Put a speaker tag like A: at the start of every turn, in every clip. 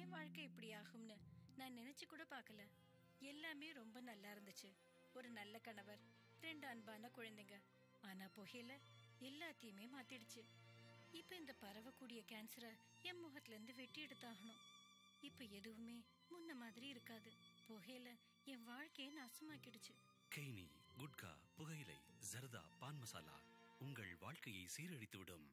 A: என் வாழ்க்கை இப்படி ஆகும்னு நான் நினைச்சு கூட பார்க்கல. எல்லாமே ரொம்ப நல்லா இருந்துச்சு. ஒரு நல்ல கணவர், 2 அன்பான குழந்தைங்க. ஆனா புகையில எல்லாத்தையுமே மாத்திடுச்சு. இப்ப இந்த பரவக்கூடிய கேன்சரை என் முகத்துல இருந்து வெட்டி எடுத்தாகணும். இப்ப எதுவுமே முன்ன மாதிரி இருக்காது. புகையில என் வாழ்க்கையை நாசமாக்கிடுச்சு.
B: கெய்னி, குட்கா, புகையிலை, ஜர்தா, பான் மசாலா உங்கள் வாழ்க்கையை சீரழித்துவிடும்.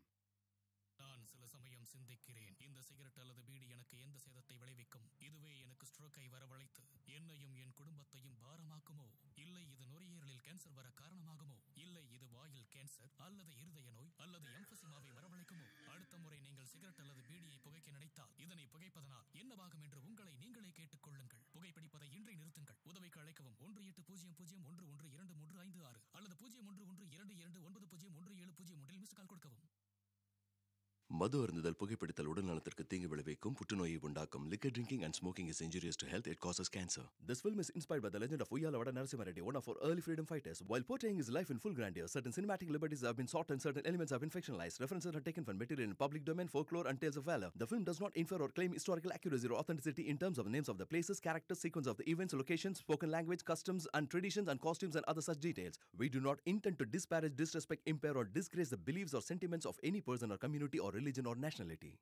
C: நான் சில சமயம் சிந்திக்கிறேன், இந்த சிகரெட் அல்லது பீடி எனக்கு எந்த சேதத்தை விளைவிக்கும்? இதுவே எனக்கு ஸ்ட்ரோக்கை வரவழைத்து என்னையும் என் குடும்பத்தையும் பாரமாக்குமோ? இல்லை இது நுரையீரலில் கேன்சர் வர காரணமாகுமோ? இல்லை இது வாயில் கேன்சர் அல்லது இருதய நோய் அல்லது எம்பசிமாவை வரவழைக்குமோ? அடுத்த முறை நீங்கள் சிகரெட் அல்லது பீடியை புகைக்க நினைத்தால் இதனை புகைப்பதனால் என்னவாகும் என்று உங்களை நீங்களே கேட்டுக்கொள்ளுங்கள். புகைப்பிடிப்பதை இன்றே நிறுத்துங்கள். உதவிக்கு அழைக்கவும் 1800111236 அல்லது 0112299017 மிஸ் கால் கொடுக்கவும்.
D: மது அருந்துதல் புகைப்பிடித்தல் உடல்நலத்திற்கு தீங்கு விளைவிக்கும், புற்றுநோயை உண்டாக்கும். Liquor drinking and smoking is injurious to health. It causes cancer. This film is inspired by the legend of Uyyalawada Narasimha Reddy, one of our early freedom fighters. While portraying his life in full grandeur, certain cinematic liberties have been sought and certain elements have been fictionalized. References are taken from material in public domain, folklore and tales of valor. The film does not infer or claim historical accuracy or authenticity in terms of the names of the places, characters, sequence of the events, locations, spoken language, customs and traditions and costumes and other such details. We do not intend to disparage, disrespect, impair or disgrace the beliefs or sentiments of any person or community or religion or nationality.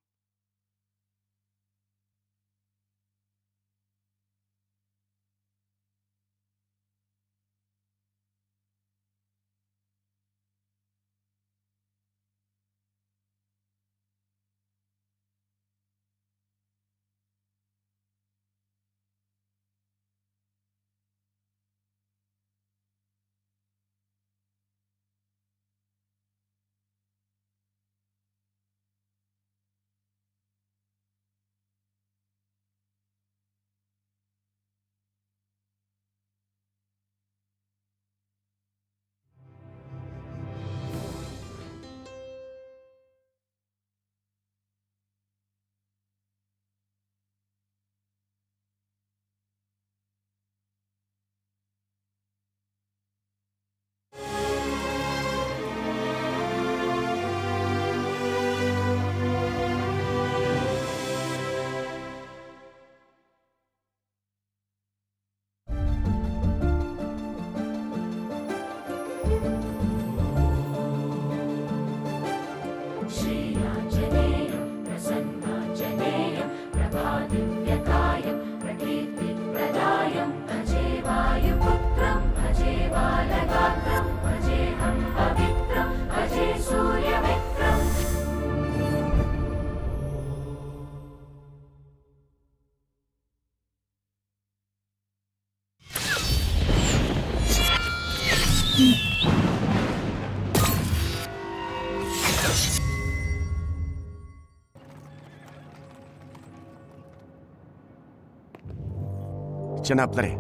E: Janoblari,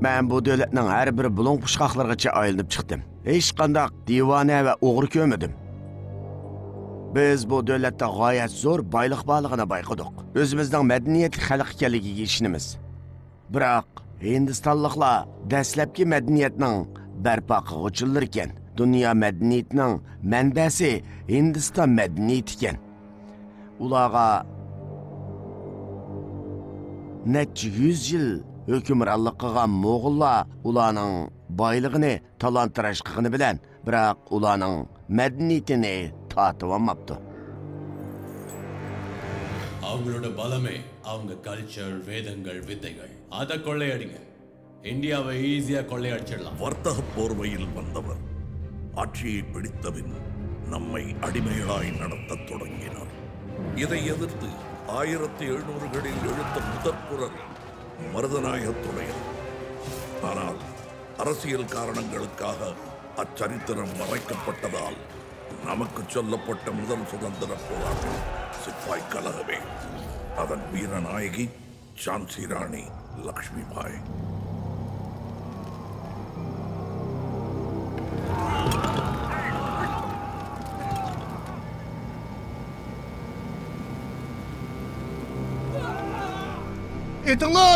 E: men bu devletning har bir bulung puşqaqlargacha aylanib chiqdim. Hech qanday divona va o'g'ri ko'rmadim. Biz bu devletda g'oyat zo'r boyliq borligini bayqadik. O'zimizning madaniyatli xalq ekanligiga ishonamiz. Biroq Hindistonliklar dastlabki madaniyatning barpo qiluvchilari ekan. Dunyo madaniyatining manbasi Hindiston madaniyati ekan. Ularga necha 100 yil hükümranlık qilgan Moğollar ularning boyligini talon-taroj qilgani bilan, biroq ularning madaniyatini tatib olmabdi.
F: அவங்களோட பலமே அவங்க கல்ச்சர், வேதங்கள், வித்தைகள். அதை கொள்ளையடிங்க. இந்தியாவை ஈஸியா கொள்ளையடிச்சிடலாம்.
G: வர்த்தக போர்வையில் வந்தவர் ஆட்சியை பிடித்தபின் நம்மை அடிமைகளாய் நடத்தத் தொடங்கினார். இதை எதிர்த்து 1700களில் எழுத்த முதற் குரல் மருதநாயகத்துடையது. ஆனால் அரசியல் காரணங்களுக்காக அச்சரித்திரம் மறைக்கப்பட்டதால் நமக்கு சொல்லப்பட்ட முதல் சுதந்திர போராட்டம் சிப்பாய் கலகமே. அதன் வீரநாயகி ஜான்சி ராணி Lakshmibai.
E: Idlo!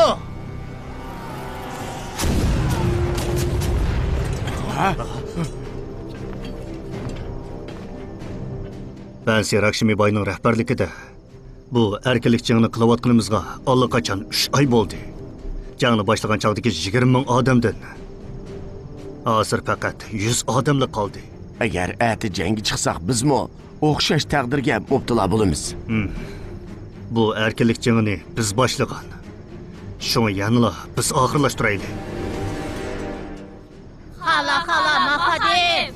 H: Bansi Lakshmibayning rahbarligida Bu erkinlik jangini qilayotganimizga allaqachon 3 oy bo'ldi. Jangni boshlagan chog'dagi 20 ming odamdan hozir faqat 100 odamla qoldi.
E: Agar ati jangga chiqsak, bizmi o'xshash taqdirga mubtalo bo'lamiz.
H: Bu erkinlik jangini biz boshlagan. Shuni yanıla biz oxirlashtiraylik.
I: Hala Mahadim.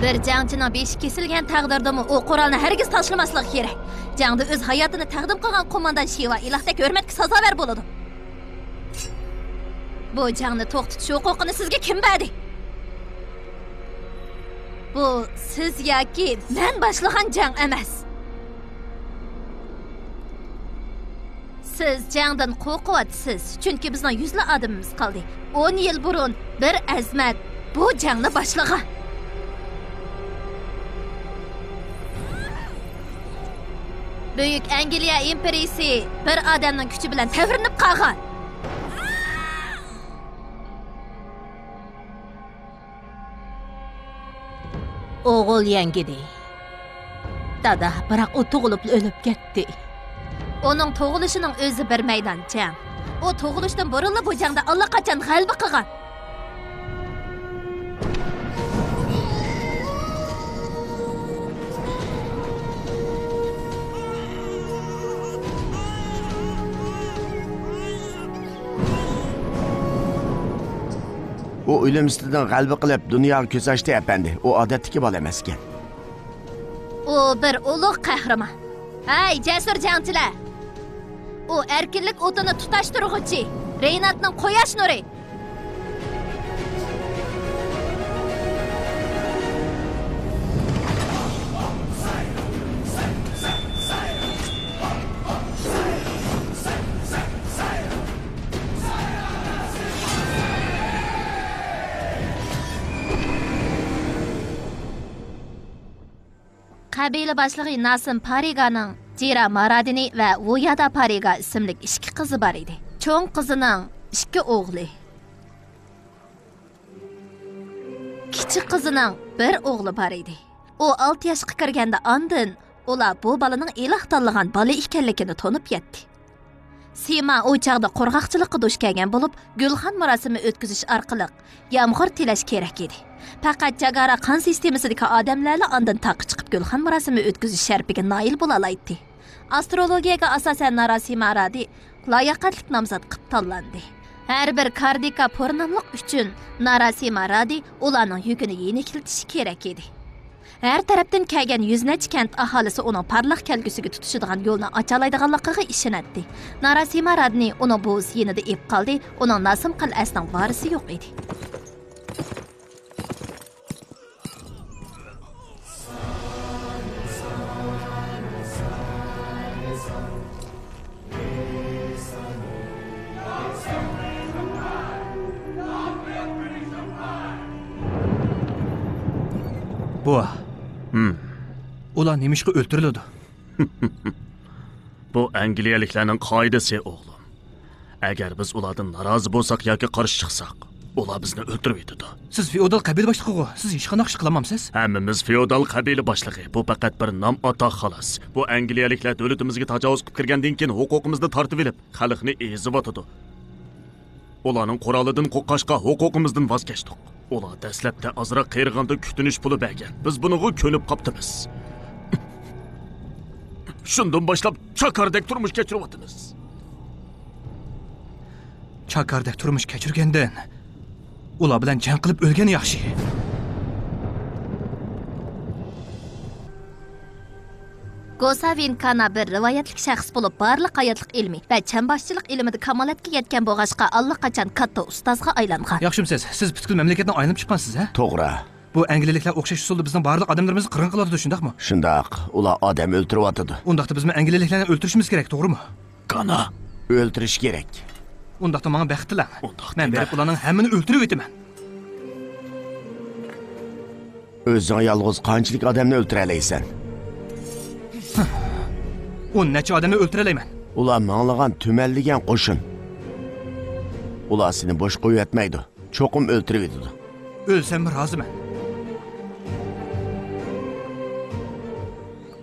I: Bir jangchining beshi kesilgan taqdirdami u qurolni hargiz tashlamasligi kerak. Jangda o'z hayotini taqdim qilgan qo'mondan Shiva ilohdek hurmatga sazovar bo'ladi. Bu jangni to'xtatish huquqini sizga kim berdi? Bu siz yoki men boshlagan jang emas. Siz jangdan qo'rqyapsiz, chunki bizning yuzlab odamimiz qoldi. 10 yil burun bir azmat bu jangni boshlagan. Büyük Angliya imperiyasi bir odamning kuchi bilan tavrinib qolgan. O'g'il yangidi. Dada, biroq u tug'ilib o'lib ketdi. Onun tug'ilishining o'zi bir maydon jang. O tug'ilishdan burunli bu jangda allaqachon g'alaba qilgan.
E: O o'lim ustidan g'alaba qilib dunyoga ko'z ochdi efendi. O odatdagi bola emas ekan.
I: O bir ulug' qahramon. Hay, jasur jangchilar. O erkinlik o'tini tutashtiruvchi, Reynatning quyosh nuri. Qabila boshlig'i Nasim Pariganing Jira Maradini va Vuyada Pariga ismli 2 qizi bor edi. Cho'ng qizining 2 o'g'li. Kichik qizining 1 o'g'li bor edi. O 6 yoshga kirganda ondan ular bu balaning iloh tanlagan bola ekanligini tonib yetdi. Sima o chaqda qo'rg'oqchilikqa duch kelgan bo'lib, gulxan marosimi o'tkazish orqali yomg'ir tilash kerak edi. Faqat Jagara qon sistemasidagi odamlarla ondan taqi chiqib gulxan marosimi o'tkazish sharpiga noil bo'la oladi. Astrologiyaga asosan Narasima Radi layoqatlik nomzod qilib tanlandi. Har bir kardika pornomliq uchun Narasima Radi ularning yukini yengiltishi kerak edi. Her tarafdan kelgan yüznecha kent aholisi uning parlaq kelgusiga tutishadigan yo'lni ochalaydiganligiga ishonadi. Narasima Radni uning buvisi yanida ep qoldi, uning Nasim qal'asining varisi yo'q edi.
J: Bu ular nemishqa o'ltiriladi?
H: Bu Angliyaliklarning qoidasi o'g'lim. Agar biz ulardan norozi bo'lsak yoki qarshi chiqsak, ular bizni o'ltirib yetadi.
J: Siz feodal qabila boshlig'i, siz hech qanday ish qilamamsiz?
H: Hammamiz feodal qabila boshlig'i. Bu faqat bir nom atoq xolos. Bu Angliyaliklar davlatimizga tajovuz qilib kirgandan keyin huquqimizni tortib olib, xalqni ezib o'tadi. Ularning qurolidan qo'qqashqa huquqimizdan voz kechdik. Ular dastlabda ozroq qeyrg'anda kutinish puli bergan. Biz buniga ko'nib qoptimiz. Shundan boshlab chakardek turmush kechiryapmiz.
J: Chakardek turmush kechirgandan ular bilan jang qilib o'lgan yaxshi.
I: Gosavin Kana bir rivoyatlik shaxs bo'lib, barliq hayotlik ilmi va chamboshchilik ilmida kamolatga yetgan bo'g'ashqa allaqachon katta ustozga aylangan.
J: Yaxshimsiz, siz butkul mamlakatdan aylanib chiqqansiz, ha?
E: To'g'ri.
J: Bu Angliyaliklar o'xshash usulda bizning barliq odamlarimizni qirin qiladi, shundaqmi?
E: Shundaq. Ular odam o'ltiryapti.
J: Undaqda biz Angliyaliklarni o'ltirishimiz kerak, to'g'rimi?
E: Kana o'ltirish kerak.
J: Undaqda menga baxt tilang. Men berib ularning hammani o'ltirib o'taman.
E: O'zing yolg'iz qanchalik odamni o'ltira olaysan?
J: 10 necha odamni o'ltira olaman.
E: Ular mağlagan tümelligen qo'shin. Ular seni boş qo'yib etmaydi. Cho'qim o'ltirib etadi.
J: Ölsem razıman.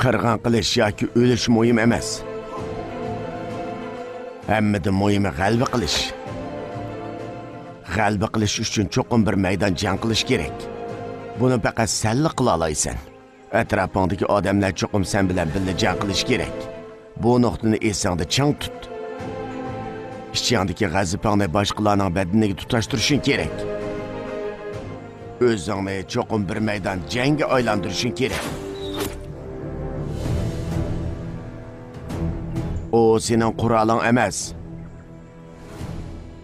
E: Qirg'in qilish yoki o'lish muhim emas. Hammadan muhimi g'alaba qilish. G'alaba qilish uchun cho'qim bir maydon jang qilish kerak. Buni faqat senli qila olaysan. Atrofingdagi odamlar cho'qim sen bilan birga jang qilish kerak. Bu nuqtani esingda chang tut. İçindeki g'azabingni boshqalarning badaniga tutashtirishing kerak. O'zingni cho'qim bir maydon jangga aylantirishing kerak. O senin quraling emas.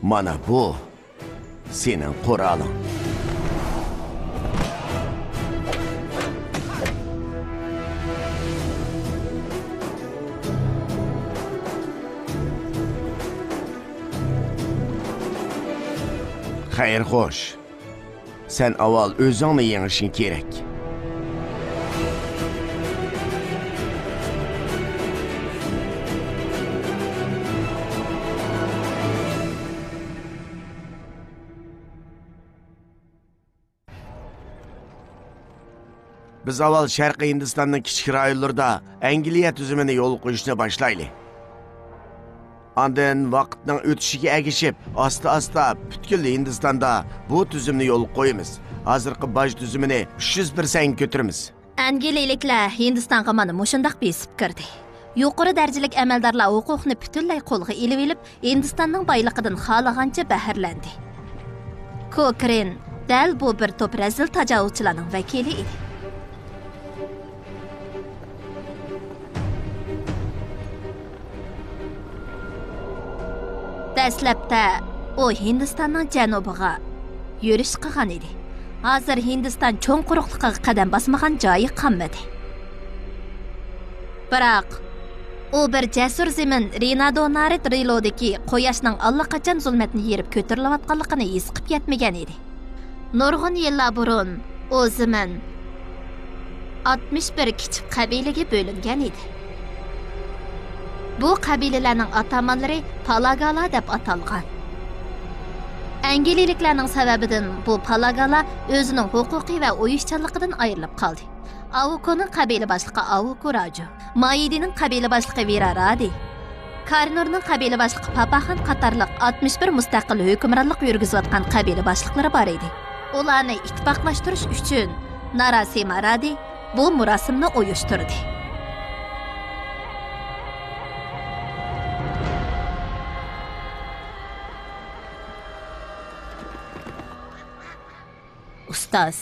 E: Mana bu senin quraling. Xayr xo'sh. Sen avval o'zingni yengishing kerak. Biz avval Sharqiy Hindistonning kichik rayonlarida Angliya tuzumini yo'l qo'yishni boshlaylik. Ondan vaqtning o'tishiga ergishib, asta-asta butkul Hindistonda bu tuzumni yo'l qo'yamiz. Hozirgi boj tuzumini 300% ko'taramiz.
I: Angliyaliklar Hindistonga mana mushundaq besib kirdi. Yuqori darajalik amaldorlar huquqni butunlay qo'lga elib, Hindistonning boyligidan xohlagancha bahrlandi. Kokren dal bu bir to'p razil tajovuzchilarning vakili edi. Dastlabda o Hindistonning janubiga yurish qilgan edi. Hozir Hindiston cho'ng quruqligiga qadam bosmagan joyi qolmadi. Biroq u bir jasur zemin Rinadonarit rilodagi quyoshning allaqachon zulmatni yerib ko'tarilayotganligini his qilib yetmagan edi. Nurg'un yillar burun o zemin 61 kichik qabilaga bo'lingan edi. Bu qabilalarning atamanlari Palagala deb atalgan. Angliyaliklarning sababidan bu Palagala o'zining huquqiy va uyushchanligidan ayrilib qoldi. Avukoning qabila boshlig'i Avuko Raju, Maydining qabila boshlig'i Viraradi, Karnurning qabila boshlig'i Papaxan qatorliq 61 mustaqil hukmronlik yurgizayotgan qabila boshliqlari bor edi. Ularni ittifoqlashtirish uchun Narasimha Radi bu murosimni uyushtirdi. Ustaz,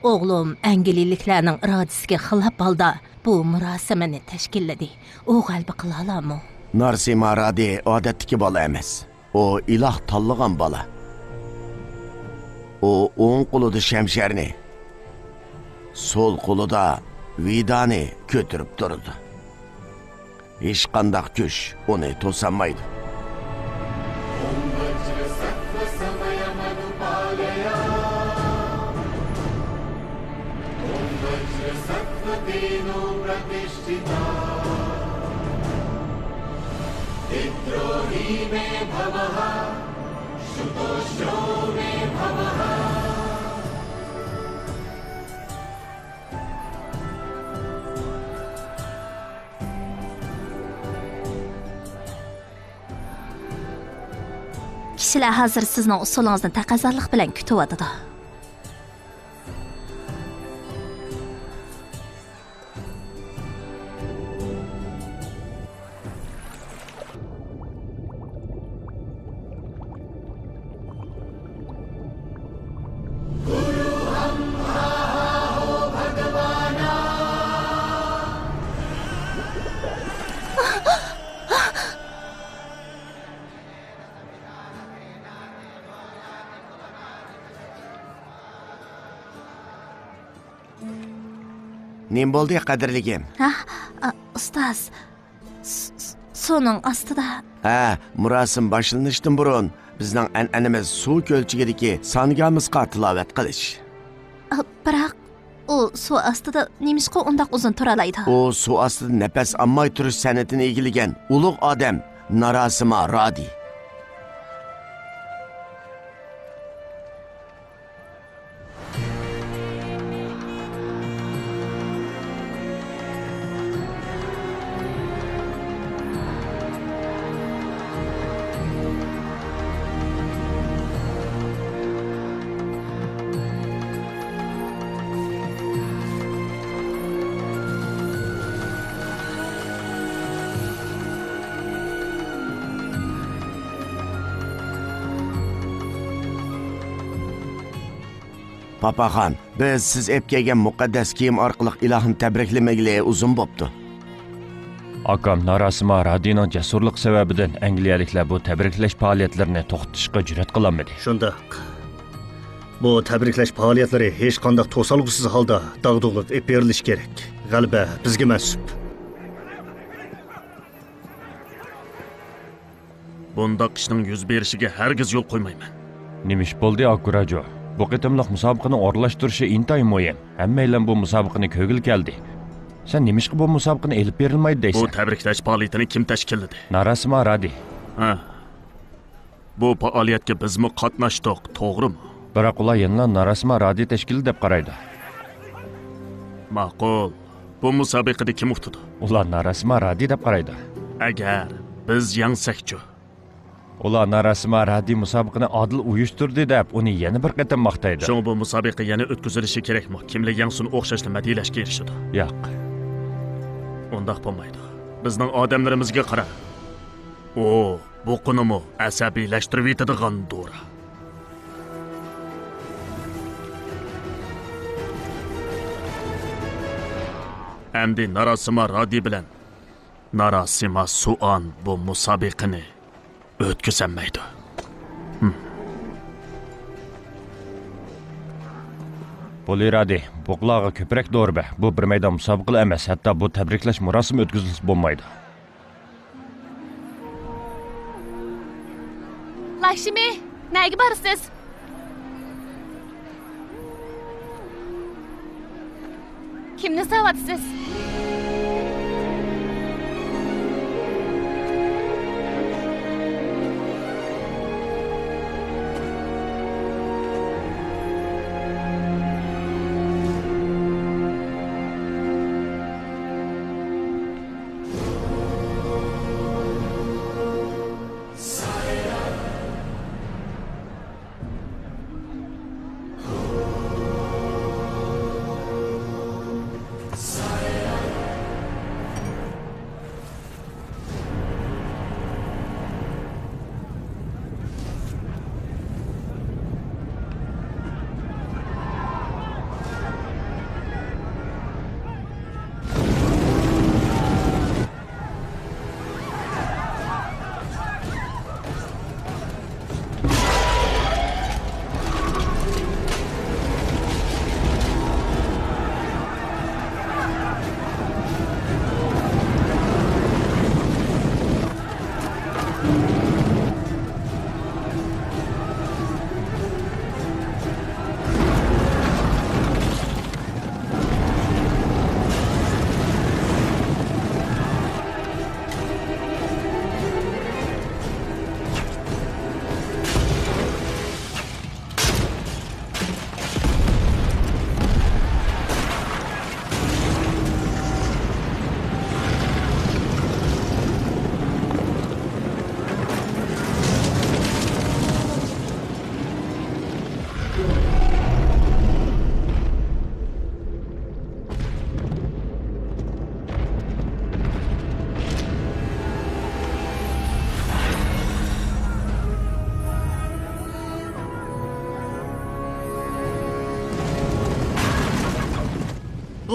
I: oğlum Angliyaliklarning irodasiga xilof holda bu murosimani tashkilladi. U g'alaba qila oladimi?
E: Narasimha Radi odatdagi bola emas. O iloh tanlagan bola. O o'ng qo'lida shamsharni, so'l qo'lida vidani ko'tarib turdi. Hech qanday kuch uni to'samaydi.
I: Kishilar hozir sizning usulingizni taqozolik bilan kutyapti.
E: Nim bo'ldi qadrligim?
I: Ustoz. So'ning ostida.
E: Murosim boshlanishdan burun bizning an'anamiz suv ko'lchigidagi songamizga tilovat qilish.
I: Biroq u suv ostida nimishqa undaq uzun tura oladi?
E: U suv ostida nafas olmay turish san'atini egillagan ulug' odam Narasima Radi. Papaxon, biz siz ep kelgan muqaddas kiyim orqali ilohni tabriklamagili uzun bo'pti.
K: Akam Narasima Radining jasurlik sababidan angliyaliklar bu tabriklash faoliyatlarini to'xtatishga jur'at qilolmadi.
L: Shundoq. Bu tabriklash faoliyatlari hech qanday to'salg'usiz holda dag'dug'liq ep berilishi kerak. G'alaba bizga mansub.
H: Bundaq ishning yuz berishiga hargiz yo'l qo'ymayman.
K: Nima ish bo'ldi, Akurajo? Bu qitimliq musobaqani o'rlashtirishi intayin muhim. Hammaylar bu musobaqani ko'gil keldi. Sen nima ishga bu musobaqani elib berilmaydi deysan?
H: Bu tabriklash faoliyatini kim tashkilladi?
K: Narasima Radi.
H: Ha. Bu faoliyatga bizmi qatnashdik, to'g'rimi?
K: Biroq ular yana Narasima Radi tashkili deb qaraydi.
H: Ma'qul. Bu musobaqada kim uftidi?
K: Ular Narasima Radi deb qaraydi.
H: Agar biz yangsakchi,
K: ular Narasima Radi musobaqani adil uyushtirdi deb uni yana bir qatam maqtaydi.
H: Shu bu musobaqa yana o'tkazilishi kerakmi? Kimlar yangsin o'xshashli madilashga erishadi?
K: Yo'q.
H: Undaq bo'lmaydi. Bizning odamlarimizga qara. O, bu qunimi asabiylashtirib yetadigan dora. Endi Narasima Radi bilan Narasima Suan bu musobaqani o'tkazolmaydi.
K: Poliradi, buqlağa köprək doğru be. Bu bir meydan musobaqalar emas, hatta bu tabriklash murosimi o'tkazilsa bo'lmaydi.
M: Lakshmi, nega borsiz? Kimni sevatsiz?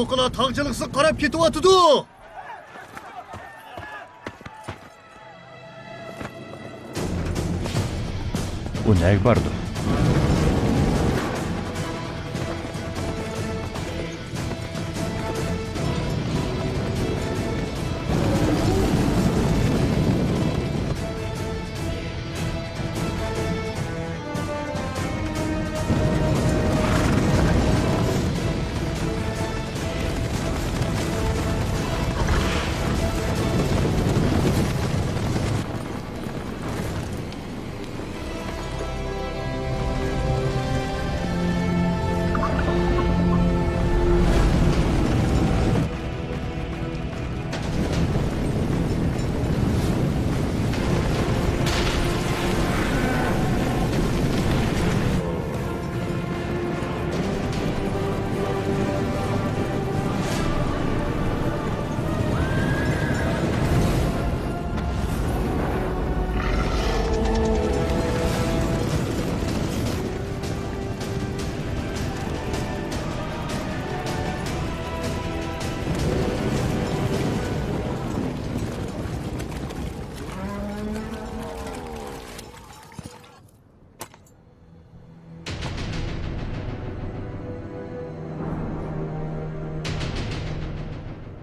L: Buqalar taqchiliqsiz qarab ketyapti.
K: U nega bordi?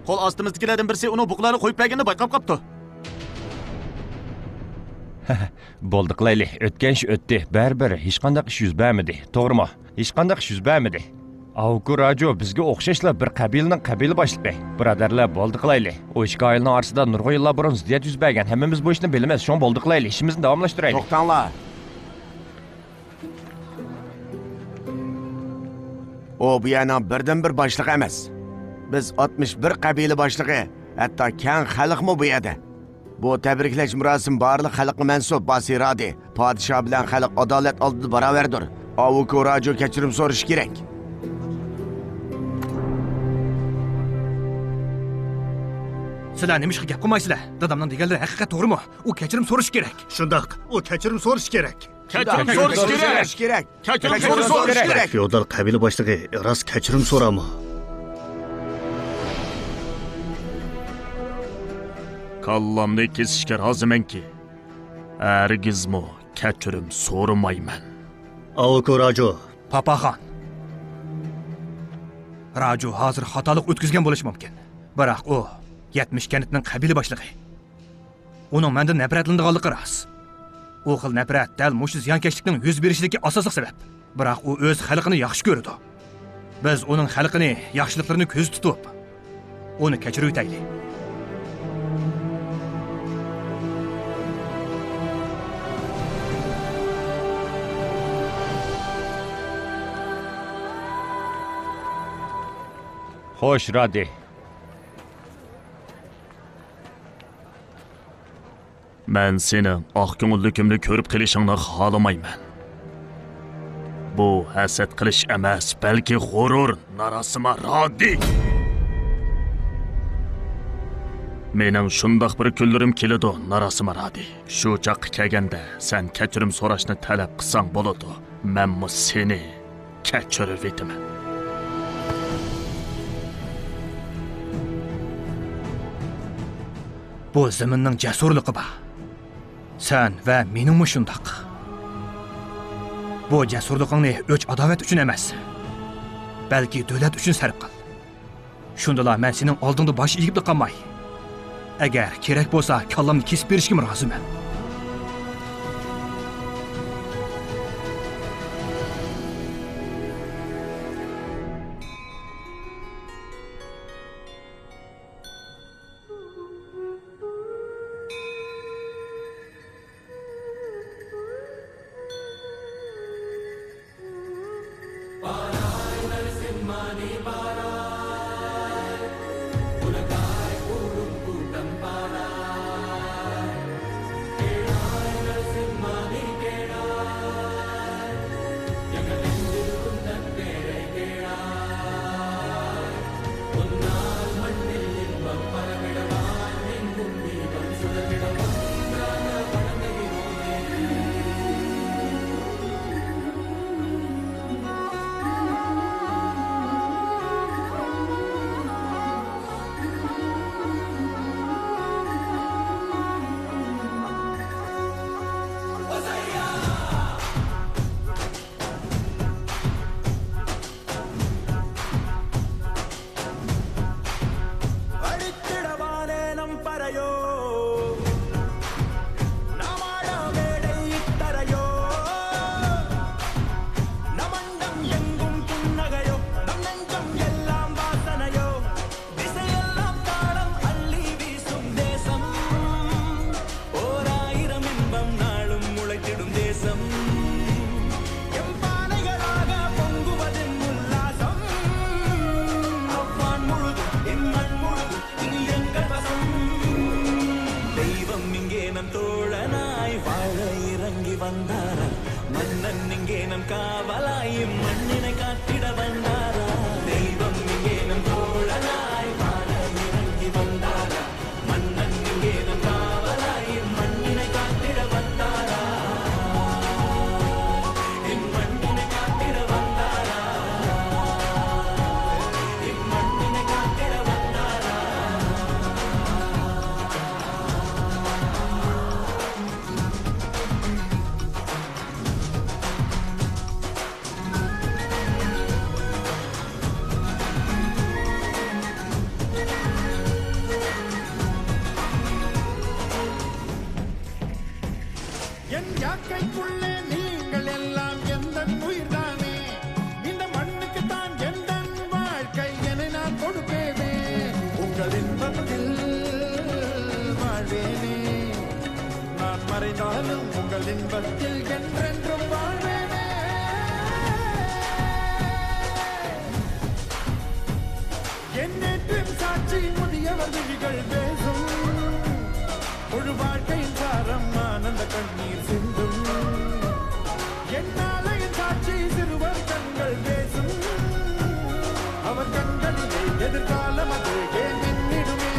H: Qo'l ostimizdagilardan birisi uni buqlarni qo'yib berganini bayqab qopti.
K: Bo'ldi qilaylik. O'tgan ish o'tdi. Baribir hech qanday ish yuz bermadi. To'g'rimi? Hech qanday ish yuz bermadi. Avku Rajo bizga o'xshashlar bir qabilaning qabila boshlig'i. Birodarlar, bo'ldi qilaylik. O ikki oilaning orasida nurg'un yillar burun ziddiyat yuz bergan. Hammamiz bu ishni bilamiz. Shon bo'ldi qilaylik. Ishimizni davomlashtiraylik.
E: To'xtanglar. O bu yana birdan bir boshliq emas. Biz 61 qabila boshlig'i, hatto keng xalqmi bu yerda. Bu tabriklash murosim barliq xalqqa mansub basiradi. Podshoh bilan xalq adolat oldida barobardir. Avku Rajo kechirim so'rash kerak.
J: Sizlar nima ishga gap qilmaysizlar? Dadamning deganlari haqiqat to'g'rimi? U kechirim so'rash kerak.
L: Shundoq, u kechirim so'rash kerak.
E: Kechirim so'rash kerak.
L: Kechirim so'rash kerak. Feodal qabila boshlig'i rost kechirim so'rami?
H: Kallamni kesishga rozimanki. Hargizmi kechirim so'ramayman.
L: Avku Rajo,
J: Papaxon. Rajo hozir xatolik o'tkazgan bo'lishi mumkin. Biroq u 70 kanitning qabila boshlig'i. Uning mendan nafratlanganligi rost. U xil nafrat dal mush ziyonkashlikning yuz berishidagi asosiy sabab. Biroq u o'z xalqini yaxshi ko'radi. Biz uning xalqini, yaxshiliklarini ko'z tutib, uni kechirib o'taylik.
K: Xo'sh, Radi.
H: Men seni oq ko'ngilligimni ko'rib qilishingni xohlamayman. Bu hasad qilish emas, balki g'urur, narasima Radi. Mening shundoq bir kunlarim keladi, narasima Radi. Shu chaqqa kelganda sen kechirim so'rashni talab qilsang bo'ladi. Men seni kechirib etaman.
J: Bu zaminning jasurligi bor. Sen va meningmi shundoq. Bu jasurligingni o'ch adovat uchun emas, balki davlat uchun sarf qil. Shundalar men sening oldingda bosh egib qolmay. Agar kerak bo'lsa, kallamni kesib berishga roziman.
N: கொடுப்பேனே உங்கள் இன்பத்தில் வாழ்வேனே நான் மறைந்தாலும் உங்கள் இன்பத்தில் என்றென்றும் வாழ்வேனே என்னேற்றும் சாட்சி முதியவர் விழிகள் பேசும் முழு வாழ்க்கையின் சாரம் ஆனந்த கண்ணீர் சிந்தும் என்னாலையின் சாட்சி சிறுவர் கண்கள் பேசும் அவர் கண்களிலே எதிர்காலம் அது மின்னிடுமே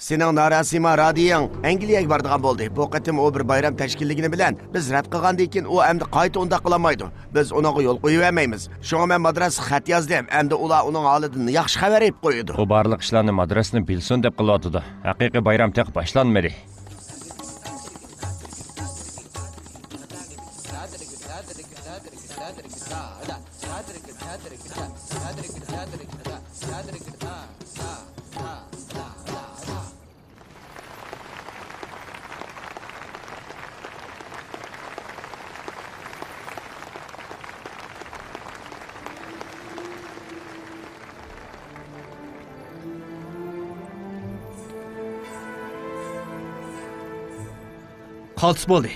E: Sening norasima radiyang Angliyaga boradigan bo'ldi. Bu qatim u bir bayram tashkilligini bilan biz rad qilgandan keyin u endi qayta unda qilmaydi. Biz unaga yo'l qo'yavermaymiz. Shunga men madrasaga xat yozdim. Endi ular uning holidan yaxshi xabar berib qo'ydi.
K: U barliq ishlarni madrasani bilsin deb qilyotdi. Haqiqiy bayram taq boshlanmadi.
J: Qaltis bo'ldi.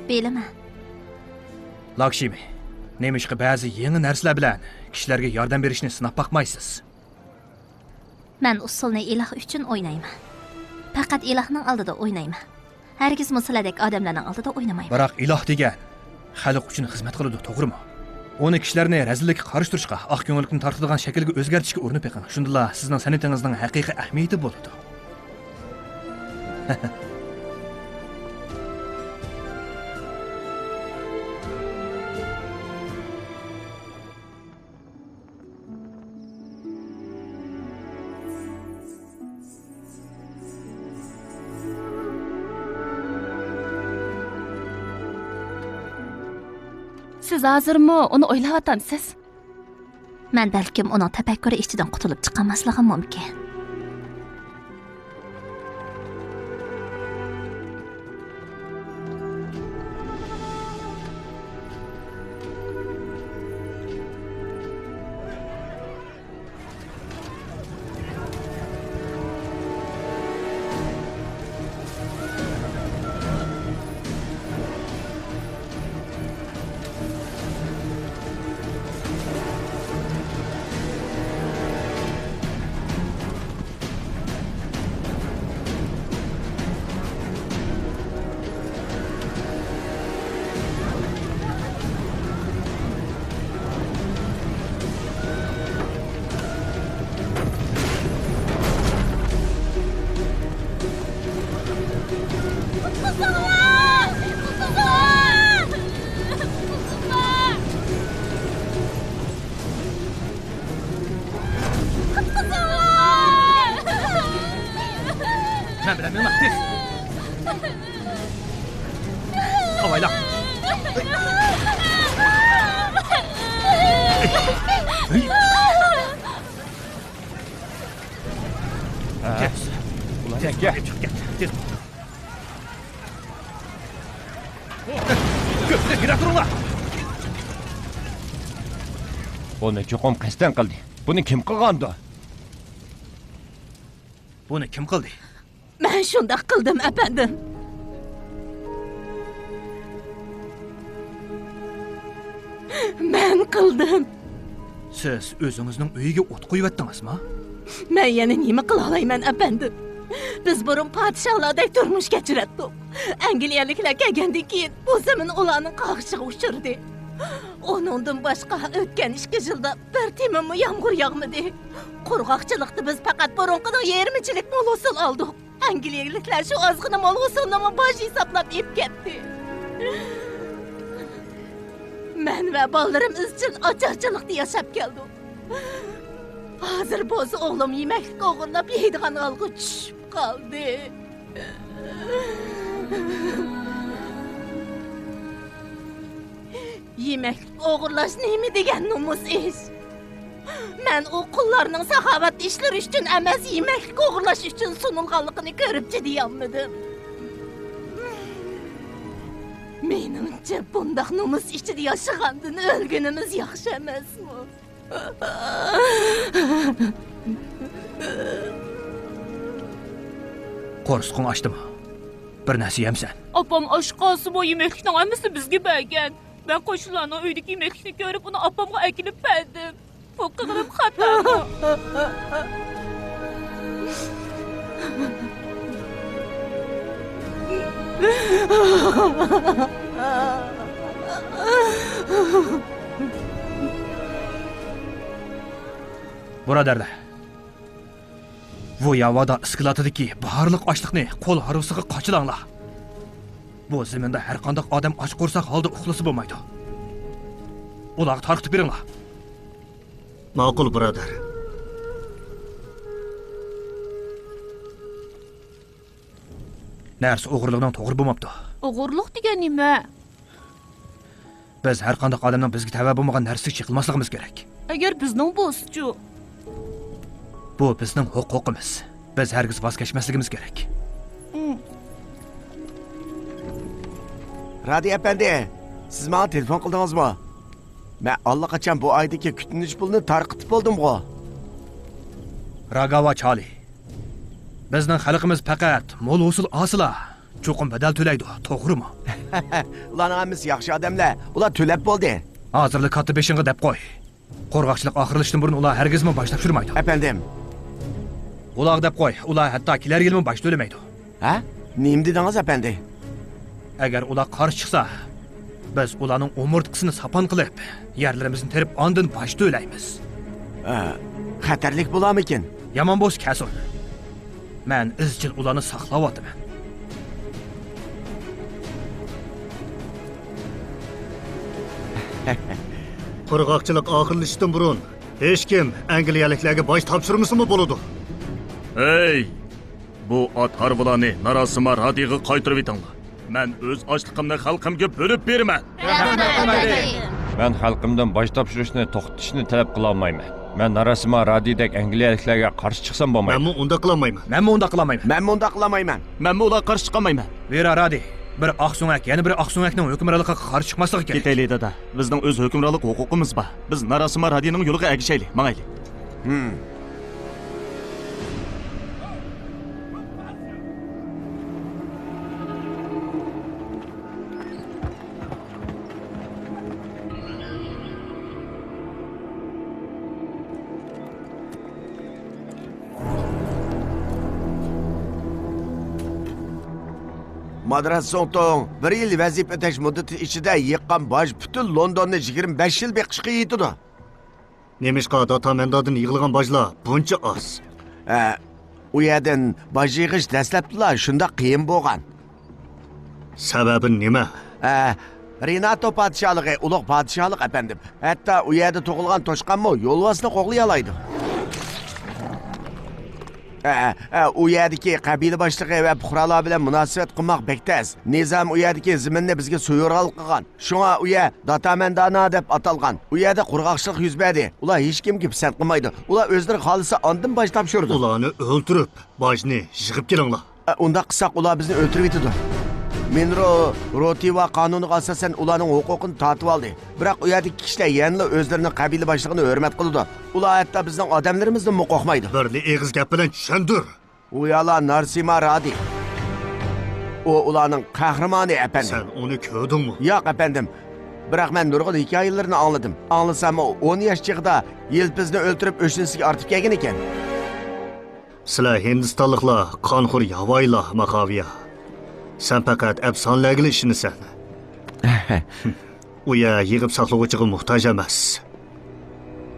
I: Bilaman.
J: Lakshmi, nemishqa ba'zi yangi narsalar bilan kishilarga yordam berishni sinab baqmaysiz.
I: Men usulni iloh uchun o'ynayman. Faqat ilohning oldida o'ynayman. Hargiz musulladek odamlarning oldida o'ynamayman.
J: Biroq iloh degan xalq uchun xizmat qiladi, to'g'rimi? Uni kishilarni razillikka qarshi turishga, oq ko'ngillikni tortadigan shaklga o'zgartirishga urinib beqing. Shundala sizning sanatingizning haqiqiy ahamiyati bo'ladi.
M: Siz hozirmi uni o'ylayapsiz?
I: Men balkim uning tafakkuri ichidan qutulib chiqolmasligim mumkin.
K: Buni cho'qim qasddan qildi. Buni kim qilgandi?
J: Buni kim qildi?
I: Men shunday qildim, efendim. Men qildim.
J: Siz o'zingizning uyiga o't qo'yibdingizmi?
I: Men yana nima qila olayman, efendim? Biz burun podshohlardek turmush kechirdik. Angliyaliklar kelgandan keyin bu zamin ularning qog'ishiga uchirdi. Onundan boshqa o'tgan 2 yilda bir temimmi yomg'ir yog'madi. Qurg'oqchilikda biz faqat burunqining 20chilik mol hosil oldik. Angliyaliklar shu ozg'ina mol hosilni boj hisoblab ep ketdi. Men va bolalarim izchil ocharchilikda yashab keldik. Hozir bo'z o'g'lim yemaklik o'g'irlab yeydigan holga tushib qoldi. Yemaklik o'g'irlash nima degan nomus ish? Men o qullarning saxovat ishlari uchun emas, yemaklik o'g'irlash uchun sunilganligini ko'rib chidayolmadim. Menimcha bundaq nomus ichida yashagandan o'lganimiz yaxshi emasmi?
J: Qo'rsqing ochdimi? Bir narsa yemsan.
M: Apam oshqosi bu yemeklikning hammasi bizga bergan. Ben qo'shnilarning uydagi yemeklikni ko'rib, uni apamga akilib berdim. Bu qilib xatomi?
J: Birodarlar, bu yavada iskilatidagi barliq ochliqni qo'l harusiga qochilanglar. Bu zaminda har qanday odam och qo'rsoq holda uxlasa bo'lmaydi. Ularga tarqitib beringlar.
L: Ma'qul, birodar.
J: Narsa o'g'irlikdan to'g'ri bo'lmabdi.
M: O'g'irlik degan nima?
J: Biz har qanday odamning bizga tava bo'lmagan narsaga chiqilmasligimiz kerak.
M: Agar bizning bo'lsa-chi,
J: bu bizning huquqimiz. Biz hargiz voz kechmasligimiz kerak.
E: Radi efendi, siz bana telefon qildingizmi? Men allaqachon bu oydagi kutinish pulini tarqitib bo'ldim-ku.
J: Ragava Chali. Bizning xalqimiz faqat mol usul asla cho'qim badal to'laydi, to'g'rimi?
E: Ularning hammasi yaxshi odamlar. Ular to'lab bo'ldi.
J: Hozirlik katta beshinga deb qo'y. Qo'rg'oqchilik oxirilishdan burun ular hargizmi bosh topshirmaydi.
E: Efendim.
J: Ular deb qo'y. Ular hatto kelar yilmi bosh to'lamaydi.
E: Ha? Nima dedingiz efendi?
J: Agar ular qarshi chiqsa, biz ularning umurtqisini sapan qilib, yerlarimizni terib ondan bosh to'laymiz.
E: Xatarlik bo'larmikin?
J: Yomon bo'z kasul. Men izchil ularni saqlayapman.
L: Qurg'oqchilik oxirlashishdan burun hech kim angliyaliklarga bosh topshirmasimi bo'ladi?
H: Hey! Bu ot harbularni narasima radiga qaytirib etinglar. Men o'z ochliqimni xalqimga bo'lib beraman.
K: Men xalqimdan bosh topshirishni to'xtatishni talab qila olmayman. Men narasima radidek angliyaliklarga qarshi chiqsam bo'lmaydi.
L: Men unda qila olmayman.
J: Men unda qila olmayman.
E: Men unda qila olmayman.
H: Men ular qarshi chiqolmayman.
J: Vera Radi, bir oqso'ngak, yana bir oqso'ngakning hukmronligiga qarshi chiqmasligi kerak.
H: Ketaylik dada. Bizning o'z hukmronlik huquqimiz bor. Biz narasima radining yo'liga agishaylik, mangaylik.
E: Madras Sontong bir yil vazifa o'tash muddati ichida yiqqan boj butun Londonni 25 yil beqishga yetdi.
L: Nemishqa datamandadan yig'ilgan bojlar buncha oz.
E: U yerdan boj yig'ish dastlabda shunda qiyin bo'lgan.
L: Sababi nima?
E: Renato podshohligi ulug' podshohlik efendim. Hatto u yerda tug'ilgan to'shqanmi yo'lvosni qo'g'lay oladi. U yerdagi qabila boshlig'i va fuqarolar bilan munosabat qilmoq bektas. Nizam u yerdagi zaminni bizga so'yirg'al qilgan. Shunga u yer datamandana deb atalgan. U yerda qurg'oqchilik yuz berdi. Ular hech kimga pisand qilmaydi. Ular o'zlari xolisa ondan bosh topshirdi.
L: Ularni o'ltirib, bojni yig'ib kelinglar.
E: Unda qilsak ular bizni o'ltirib yetadi. Minro Roti va qonuniga asosan ularning huquqini tortib oldi. Biroq u yerdagi kishilar yana o'zlarining qabila boshlig'ini hurmat qiladi. Ular hatto bizning odamlarimizni qo'rqmaydi.
L: Birli eg'iz gap bilan tushundir.
E: U yalan Narsima Radi. O ularning qahramoni efendim.
L: Sen onu ko'rdingmi?
E: Yo'q efendim. Biroq men nurg'un hikoyalarini angladim. Anglasam o 10 yoshligida yelpizni o'ltirib o'shinsiga ortib kelgan ekan.
L: Sizlar Hindistonliklar qonxo'r yavoylar Maqaviya. Sen faqat afsonalarga ishinasan. U ya yig'ib saqlovchiga muhtoj emas.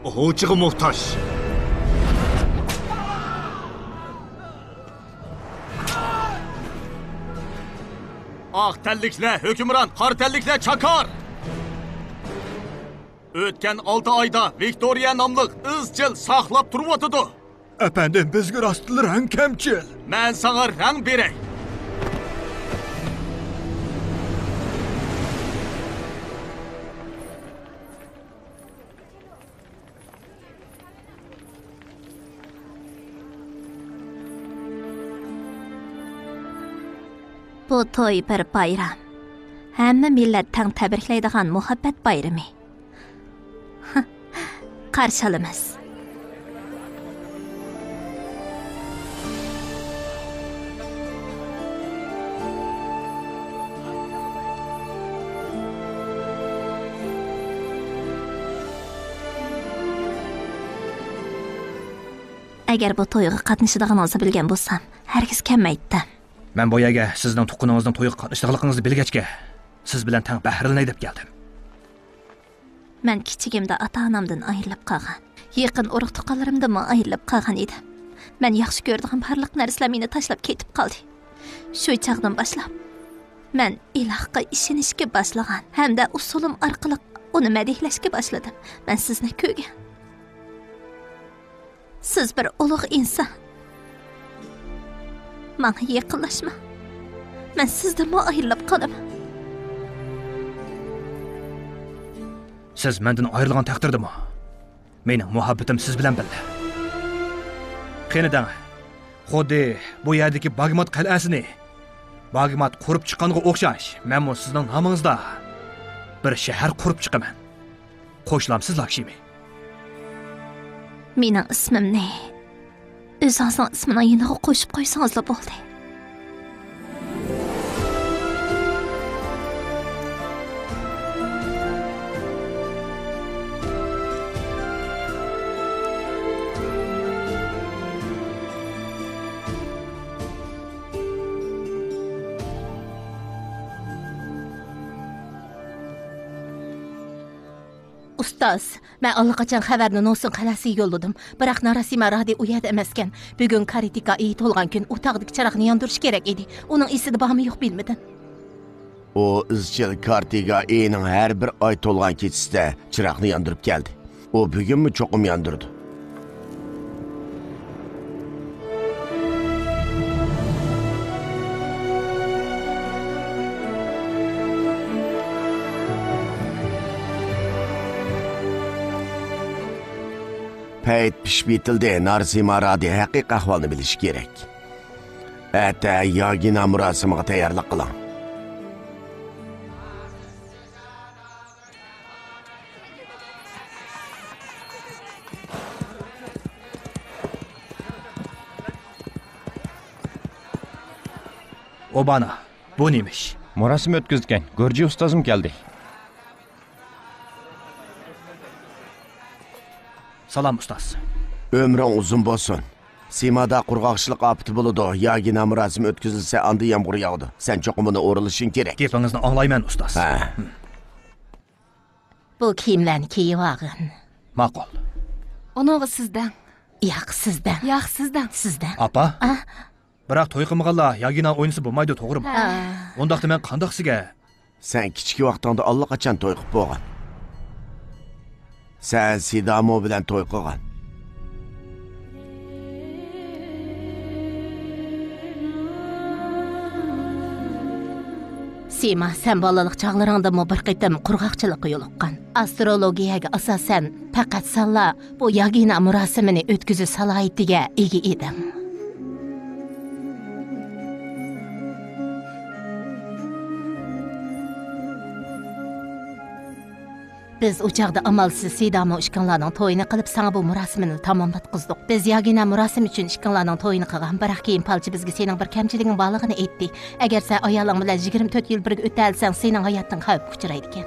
L: O'g'uchiga muhtoj.
H: Aq təlliklə hökümran, qar təlliklə çakar. Ötken 6 ayda Victoria namlıq izchil saqlab turvatıdı.
J: Efendim, bizga rostlar rang kamchil.
H: Men sana rang beray.
I: Bu to'y bir bayram. Hamma millat tang tabriklaydigan muhabbat bayrami. Qarshi olamiz. Agar bu to'yga qatnashadiganingizni bilgan bo'lsam, hargiz kelmaydim.
J: Men bu yerga sizning tuqquningizning to'yga qatnashganligingizni bilgachga, siz bilan tang bahrilanay deb keldim.
I: Men kichigimda ota-onamdan ayrilib qolgan, yaqin urug' tuqqanlarimdan ayrilib qolgan edim. Men yaxshi ko'rdigan barliq narsalar meni tashlab ketib qoldi. Shu chaqdan boshlab men ilohga ishonishga boshlagan hamda usulim orqali uni madihlashga boshladim. Men sizni ko'rgan. Siz bir ulug' inson. Menga yaqinlashma. Men sizdan ayrilib qolaman.
J: Siz mendan ayrilgan taqdirdami? Mening muhabbatim siz bilan birga. Qenidan, xuddi bu yerdagi Bagmat qal'asini Bagmat qurib chiqqanga o'xshash, men bu sizning nomingizda bir shahar qurib chiqaman. Qo'shlamsiz Lakshmi.
I: Mening ismimni o'zingizning ismini yeniga qo'shib qo'ysangiz bo'ldi. Ustoz, men allaqachon xabarni No'sin qal'asiga yo'lladim. Biroq Narasima Radi u yerda emaskan. Bugun Karitika Eid to'lgan kun u tag'dagi chiroqni yondirish kerak edi. Uning esida bormi yo'q bilmadim.
E: O izchil Kartiga E'ning har bir oy to'lgan kechasida chiroqni yondirib keldi. O bugunmi cho'qim yondirdi. Payt pishbitildi Narsima Radi haqiqiy ahvolni bilish kerak. Ata yogina murosimiga tayyorlik qiling.
J: Obana, bu neymiş?
K: Murasim o'tkazgan. Go'rji ustozim keldi.
J: Salam ustoz.
E: Ömrün uzun bo'lsin. Simada qurg'oqchilik opati bo'ladi. Yogina murosim o'tkazilsa, anda yomg'ir yog'di. Sen cho'qimini o'rilishing kerak.
J: Gapingizni anglayman ustoz.
I: Bu kiyimlarni kiyib olgin.
J: Ma'qul.
O: Unovi sizdan.
I: Yo'q, sizdan.
O: Yo'q, sizdan.
I: Sizdan.
J: Apa? Biroq to'y qilmaganlar yogina o'ynisi bo'lmaydi, to'g'rimi? Undaqda men qandoqsiga?
E: Sen kichik vaqtingda allaqachon to'y qilib bo'lgan. Sen Sidamo bilan to'y qilgan.
I: Sima, sen balalik çağlarında mı bir qitim qurg'oqchilikqa yo'liqqan. Astrologiyaga asosan faqat sanla bu yagina murosimini o'tkazish salohiyatiga ega edim. Biz o çağda amalsız Sidamo işkanlarning to'yini qilib sana bu murosimini tamomlatqizdik. Biz yagina murosim uchun ishkanlarning to'yini qilgan, biroq keyin palchi bizga sening bir kamchiliging borligini aytdi. Agar sen ayoling bilan 24 yil birga o'ta olsang, sening hayoting xavf uchraydi ekan.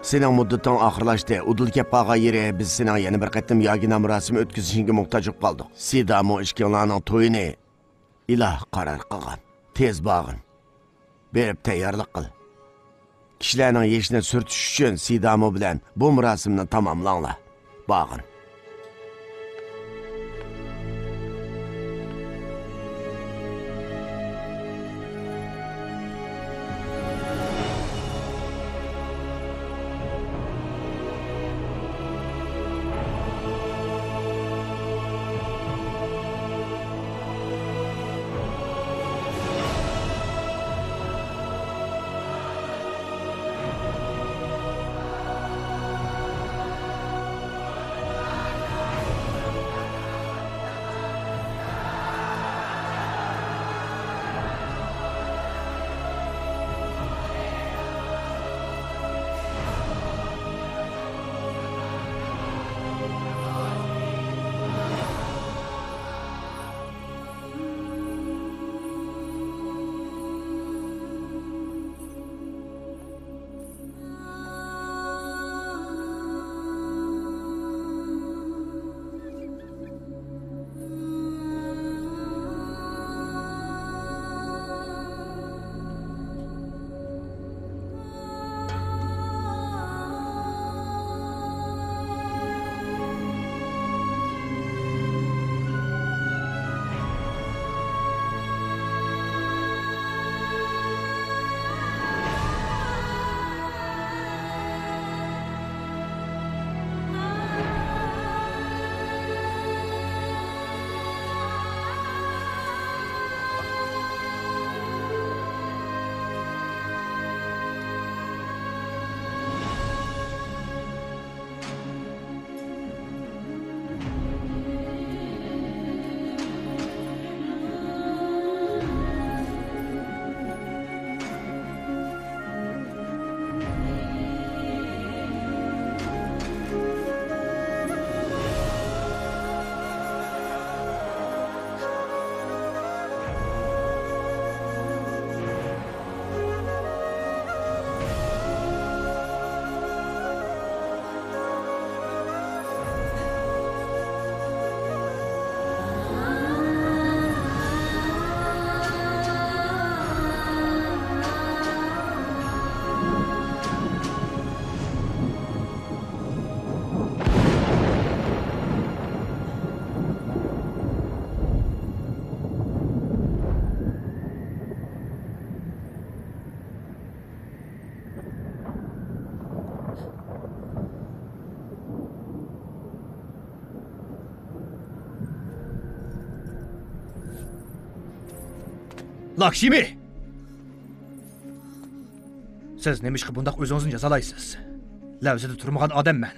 E: Sening muddating oxirlashdi. Udul kep qolgan yeri biz sening yana bir qatim yagina murosimi o'tkazishingga muhtoj bo'lib qoldik. Sidamo ishkanlarning to'yini iloh qaror qilgan. Tez borgin. Berib tayyorlik qil. Kishilarning yeshini surtish uchun Sidamo bilan bu murosimni tamomlanglar. Borgin.
J: Lakshmi! Siz nemişki bundaq özünüzün cezalaysız. Lavzida turmagan odamman.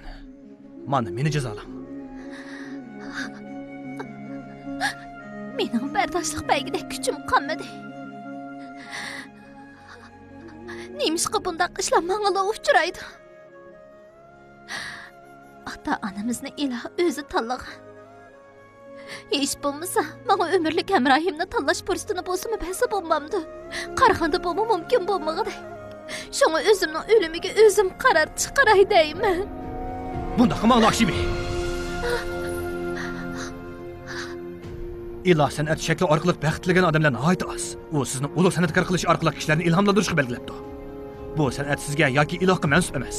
J: Mana meni jazolang.
I: Mening bardoshlik paygidek kuchim qolmadi. Nemişki bundaq ishlar manga uchraydi. Ota-onamizni iloh o'zi tanlagan. Hech bo'lmasa, menga umrlik hamrohimni tanlash fursatini bo'lsa-mu basa bo'lmamdi. Qaraganda bu mumkin bo'lmag'idi. Şuna özümün ölümüge özüm karar çıkaray deyman.
J: Bunda qilma Lakshmi. İlah san'at shakli orqali baxtligan odamlar nihoyat oz. U sizni ulug' san'atkor qilish orqali kishilarni ilhomlantirishga belgilabdi. Bu san'at sizga yoki ilohga mansub emas.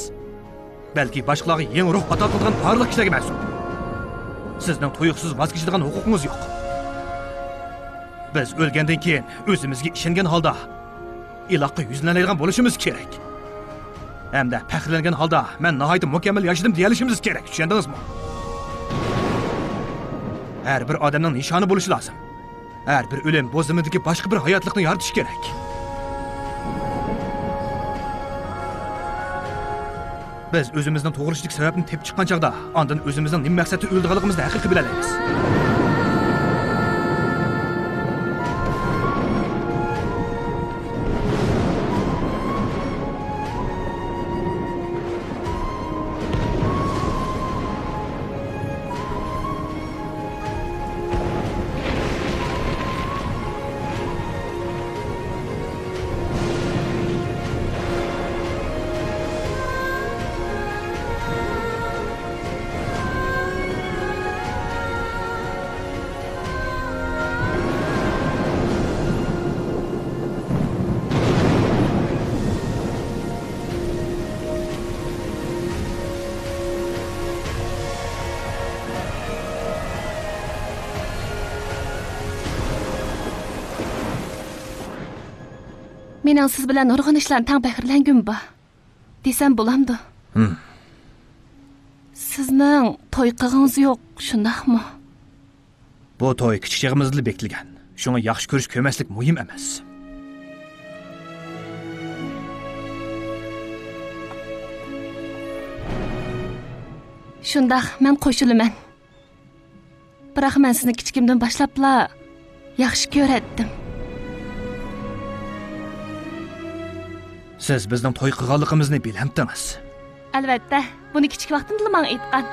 J: Balki boshqalarga yangi ruh ato qilgan barliq kishilarga mansub. Sizning tuyuqsiz voz kechadigan huquqingiz yo'q. Biz o'lgandan keyin o'zimizga ishongan holda ilohga yuzlanadigan bo'lishimiz kerak. Hamda faxrlangan holda men nihoyat mukammal yashadim deyishimiz kerak. Tushundingizmi? Her bir odamning nishoni bo'lishi lozim. Her bir o'lim bu zimindagi boshqa bir hayotlikni yaratish kerak. Biz o'zimizning to'g'rishlik sababini tepib chiqqan chaqda, ondan o'zimizning nima maqsadda o'ldiganligimizni haqiqiy bilalaymiz.
O: Mening siz bilan nurg'un ishlardan tang faxrlangim bor. Desam bo'lamdi. Sizning to'y qilganingiz yo'q, shundaqmi?
J: Bu to'y kichik chig'imizda bekilgan. Shunga yaxshi ko'rish ko'maslik muhim emas.
O: Shundaq, men qo'shilaman. Biroq men sizni kichikimdan boshlabla yaxshi ko'ratdim.
J: Siz bizning to'y qilganligimizni bilhamdingiz.
O: Albatta, buni kichik vaqtimda menga aytgan.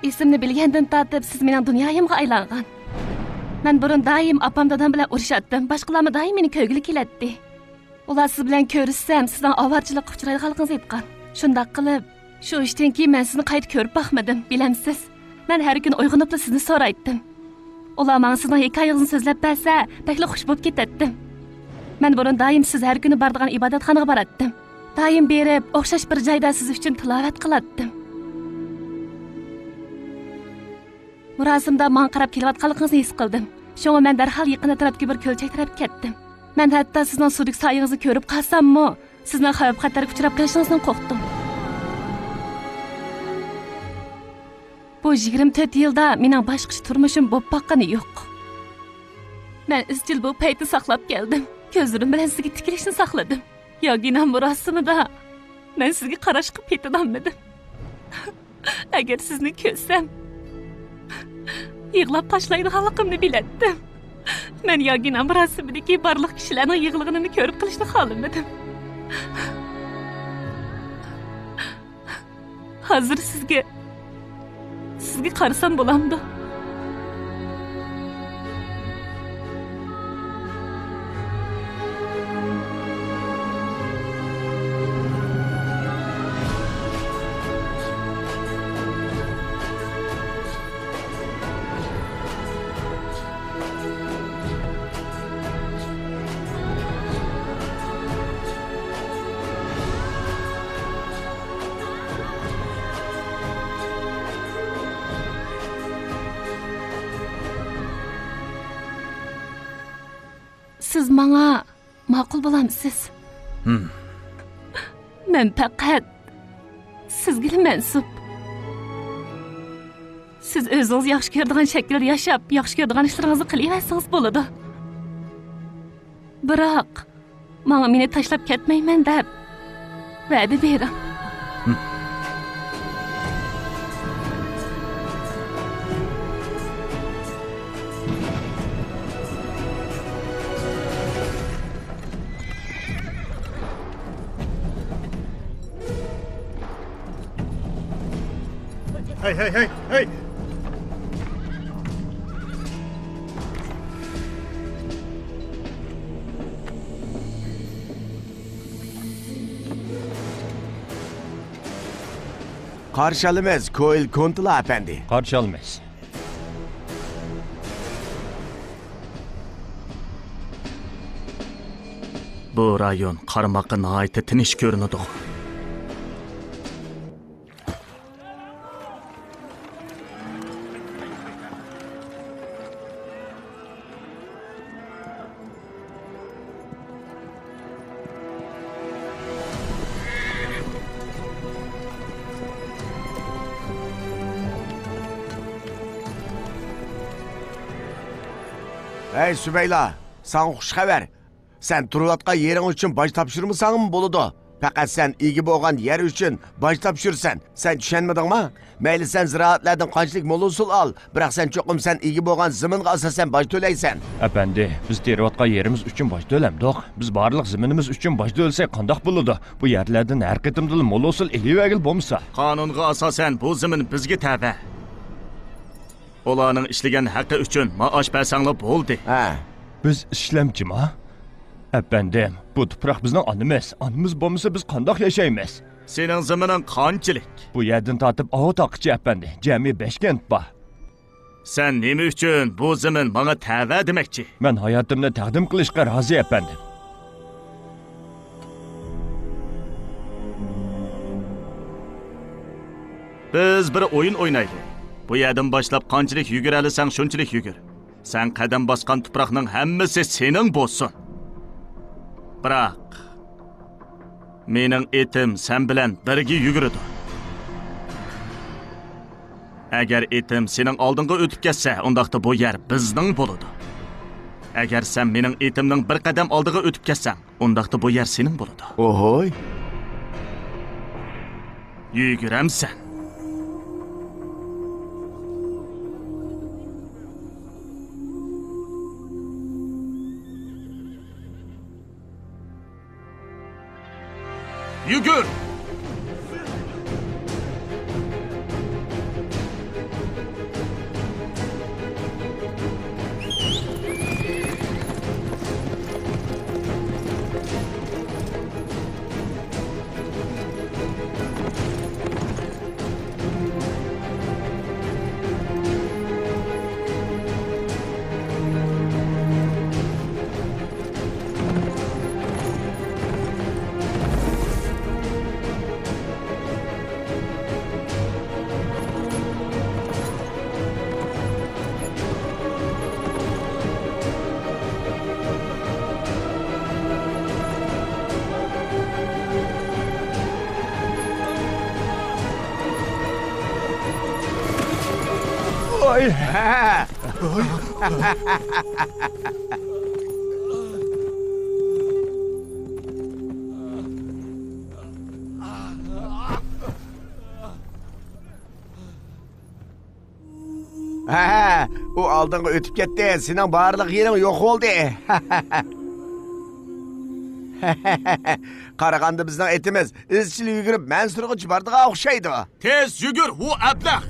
O: Esimni bilgandan tortib siz mening dunyoyimga aylangan. Men burun doim opam dadam bilan urishatdim. Boshqalarmi doim meni ko'gili keladi. Ular siz bilan ko'rishsam, sizning avorchilikqa uchraydiganligingizni aytgan. Shundaq qilib, shu ishdan keyin men sizni qayta ko'rib baxmadim, bilamsiz. Men har kun uyg'onib sizni so'raydim. Ular menga sizning hikoyangizni so'zlab bersa, bakli xush bo'lib ketdim. Men burun doim siz har kuni boradigan ibodatxonaga boratdim. Doim berib, o'xshash bir joyda siz uchun tilovat qilatdim. Murosimda men qarab kelayotganligingizni his qildim. Shunga men darhol yaqin atrofga bir ko'lchak taraf ketdim. Men hatto sizning suvdek soyangizni ko'rib qolsam-mu, sizning xavf xatarga uchrab qolishingizni qo'rqdim. Bu 24 yilda mening boshqa turmushim bo'lib boqqani yo'q. Men izchil bu paytni saqlab keldim. Ko'zlarim bilan sizga tikilishni saqladim. Yo'gina murosimida men sizga qarashqa petidammadim. Agar sizni ko'rsam, yig'lab tashlaydiganligimni bilardim. Men yo'gina murosimidagi barliq kishilarning yig'lig'ini ko'rib qilishni xohlamadim. Hozir sizga qarasam bo'lamdi. Siz menga ma'qul bo'lamsiz? Men faqat sizga mansub. Siz o'zingiz yaxshi ko'radigan shaklda yashab, yaxshi ko'radigan ishlaringizni qilaversangiz bo'ladi. Biroq menga meni tashlab ketmayman deb va'da bering.
L: Hey. Qarshi olamiz, Koil Kontla efendi.
K: Qarshi olmaysiz.
C: Bu rayon qarmoqqa nihoyatda tinch ko'rinadi.
E: Hey Sübeyla, sana xush xabar. Sen turayotgan yering uchun boj topshirmasang bo'ladi. Faqat sen egi bo'lgan yer uchun boj topshirsan. Sen tushunmadingmi? Mayli sen ziraatlardan qanchalik mo'l usul ol, biroq sen cho'qim sen egi bo'lgan zaminga asosan boj to'laysan.
K: Efendi, biz terayotgan yerimiz uchun boj to'lamdik. Biz barliq zaminimiz uchun boj to'lsak qandoq bo'ladi? Bu yerlardan har qitimda mo'l usul elivagil bo'lmasa.
C: Qonunga asosan bu zamin bizga tava. Ularning ishlagan haqqi uchun maosh bersanglar bo'ldi.
K: Biz ishlamchimi? Efendim, bu tuproq bizning onimiz. Onimiz bo'lmasa biz qandoq yashaymiz?
C: Sening zamining qanchalik?
K: Bu yerdan tortib Avtoqchi efendi, jami 5 kent bor.
C: Sen nima uchun bu zamin menga tava demakchi?
K: Men hayotimni taqdim qilishga rozi efendim.
C: Biz bir o'yin o'ynaylik. Bu yerdan boshlab qanchalik yuguralisang shunchalik yugur. Sen qadam bosgan tuproqning hammasi sening bo'lsin.
H: Biroq mening etim sen bilan birga yuguradi. Agar etim sening oldinga o'tib ketsa, undaqda bu yer bizning bo'ladi. Agar sen mening etimning bir qadam oldiga o'tib ketsang, undaqda bu yer sening bo'ladi.
E: Ohoy.
H: Yuguramsan. Yugur!
E: Oy. Ha, o aldığını ötüp gitti. Senin barlıq yerin yok oldu. Qaraganda bizning etimiz izchil yugurib Mansurga jibardiga o'xshaydi.
H: Tez yugur, u ablah.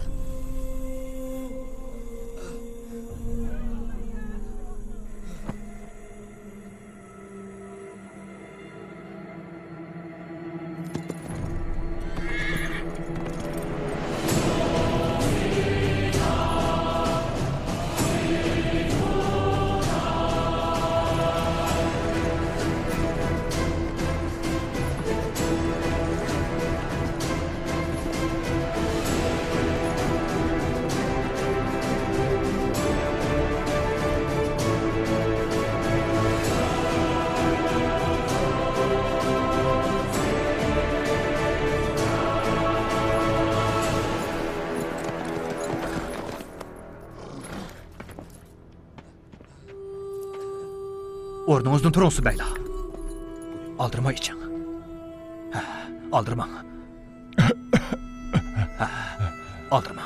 J: O'rningizdan turing Subayla. Aldırma için. Aldırma. Aldırma.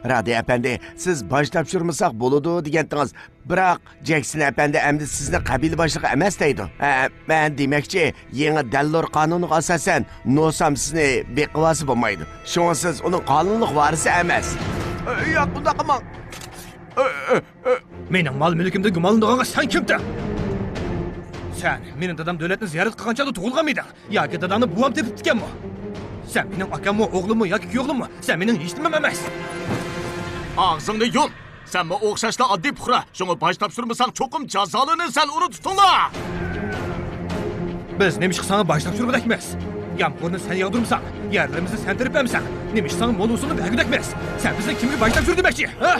E: Radi efendi, siz baş tapşırmasak boludu degandingiz. Biroq Jackson efendi endi sizni qabila boshlig'i emas deydi. Men demakchi, yangi Dallor qonuniga asosan nosam sizni beqivasi bo'lmaydi. Shunga siz uning qonunliq varisi emas. Yo'q, bunda qilmang.
J: Mening mol mulkimda gumonlanganga sen kimdir? Sen mening dadam davlatni ziyorat qilganchada tug'ilgan eding yoki dadamni buvam tepib ketganmi? Sen mening akammi, o'g'limmi yoki kuyovlimmi? Sen mening hech nimam emas.
H: Ağzını yum. Sen mi o'xshashda oddiy puhra. Shuni baş tapshirmasang cho'qim jazolanasan, uni tutinglar.
J: Biz nima ish qilsang baş tapshirmadak emas. Yomg'irni sen yog'dirmasan, yerlarimizni sen teripamsan. Nima ish qilsang mol usulni bergudak emas. Sen bizni kimga baş tapshir demoqchi? Ha?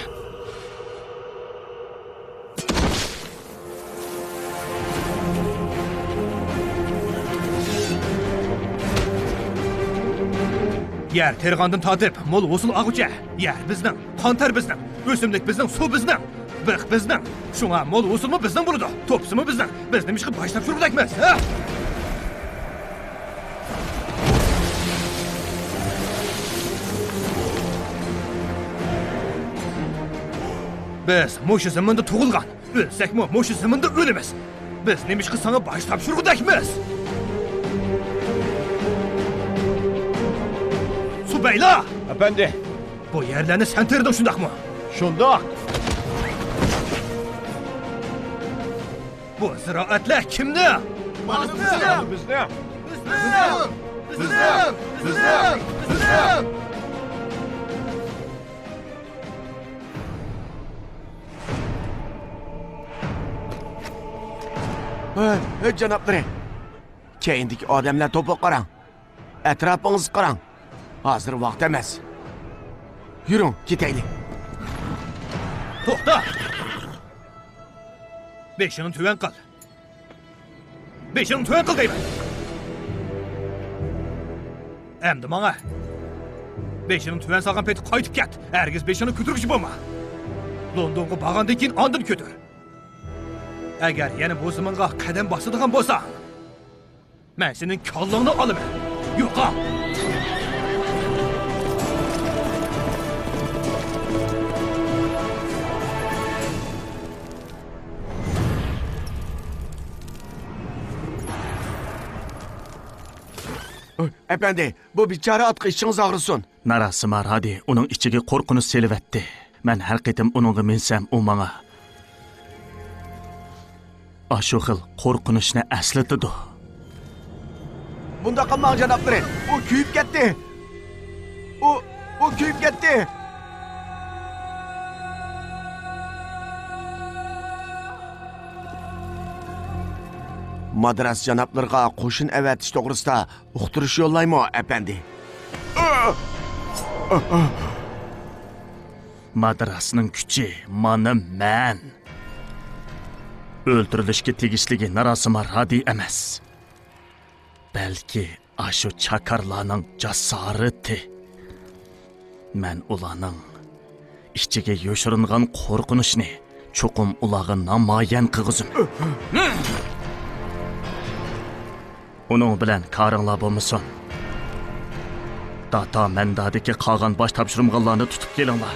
J: Yer terg'andan tortib, mol usul og'ucha. Yer bizning, qon ter bizning, o'simlik bizning, suv bizning, biriq bizning. Shunga mol usulmi bizning bo'ladi, to'psimi bizning. Biz nima ish qilib baş tapshirmadakmiz, ha? Biz mushu zamonda tug'ilgan, o'lsakmi mushu zamonda o'lamiz. Biz nima ish qilsang baş tapshirmadakmiz. Subayla!
K: Efendi.
J: Bu yerlarni sen terding shundaqmi?
K: Shundoq.
J: Bu ziroatlar kimni?
K: Bizni.
E: Janoblar, keyindagi odamlar to'plab qarang. Atrofingizni qarang. Hozir vaqt emas. Yuring, ketaylik.
J: To'xta. Beshini tuvan qil. Beshini tuvan qil deyman. Endi menga beshini tuvan solgan payt qaytib ket. Hargiz beshini ko'targich bo'lma. Londonga borgandan keyin ondan ko'tar. Agar yana bu zamonga qadam bosadigan bo'lsang, men sening kollangni olaman. Yo'qol.
E: Efendi, bu bichara atqı işiniz ağrısın.
H: Narasimar hadi, onun içige korkunuz selivetti. Men her qitim onunla minsem o bana. Aşu xil korkunuşni əslitidu.
E: Bunda qalmaq canapları. O kuyup gitti. O kuyup gitti. Madras canaplarga qo'shin avatish to'g'risida uqtirish yo'llaymi, efendi?
H: Madrasning kuchi manim men. O'ltirilishga tegishligi Narasimar hadi emas. Balki ashu chakarlarning jasorati. Men ularning ichiga yoshiringan qo'rqinishni cho'qim ularga namoyon qilg'izim. Onun bilan karınla bo'lmasin. Data mendadagi qolgan bosh topshirmalarni tutib kelinglar.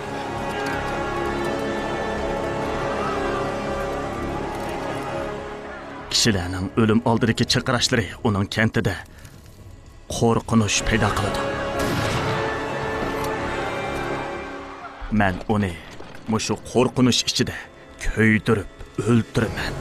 H: Kishilarning o'lim oldidagi chaqirashlari uning kentida qo'rqinish paydo qiladi. Men uni mushu qo'rqinish ichida ko'ydirib o'ldiraman.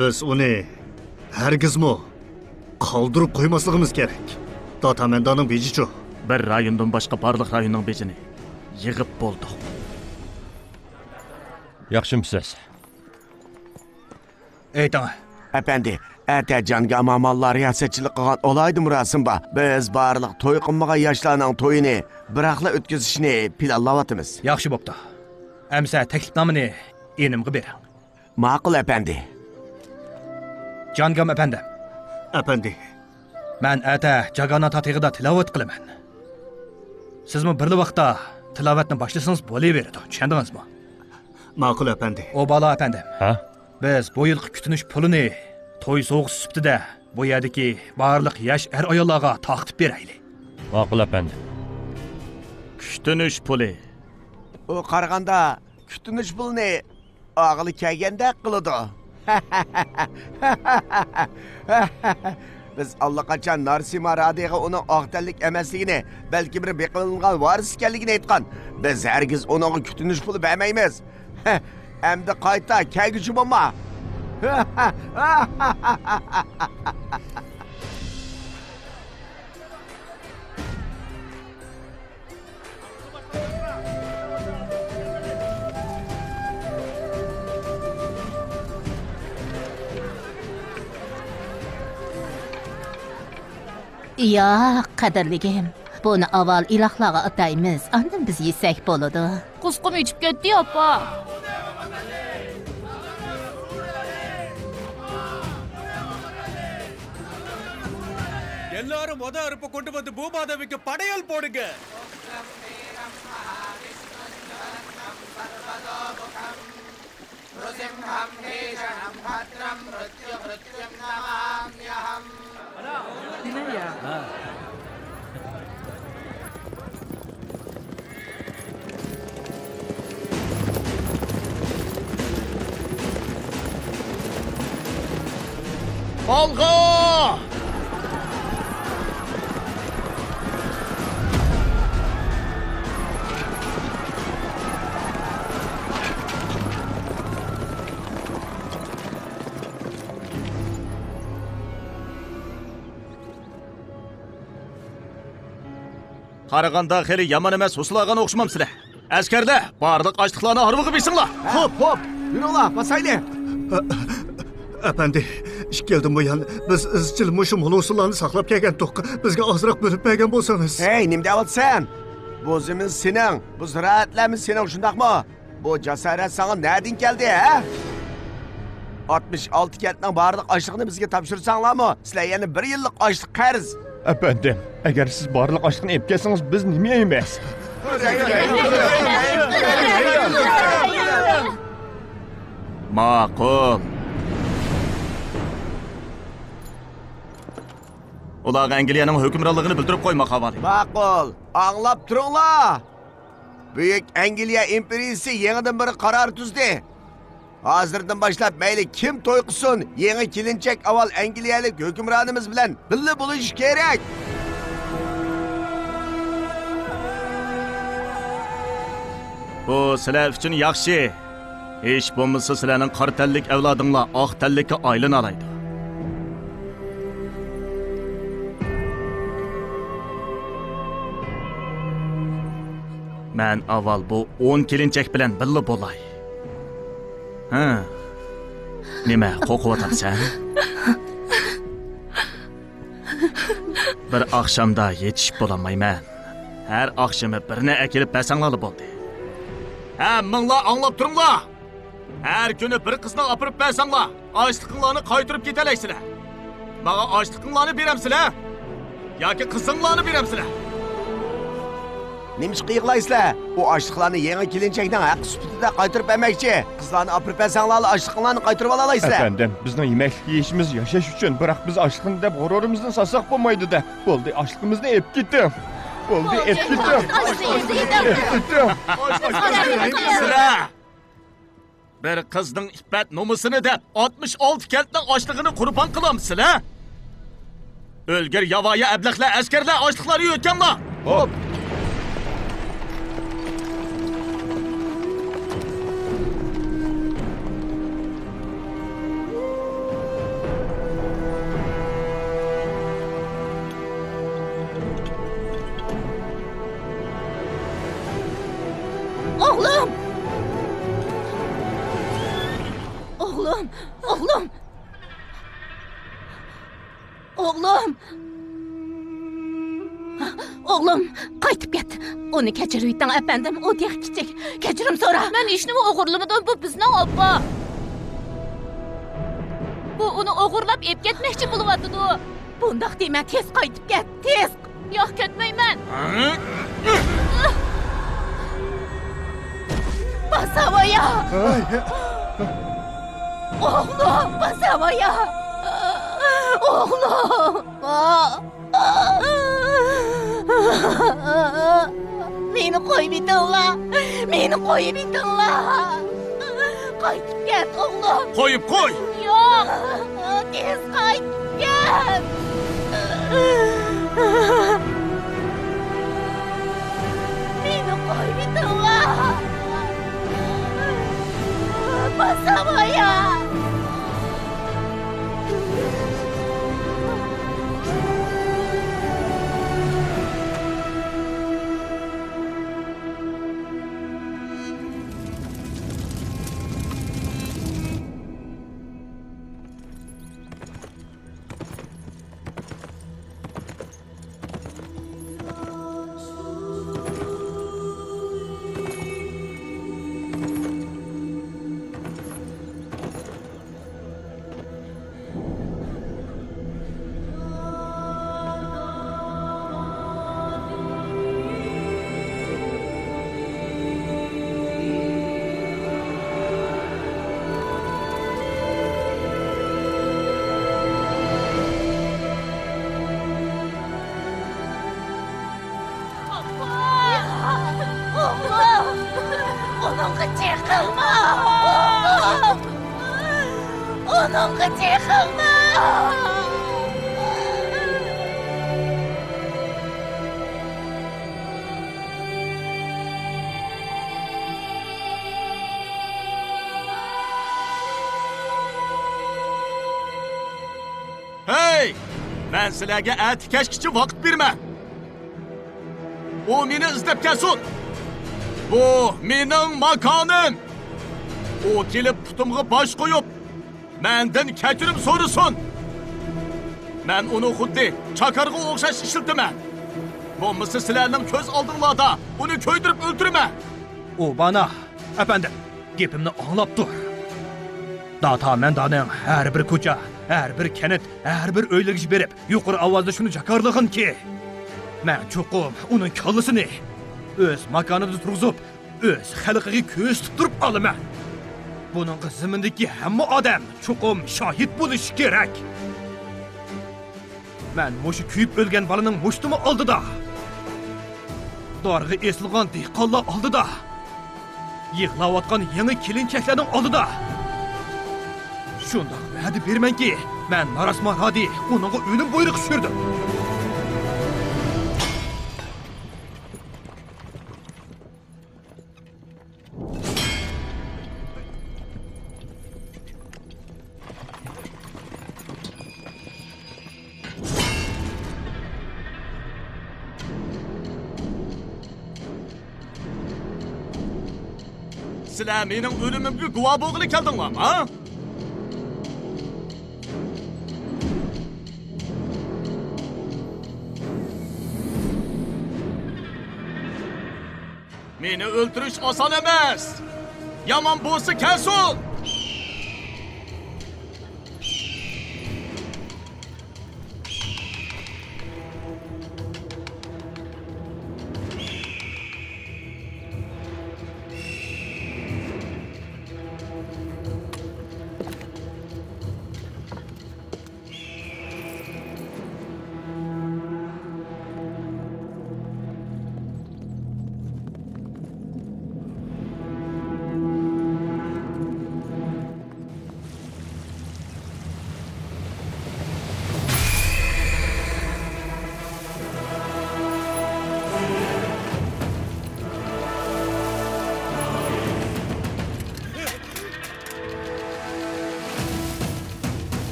L: Biz uni hargizmi qoldirib qo'ymasligimiz kerak. Datamandaning bejichu.
H: Bir rayondan boshqa barliq rayonning bejini yig'ib bo'ldik.
K: Yaxshimisiz?
J: Ayting.
E: Efendi, ata jonga amamallar riyosetchilik qilgan olaydi murasimba. Biz barliq to'y qilmagan yoshlarning to'yini biraqla o'tkazishni planlayapmiz.
J: Yaxshi bo'pti. Amsa taklifnomani enimga bering.
E: Ma'qul efendi.
J: Jangam efendim.
L: Efendi.
J: Men ata Jagana tatig'ida tilovat qilaman. Sizmi birli vaqtda tilovatni boshlasangiz bo'laveradi, tushundingizmi?
L: Ma'qul efendi.
J: O balo efendim.
K: Ha?
J: Biz bu yilgi kutinish pulini to'y so'g'is sifatida bu yerdagi barliq yosh ayollarga taqib beraylik.
K: Ma'qul efendi.
H: Kutinish puli.
E: O qaraganda kutinish pulini og'ili kelganda qiladi. Biz allaqachon Narasimar Hadiga uning oqtanlik emasligini, balki bir beqilingan varis ekanligini aytgan. Biz hargiz uning kutinish puli bermaymiz. Endi qayta kelguchi bo'lma.
I: Ya qadrligim, buni avval ilohlarga ataymiz, ondan biz yesak bo'ladi.
M: Qusqum ichib ketdi, opa.
P: எல்லாரும் மொத அறுப்பு கொண்டு வந்து பூமாதேவிக்கு படையல் போடுங்க.
H: Olga! Qaraganda xeyli yaman emas husulagan o'xshamamsizlar. Askarlar, barliq ochliqlarni harvig'ib yesinglar.
E: Hop, yuringlar, basayli.
L: Efendi, iş geldim bu yan. Biz izchil mushum hulusullarni saqlab kelgandik. Bizga ozroq bo'lib bergan bo'lsangiz.
E: Hey, nima deyapsan? Bu zemin sening, bu ziraatlarimiz sening, shundaqmi? Bu jasorat sana nereden keldi, ha? 66 kentning barliq ochliqni bizga topshirsanlarmi? Sizlar yana 1 yillik ochliq qarz.
K: Efendim, eğer siz barliq ochliqni ep kelsangiz, biz nima yeymiz?
H: Ma'qul. Ular Angliyaning hukmronligini bildirib qo'ymoq havoli.
E: Ma'qul. Anglab turinglar. Buyuk Angliya imperiyasi yangidan bir qaror tuzdi. Hozirdan boshlab mayli kim to'y qilsin, yangi kelinchak avval Angliyalik hukmronimiz bilan birga bo'lish kerak.
H: Bu sizlar uchun yaxshi. Hech bo'lmasa sizlarning qora tanlik avlodinglar oq tanlikka aylanadi. Men avval bu 10 kelinchak bilan birga bo'lay. Ha. Nima qo'rqyapsan? Bir oqshomda yetishib bo'lmayman. Har oqshimi birini akilib bersanglar bo'ldi. Ha, minglar anglab turinglar. Har kuni bir qizni opirib bersanglar, ochliqinglarni qaytirib ketalaysizlar. Menga ochliqinglarni beramsizlar yoki qizinglarni beramsizlar?
E: Nimcha qiyqlaysizlar? Bu ochliqlarni yangi kelinchakdan haq sifatida qaytirib bermoqchi. Qizlarni opirib bersanglar, ochliqlarni qaytirib olaysizlar.
K: Efendim, bizning yemek yeyishimiz yashash uchun, biroq biz ochliqni deb g'ururimizni sasak bo'lmaydi-da. Bo'ldi, ochliqimizni ep ketdim. Bo'ldi, ep ketdim.
H: Sizlar bir qizning iffat nomusini deb 66 kentning ochlig'ini qurbon qilamsizlar? O'lgir yavoyi ablaqlar, askarlar ochliqlari yutganlar.
E: Hop.
I: Oğlum! Oğlum! Oğlum! Oğlum! Oğlum, qaytib ket. Onu keçirib etdin, efendim. O diye kichik. Kechirim so'ra.
M: Men hech nima o'g'irlamadim. Bu bizning oppa. Bu uni o'g'irlab ep ketmoqchi bo'lyapti-ku.
I: Bundaq dema, tez qaytib ket, tez.
M: Yo'q, ketmayman.
I: Bas havaya! Oğlum, bas havaya! Oğlum! Meni qo'yib etinglar! Meni qo'yib etinglar! Qaytib ket, oğlum!
H: Qo'yib qo'y!
I: Yo'q! Tez qaytib ket! Meni qo'yib etinglar! Bas havaya! Onunla çıkılma! Onunla çıkılma!
H: Hey! Ben sizlarga atikashkicha vaqt berman. O meni izlab kelsin. Bu mening makonim. O kelib putimga bosh qo'yib, mendan kechirim so'rasin. Men uni xuddi chakarga o'xshash ishlataman. Bo'lmasa sizlarning ko'z oldinglarda uni ko'ydirib o'ldiraman.
J: O bana, efendim, gepimni anlab dur. Data mendaning her bir ko'cha, her bir kenit, her bir o'yligish berib, yuqori ovozda shuni jakarlig'in ki, men cho'qib uning kallasini o'z makonida turg'izib, o'z xalqiga ko'z tutib olaman. Buning zimindagi hamma odam cho'qim shohid bo'lishi kerak. Men mushu kuyib o'lgan bolaning mushtimi oldida, dorg'i esilgan dehqonlar oldida, yig'layotgan yangi kelinchaklarning oldida shundoq va'da bermanki, men narasmarhadi uningga o'lim buyruq tushirdim.
H: Sizlar mening o'limimga guvoh bo'lg'ili keldinglarmi, ha? Meni o'ldirish oson emas. Yomon bo'lsa kelsin.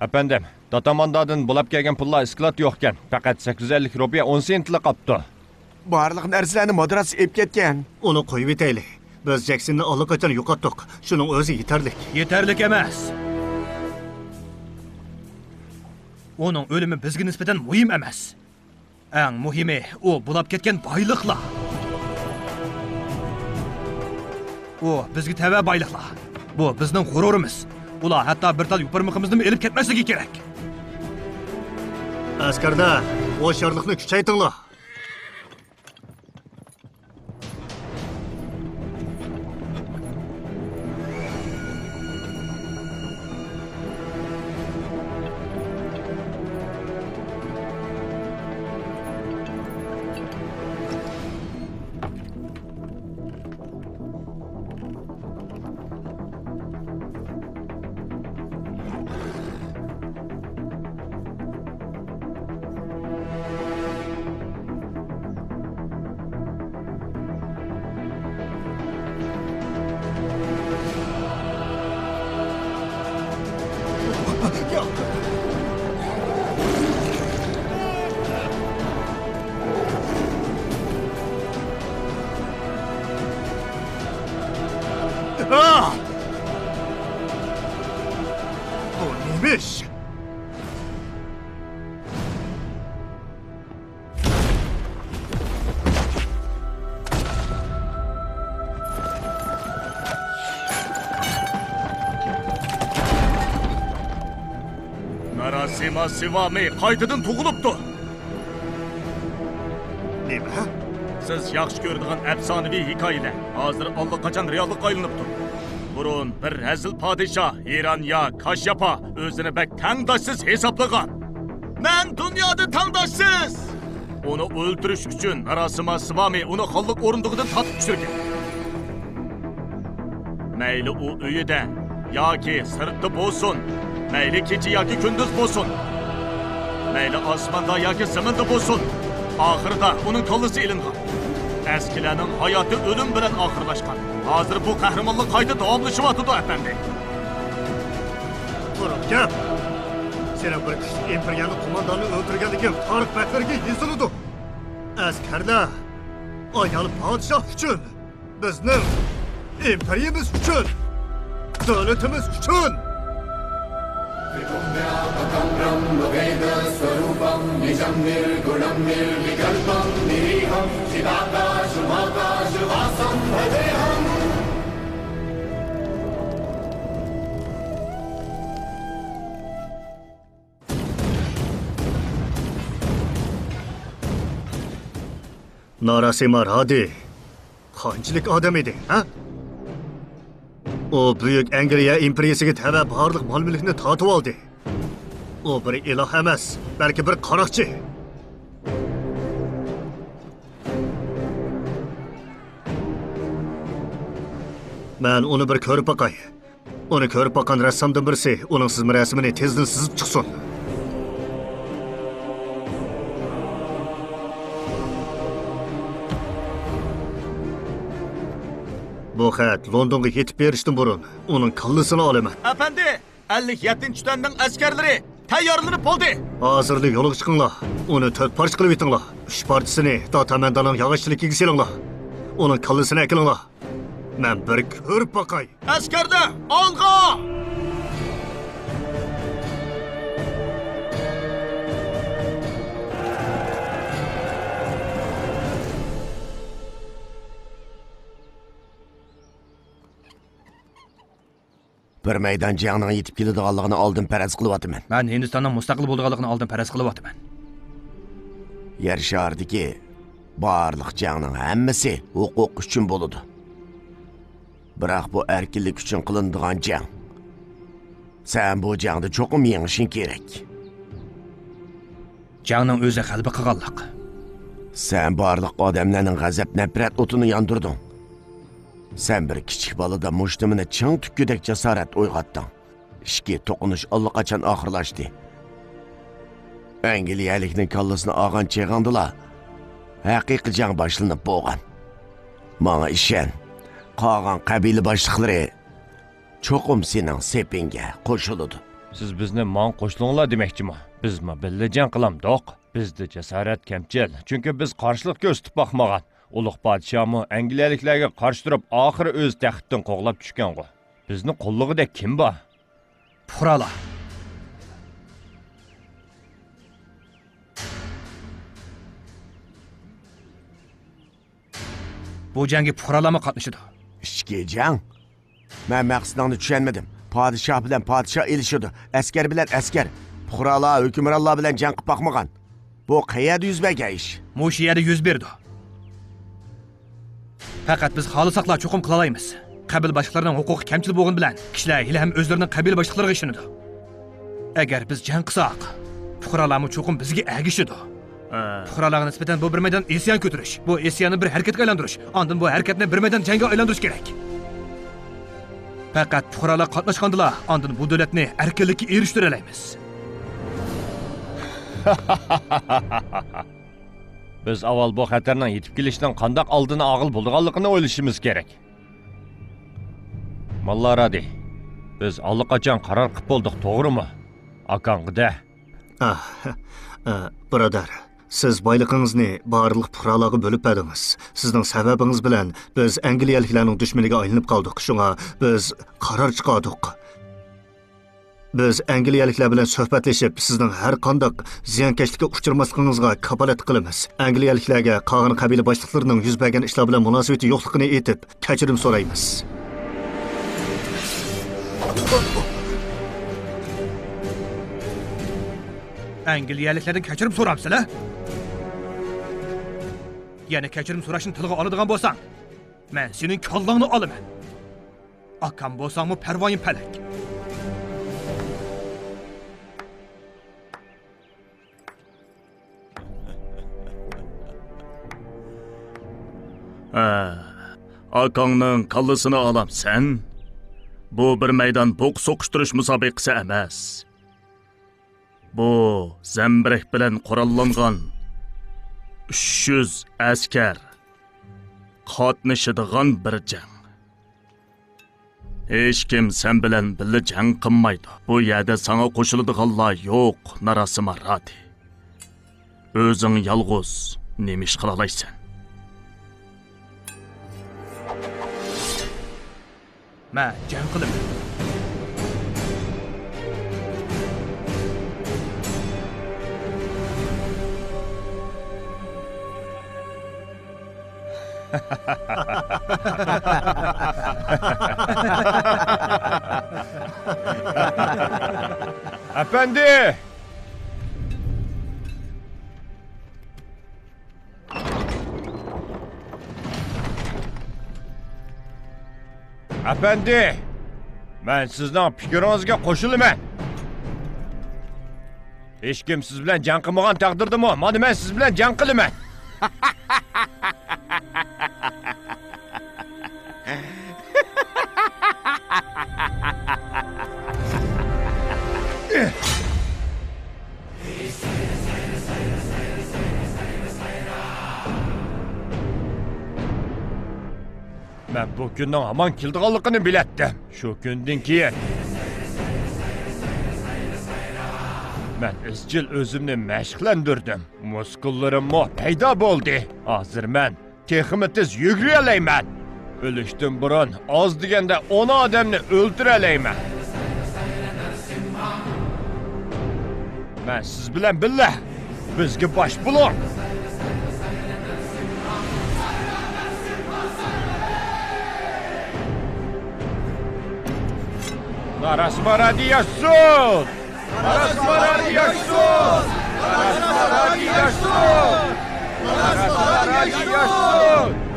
K: Efendim, datamandadan bulab kelgan pullar isklat yo'qkan. Faqat 850 rupiya 10 sentli qapti.
E: Barliq narsalarni moderasi ep ketgan.
L: Uni qo'yib etaylik. Biz Jacksonni allaqachon yo'qotdik. Shuning o'zi yetarli.
J: Yetarlik emas. Onun o'limi bizga nisbatan muhim emas. Eng muhimi o bulab ketgan boyliqlar. O bizga tava boyliqlar. Bu bizning g'ururimiz. Ular hatto bir tal yuparmaqimizni elib ketmasligi kerak.
L: Askarda o'sharlikni kuchaytinglar. Bu neymiş?
H: Narasima Sivami qaytadan tug'ilibdi.
L: Nima?
H: Siz yaxshi ko'radigan afsonaviy hikoyalar hozir allaqachon reallikqa aylanibdi. Burun bir hazil podshoh Iranya Kashyapa o'zini bak tangdoshsiz hisoblagan. Men dunyoda tangdoshsiz. Uni o'ldirish uchun Narasima Sivami uni xalq o'rindig'idan tatib tushirgan. Mayli u uyida yoki sirtda bo'lsin, mayli kecha yoki kunduz bo'lsin, mayli osmonda yoki zaminda bo'lsin, oxirida uning kallasi ilingan. Eskilarning hayoti o'lim bilan oxirlashgan. Hozir bu qahramonlik qayta davomlashyapti, efendi.
L: To'g'ri gap. Seni bir kishi imperiyaning qo'mondonini o'ldirganligi tarix batlariga yoziladi. Askarlar ayol podshoh uchun, bizning imperiyamiz uchun, davlatimiz uchun Narasimha Radi qanchalik odam edi, ha? O buyuk Angliya imperiyasiga tava barliq mol-mulkni tortib oldi. O bir iloh emas, balki bir qaroqchi. Men uni bir ko'rib boqay. Uni ko'rib boqqan rassomdan birisi uning chizma rasmini tezdan chizib chiqsin. Bu xat Londonga yetib berishdan burun uning kallasini olaman.
H: Efendi, 57-tutanning askarlari tayyorlanib bo'ldi.
L: Hozirda yo'lga chiqinglar. Uni 4 parcha qilib yetinglar. 3 parchasini Datamandaning yog'ochligiga selinglar. Uning kallasini akilinglar. Men bir ko'rib boqay.
H: Askarda, olg'a!
E: Bir maydon jangning yetib keladiganligini oldin faraz qilyapman.
J: Men Hindistonning mustaqil bo'lganligini oldin faraz qilyapman.
E: Yer shardagi barliq jangning hammasi huquq uchun bo'ladi. Biroq bu erkinlik uchun qilinadigan jang. Sen bu jangda cho'qim yengishing kerak.
J: Jangning o'zi qalbi qilganlik.
E: Sen barliq odamlarning g'azab nafrat o'tini yondirding. Sen bir kichik bolada mushtumini ching tukkudek jasorat uyg'otding. Ishki to'qinish allaqachon oxirlashdi. Angliyalikning kallasini olgan cheg'andilar. Haqiqiy jang boshlanib bo'lgan. Menga ishon. Qolgan qabila boshliqlari cho'qim sening sepingga qo'shiladi.
K: Siz bizni man qo'shilinglar demoqchimi? Bizmi billajan qilamdoq. Bizda jasorat kamchil, chunki biz qarshilik ko'rsatib boqmagan. Ulug' podshomi angliyaliklarga qarshi turib, oxiri o'z taxtdan qo'g'lab tushgan-ku. Bizni qo'llig'ida kim bor?
J: Puhralar. Bu jangga puhralarmi qatnashadi?
E: Ichki jang? Men maqsadingni tushunmadim. Podshoh bilan podshoh elishadi, askar bilan askar. Puhralar hukmronlar bilan jang qilib boqmagan. Bu qayerda yuz bergan ish?
J: Mush yerda yuz berdi. Faqat biz xohlasak cho'qim qila olamiz. Qabil boshliqlarining huquqi kamchil bo'lgan bilan kishilar hali ham o'zlarining qabil boshliqlariga ishonadi. Agar biz jang qilsak, puhralarmi cho'qim bizga agishadi. Puhralarga nisbatan bu bir maydon isyon ko'tarish, bu isyonni bir harakatga aylantirish, ondan bu harakatni bir maydon jangga aylantirish kerak. Faqat puhralar qatnashgandilar, ondan bu davlatni erkinlikka erishtira olamiz.
K: Biz avval bu xatarning yetib kelishidan qanday oldini og'il bo'lganligini o'ylashimiz kerak. Mallaradi. Biz allaqachon qaror qilib bo'ldik, to'g'rimi? Akangda.
L: Birodar, siz boyligingizni barliq puhralarga bo'lib berdingiz. Sizning sababingiz bilan biz angliyaliklarning dushmaniga aylanib qoldik. Shunga biz qaror chiqardik. Biz angliyaliklar bilan suhbatlashib, sizning har qanday ziyonkashlikka uchramasligingizga kafolat qilamiz. Angliyaliklarga qolgan qabila boshliqlarining yuz bergan ishlar bilan munosabati yo'qligini aytib, kechirim so'raymiz.
J: Angliyaliklardan kechirim so'ramsizlar? Yana kechirim so'rashni tilga oladigan bo'lsang, men sening kollangni olaman. Akam bo'lsangmi parvoyim palak.
H: Akangning kallasini olamsan. Bu bir maydon boks so'qishtirish musobaqasi emas. Bu zambirak bilan qurollangan 300 askar qatnashadigan bir jang. Hech kim sen bilan birga jang qilmaydi. Bu yerda sana qo'shiladiganlar yo'q, narasimarati. O'zing yolg'iz nima ish qila olaysan?
J: Men jang qilaman.
K: Efendi! Efendi! Men sizning fikringizga qo'shilaman. Hech kim siz bilan jang qilmagan taqdirdami? Mana men siz bilan jang qilaman. Ben bu günden aman kildiğanlıqını bilettim. Şu günden keyin ben izcil özümni məşqləndirdim. Muskullarim payda bo'ldi. Hozir men texmi tez yugura olayman. O'lishdan burun oz deganda 10 odamni o'ldira olayman. Men siz bilan billah bizga bosh bo'ling. Narasmaradiyasun! Narasmaradiyasun! Narasmaradiyasun! Narasmaradiyasun!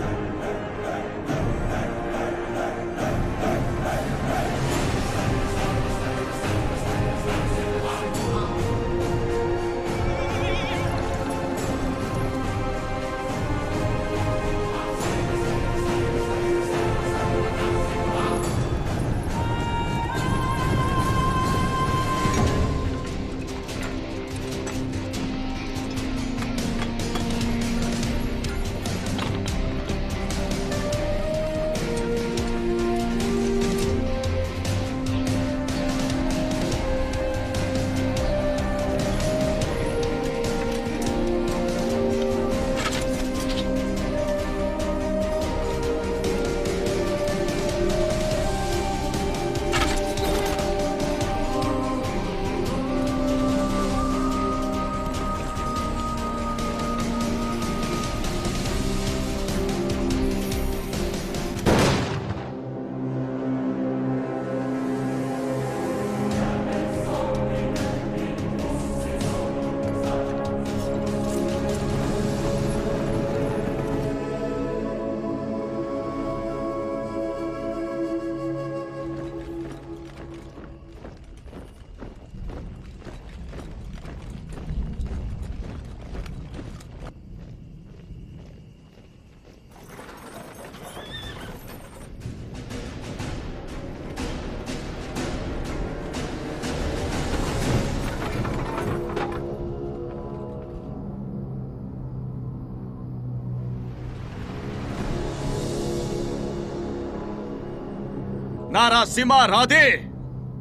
H: Narasima Radi.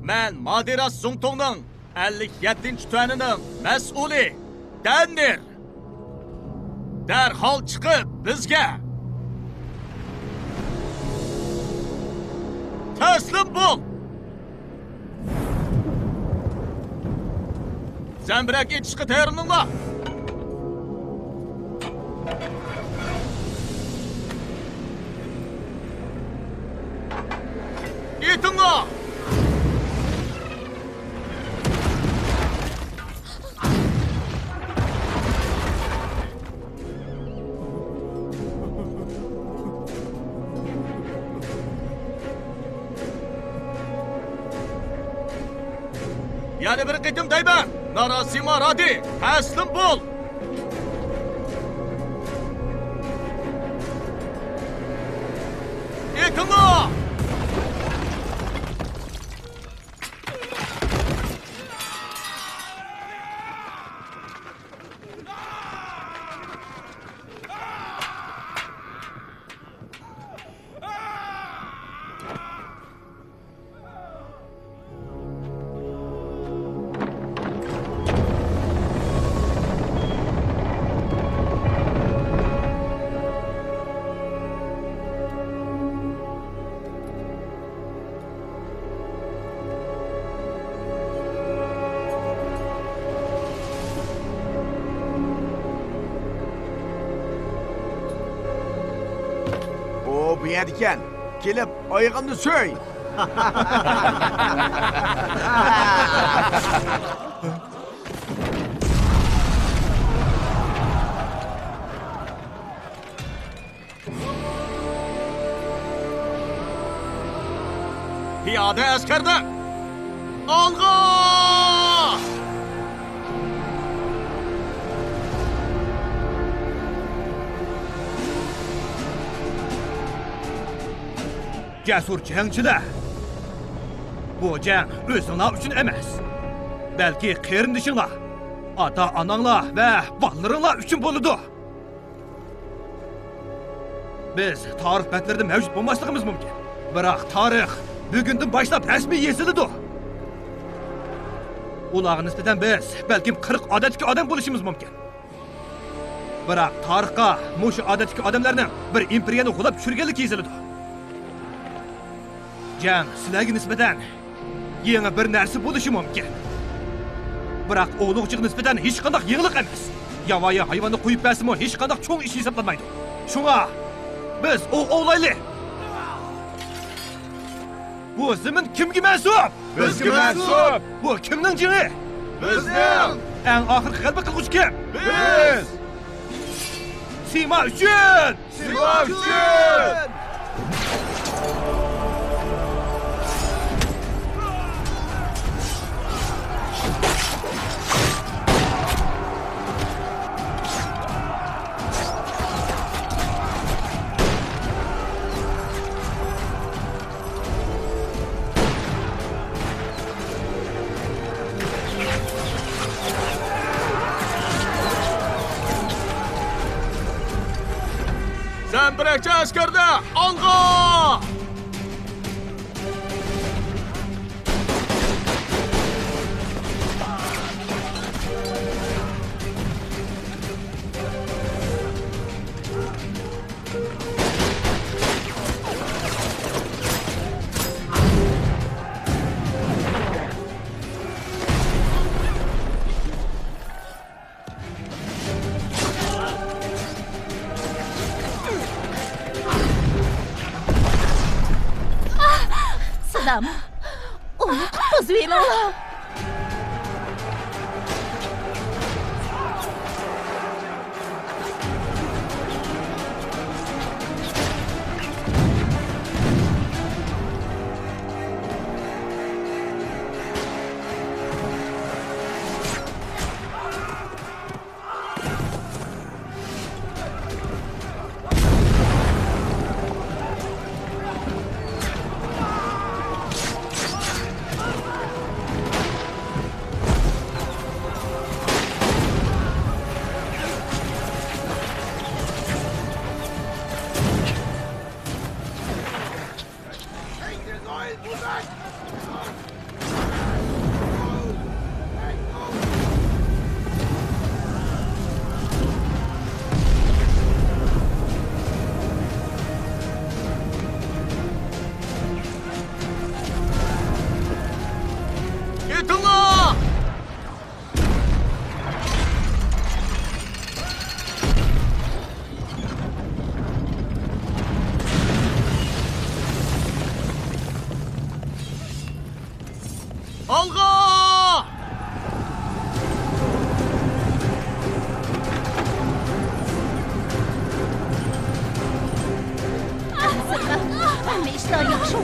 H: Men Madira Sungtong'ның 57-ci tüənining mas'uli Danner. Dərhal çıxıb bizga taslim bo'l. Zambirak etishga tayyorlaninglar. Etinglar. Yani bir qitim deyman, Narasima Radi, taslim bo'l. Etinglar.
E: Bu yer ekan. Kelib, oyog'imni so'y.
H: Piyoda askarda. Olg'a!
J: Cəsur cəngçilər. Bu cəng özünlər üçün emas. Bəlkə qeyrinişinlər, ata-ananlar və ballarınlar üçün boludu. Biz tarix bətlərində mövcud olmasligimiz mümkün. Biroq tarix bugundan boshlab rasmiy yezildi. Ularga nisbatan biz balkim 40 odatdagi odam bo'lishimiz mumkin. Biroq tarixga mushu odatdagi odamlarning bir imperiyani g'ulab tushirganligi yezildi. Jang sizlarga nisbatan yangi bir narsa bo'lishi mumkin. Biroq ulug'chiga nisbatan hech qanday yengillik emas. Yovvoyi hayvonni qo'yib bersa-mu hech qanday cho'ng ish hisoblanmaydi. Shunga biz o'g'laylik. Bu zamin kimga mansub?
E: Bizga mansub.
J: Bu kimning jini?
E: Bizning.
J: Eng oxirgi g'alaba qiluvchi kim?
E: Biz.
J: Sima uchun!
E: Sima uchun!
H: Zambirakchi askarda olg'a!
I: Adam, onu pozwilała.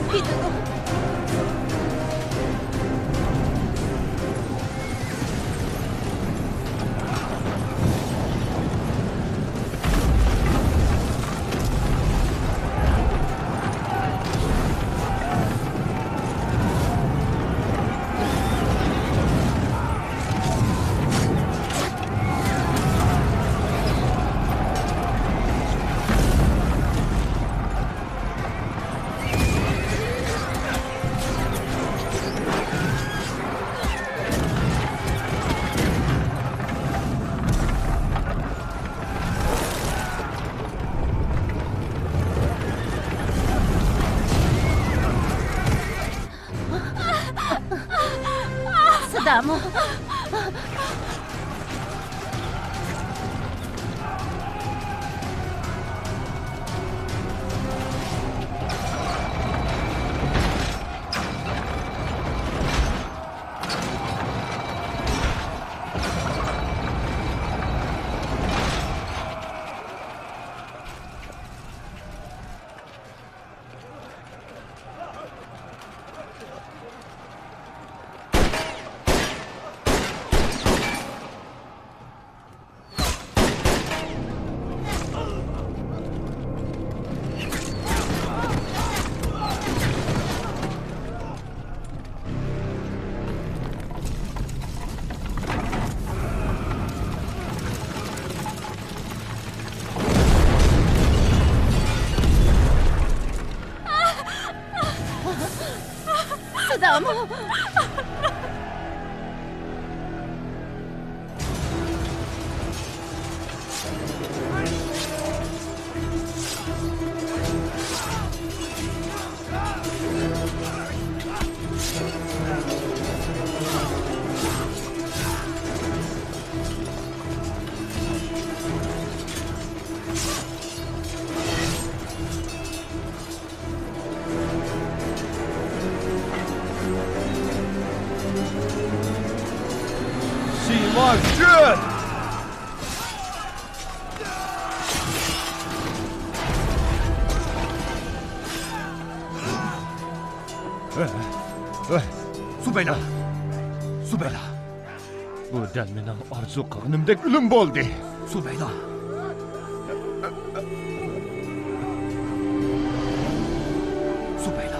I: ketadi. Sadamo. Sadamo.
E: Good!
H: Subayla. Subayla. Bu dal mening orzu qilganimdek o'lim bo'ldi. Subayla. Subayla.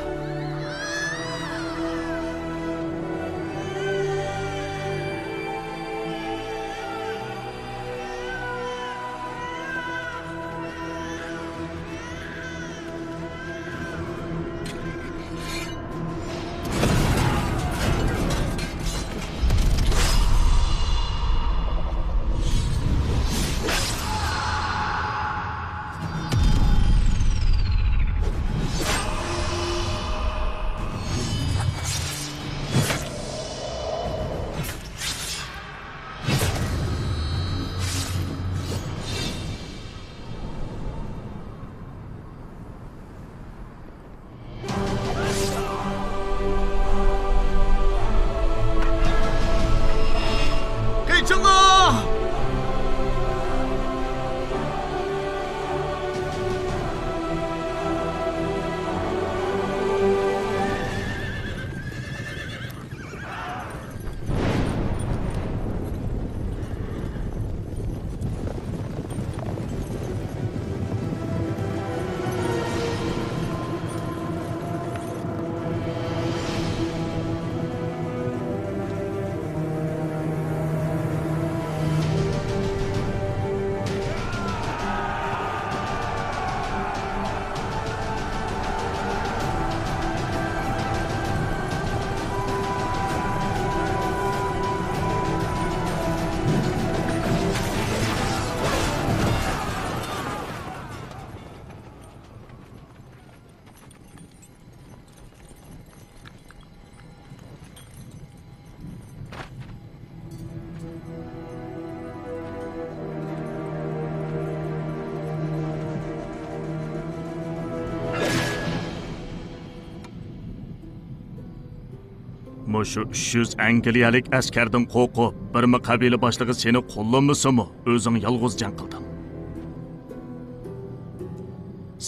H: Mushu 300 Angliyalik askardan qo'rqib, birmi qabila boshlig'i seni qo'llamasimi, o'zing yolg'iz jang qilding.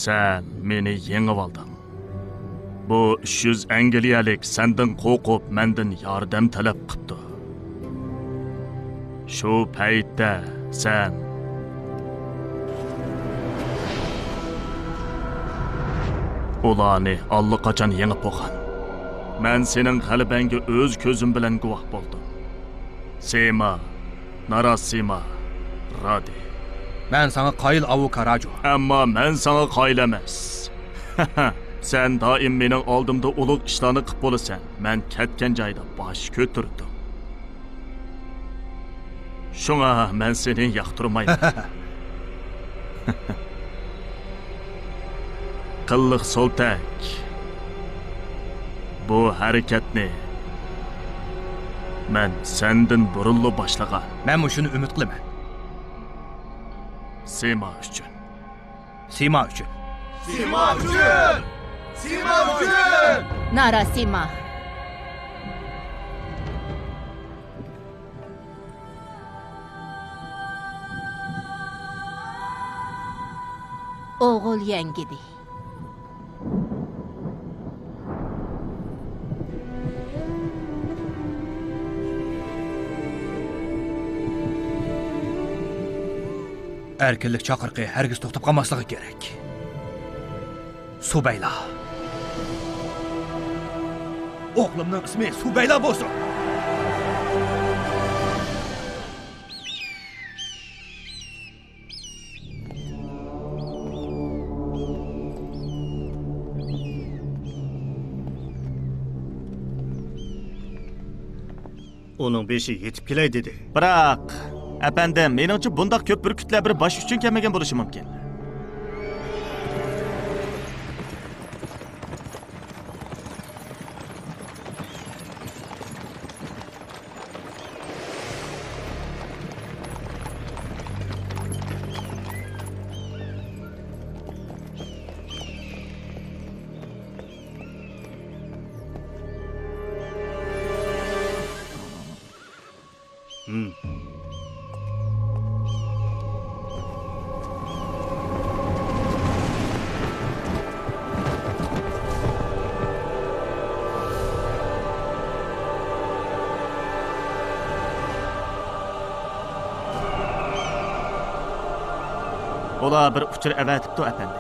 H: Sen meni yengib olding. Bu 300 Angliyalik senden qo'rqib, mendan yordam talab qildi. Shu paytda sen ularni allaqachon yengib bo'lgan. Men sening g'alabangga o'z ko'zim bilan guvoh bo'ldim. Sema, Narasima, Radi.
J: Men sana qoyil Avuka Rajo.
H: Ammo men sana qoyil emas. Sen doim mening oldimda ulug' ishlarni qilib bo'lasan. Men ketgan joyda bosh ko'tardim. Shunga men seni yoqtirmayman. Qilliq Soltak. Bu harakatni men sendan burunli boshlagan.
J: Men shuni umid qilaman.
H: Sema uchun.
J: Sema uchun.
N: Sima uchun! Sima uchun!
I: Narasima. O'g'il yangidi.
J: Erkinlik chaqirqi hargiz to'xtab qolmasligi kerak. Subayla. O'g'limning ismi Subayla bo'lsin.
L: Onun beşi yetib kelay dedi.
H: Biroq, efendim, meningcha bundaq ko'p burkutlar bir bosh uchun kelmagan bo'lishi mumkin. Ola bir uçur evetipti efendi.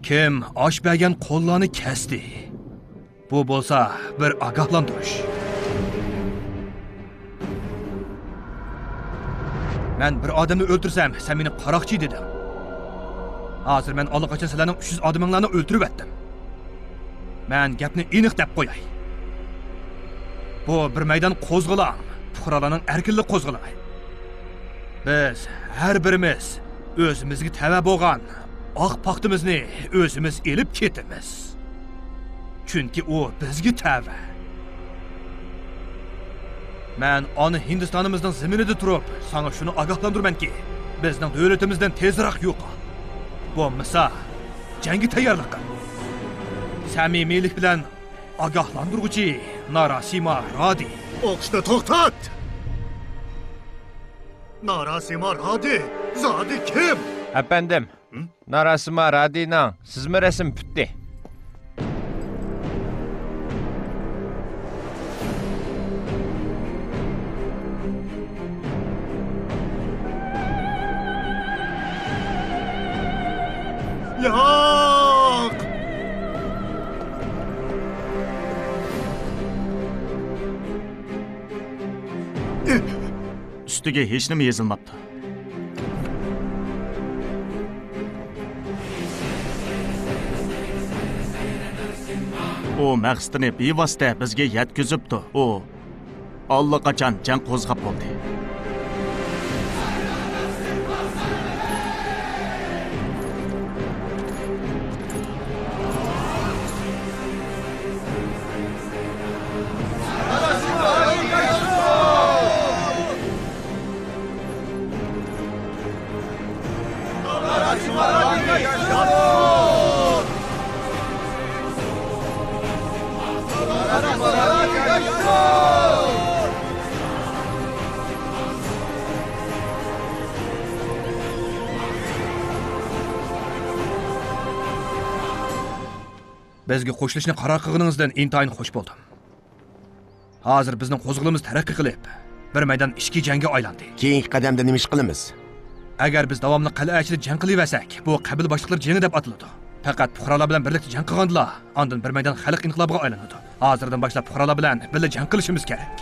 J: Kim osh bergan qo'llarni kesdi? Bu bo'lsa bir ogohlantirish. Men bir odamni o'ltirsam, sen meni qaroqchi dedim. Hozir men allaqachon sizlarning 300 odaminglarni o'ltirib etdim. Men gapni aniq deb qo'yay. Bu bir maydon qo'zg'olon, fuqarolarning erkinlik qo'zg'oloni. Biz har birimiz o'zimizga tava bo'lgan oq paxtimizni o'zimiz elib ketamiz. Chunki u bizga tava. Men onu Hindistonimizning zaminida turib, sana shuni ogohlantirmanki, bizning davlatimizdan tezroq yo'qol. Bo'lmasa, jangga tayyorlik qil. Samimiylik bilan ogohlantiruvchi Narasima Radi.
L: O'qishni to'xtat! Narasima Radi, zodi kim?
K: Efendim, Narasima Radi'nin sizmi resim bitti.
L: Yok!
H: Üstüge hech nima yozilmabdi. O maqsadini bevosita bizga yetkazibdi. O allaqachon jang qo'zg'ab bo'ldi.
J: Bizga qo'shilishni qaror qilganingizdan intayin xush bo'ldim. Hozir bizning qo'zg'olimiz taraqqiy qilib, bir maydon ishki jangga aylandi.
E: Keyingi qadamda nima ish qilamiz?
J: Agar biz davomli qal'a ichida jang qilaversak, bu qabil boshliqlar jangi deb ataladi. Faqat fuqarolar bilan birlikda jang qilganlar, ondan bir maydon xalq inqilobiga aylanadi. Hozirdan boshlab fuqarolar bilan birga jang qilishimiz kerak.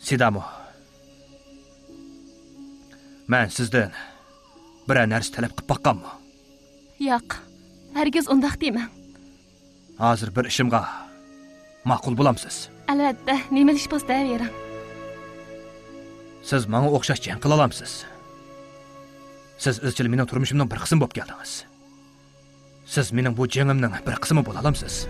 J: Sidamo. Men sizdan bir narsa talab qilib boqqanmi?
O: Yo'q, hargiz undaq deyman.
J: Hozir bir ishimga ma'qul bo'lamsiz.
O: Albatta, nima ish bo'lsa deyvering.
J: Siz menga o'xshash jang qila olamsiz. Siz izchil mening turmushimning bir qismi bo'lib keldingiz. Siz mening bu jangimning bir qismi bo'la olamsiz.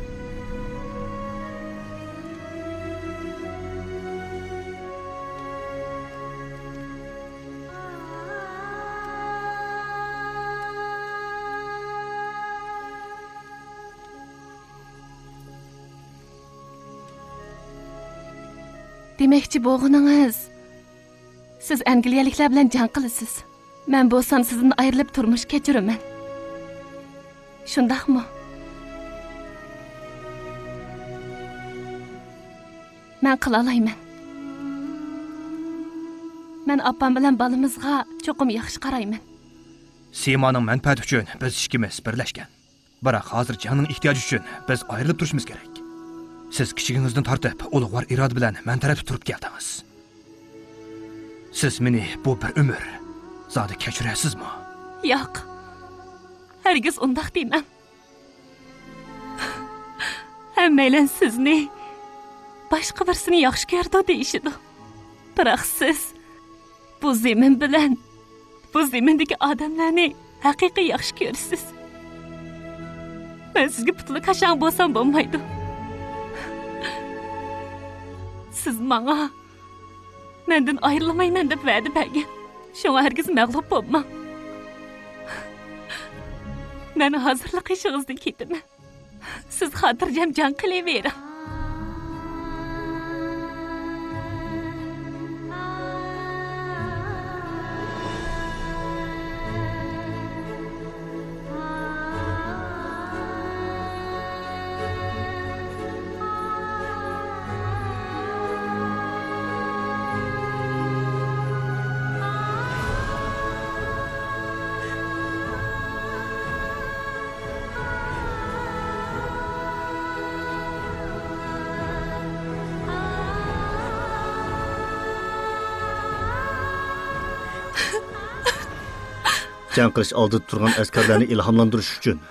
O: Demakchi bo'g'ining'iz. Siz angliyaliklar bilan jang qilasiz. Men bo'lsam sizdan ayrilib turmush kechiraman. Shundaqmi? Men qila olmayman. Men opam bilan balamizga cho'qim yaxshi qarayman.
J: Simoning manfaati uchun biz ikkimiz birlashgan. Biroq hozir jangning ehtiyoji uchun biz ayrilib turishimiz kerak. Siz kichigingizdan tortib, ulug'vor iroda bilan men tarafga turib keldingiz. Siz meni bu bir umr zodi kechirasizmi?
O: Yo'q. Hargiz undaq deyman. Hammaylar sizni boshqa birsini yaxshi ko'rdi deyishidi. Biroq siz bu zamin bilan bu zamindagi odamlarni haqiqiy yaxshi ko'rsiz. Men sizga putli qachon bo'lsam bo'lmaydi. Siz menga mendan ayrilmayman deb va'da bergan. Shunga hargiz mag'lub bo'lma. Men hozirlik ishingizdan ketaman. Siz xotirjam jang qilavering.
L: Jang qilish oldida turgan askarlarni ilhomlantirish uchun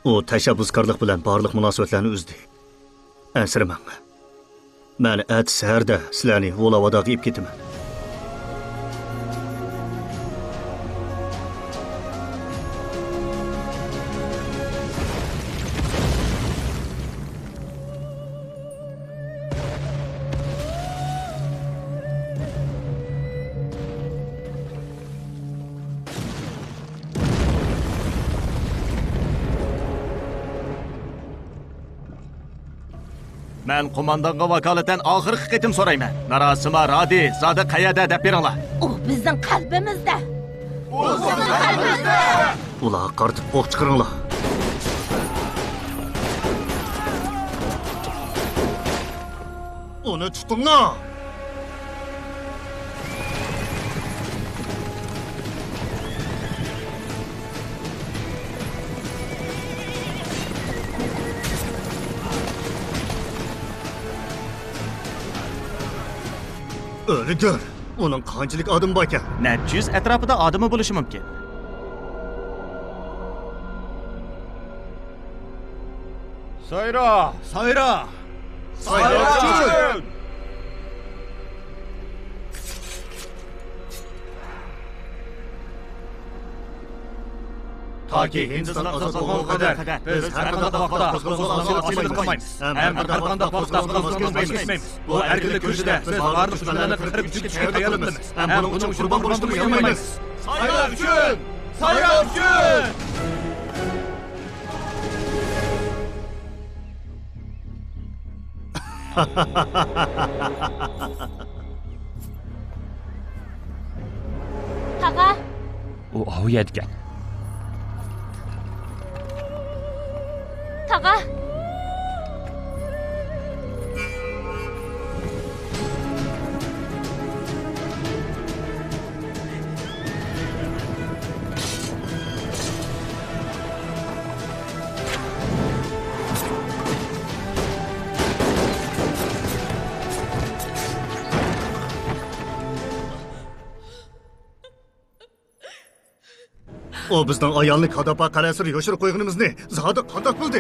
L: u tashabbuskorlik bilan barliq munosabatlarni uzdi. Ansirmang. Men at saharda sizlarni Volavodaga ib ketaman.
H: Men qo'mondonga vakolatan oxirgi qitim so'rayman. Narasima Radi zodi qayerda deb beringlar.
I: U bizning qalbimizda.
H: U bizning qalbimizda.
L: Ular qartib o'q chiqaringlar. Uni tutinglar. O'lidir. Uning qanchalik odam bor ekan?
H: Necha yuz atrofida odami bo'lishi mumkin.
K: Sayra!
J: Sayra!
K: Sayra!
J: Toki Hindiston ozod bo'lgan qadar biz har qanday vaqtda qo'zg'olonchilik qilmaymiz. Ham har qanday vaqtda qo'zg'olonchilik bu erkinlik kurashida biz barliq dushmanlarni qirib kuchga chiqib tayyorlanamiz. Ham buning qurbon bo'lishni yo'llaymiz. Saylar uchun! Saylar uchun!
O: Taqa.
K: U ovuyadigan.
O: Taqa.
L: O bizning ayolni Kadapa qal'asiga yoshirib qo'yganimizni zodi qandoq bildi?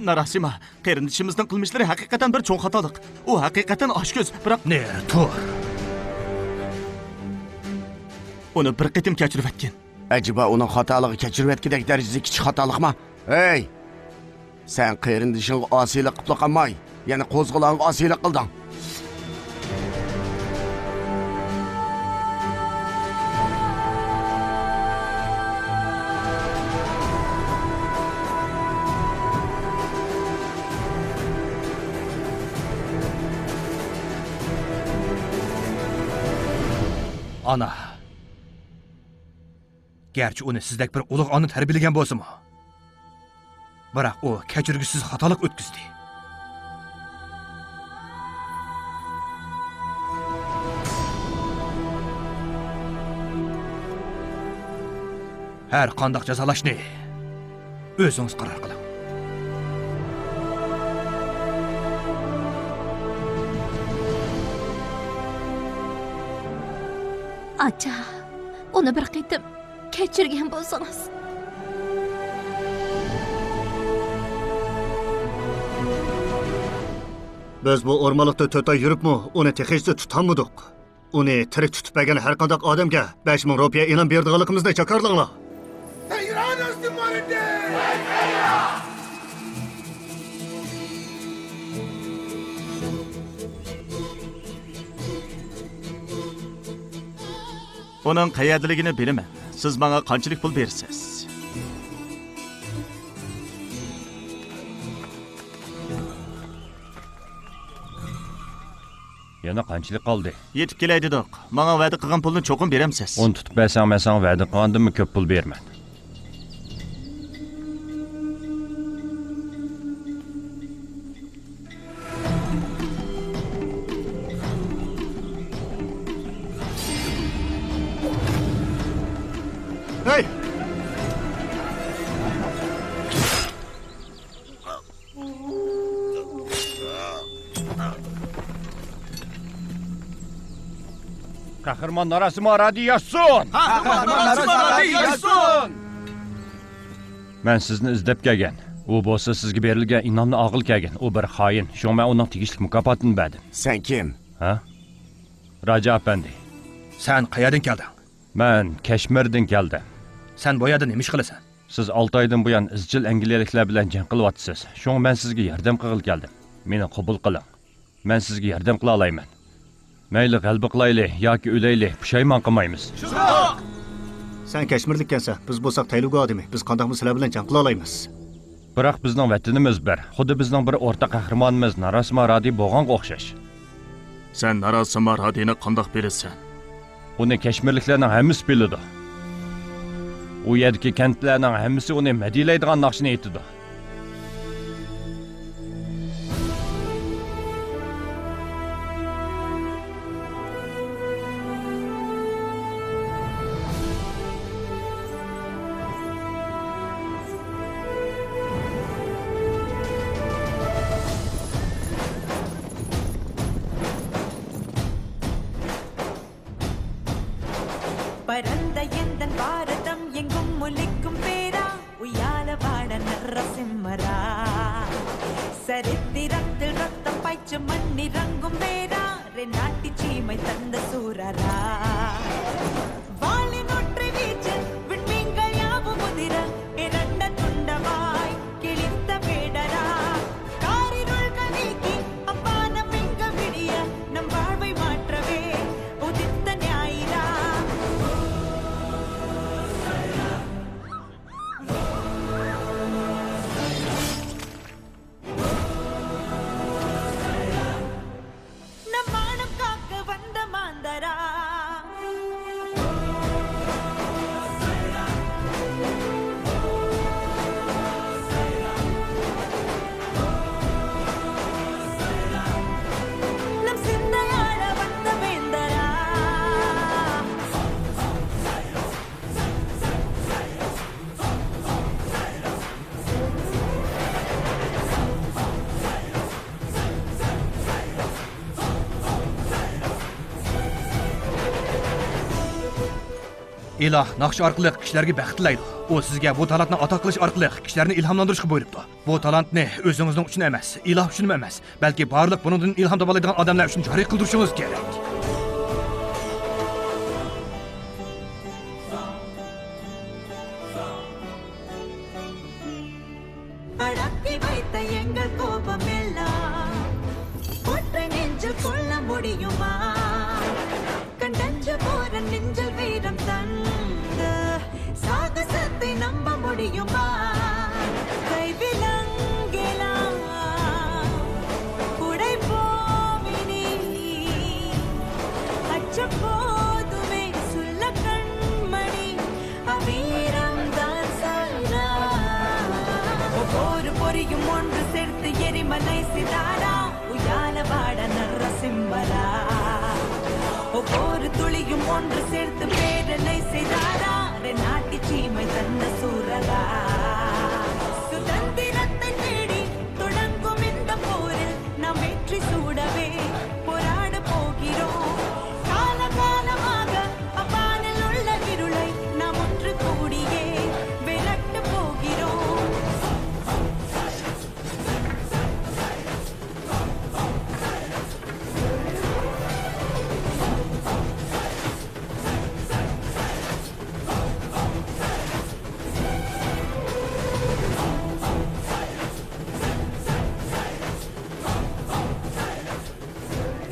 H: Narasima, qarindishimizning qilmishlari haqiqatan bir cho'ng xatolik. U haqiqatan oshko'z, biroq
J: ne, to'r.
H: Uni bir qitim kechirib etgan.
E: Acaba uning xatoligi kechirib etgidek darajada kichik xatolikmi? Ey! Sen qarindishingga osiylik qilib qolmay, ya'ni qo'zg'olonga osiylik qilding.
J: Ana. Gerçi uni sizdek bir ulug' ona tarbiyalagan bo'lsa-mu, biroq u kechirgisiz xatolik o'tkazdi. Har qanday jazolashni o'zingiz qaror qiling.
I: Acha, uni bir qitim kechirgan bo'lsangiz.
L: Biz bu o'rmonlikda 4 oy yuribmi, uni texnikda tutammidik. Uni tirik tutib bergan har qanday odamga 5000 rupiya inom berdiganligimizni chakarlanglar.
H: Onun qayerdaligini bilaman. Siz bana qanchalik pul bersiz?
K: Yana qanchalik qoldi?
H: Yetib kelaydi doq. Menga va'da qilgan pulni cho'qim beramsiz.
K: Uni tutib bersang, men senga va'da qilgandimmi ko'p pul berman.
L: Hey!
K: Qahramon Narasima radiyasyon!
H: Qahramon Narasima radiyasyon!
K: Men sizni izlab kelgan. U bo'lsa sizga berilgan inomni og'il kelgan. U bir xoin. Shunga men uning tegishli mukofotini berdim.
E: Sen kim?
K: Ha? Raja apandi.
J: Sen qayerdan kelding?
K: Men Kashmirdan keldim.
J: Sen bu yerda nima ish qilasan?
K: Siz 6 oydan buyon izchil angliyaliklar bilan jang qilyapsiz. Shunga men sizga yordam qilg'il keldim. Meni qabul qiling. Men sizga yordam qila olaman. Mayli g'alba qilaylik yoki o'laylik, pushaymon qilmaymiz.
L: Sen Kashmirlikkansan, biz bo'lsak Tayluga odami. Biz qandoqmi sizlar bilan jang qila olamiz.
K: Biroq bizning vatanimiz bir. Xuddi bizning bir o'rta qahramonimiz Narasima Radi bo'lganga o'xshash.
H: Sen Narasima Radini qandoq bilasan?
K: Uni Kashmirliklarning hammasi biladi. U yerdagi kentlarning hammasi uni madilaydigan naqshini aytadi.
Q: பரந்த எந்தன் பாரதம் எங்கும் ஒலிக்கும் பேரா உய்யால வாட நரசிம்மரா சரித்திரத்தில் ரத்தம் பாய்ச்சு மண்ணிறங்கும் பேரா ரெநாட்டி சீமை தந்த சூரரா வாளினொற்றை
J: iloh naqsh orqali kishilarga baxt tilaydi. U sizga bu talantni ato qilish orqali kishilarni ilhomlantirishga buyuribdi. Bu talantni o'zingizning uchun emas, iloh uchun emas, balki barliq buningdan ilhom topadigan odamlar uchun joriy qildirishingiz kerak.
Q: அடக்கி வைத்த எங்கள் கோபமெல்லாம் ஒற்றை நெஞ்சில் கொள்ள முடியுமா? கண்டஞ்சு போற நெஞ்சில் வீரம் தந்த சாகசத்தை நம்ப முடியுமா? கைவிலங்கெல்லாம் உடைப்போமினி அச்சம் போதுமே சொல்ல கண்மணி அவ்வீரம் தான் சாரா. ஒவ்வொரு பொறியும் ஒன்று சேர்த்து எரிமலை சிதாரா உயால வாட நரசிம்மரா. ஒவ்வொரு துளியும் ஒன்று சேர்த்து பேரலை செய்தாரா நாட்டி சீமை தந்த சூரரா. சுதந்திரத்தை தேடி தொடங்கும் இந்த போரில் நாம் வெற்றி சூடவே போராட போகிறோம். காலகாலமாக அப்பாலில் உள்ள இருளை நாம் ஒன்று கூடியே விரட்ட போகிறோம்.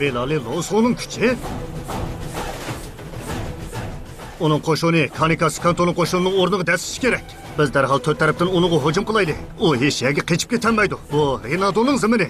L: Belali Loso'nun küçüğü. Onun koşunu Kanikas kantonun koşunun orduga desiş gerek. Biz derhal tört taraftan onuga hücum kılaylı. O hiç yerge keçip ketenmeydi. Bu Renado'nun zımını.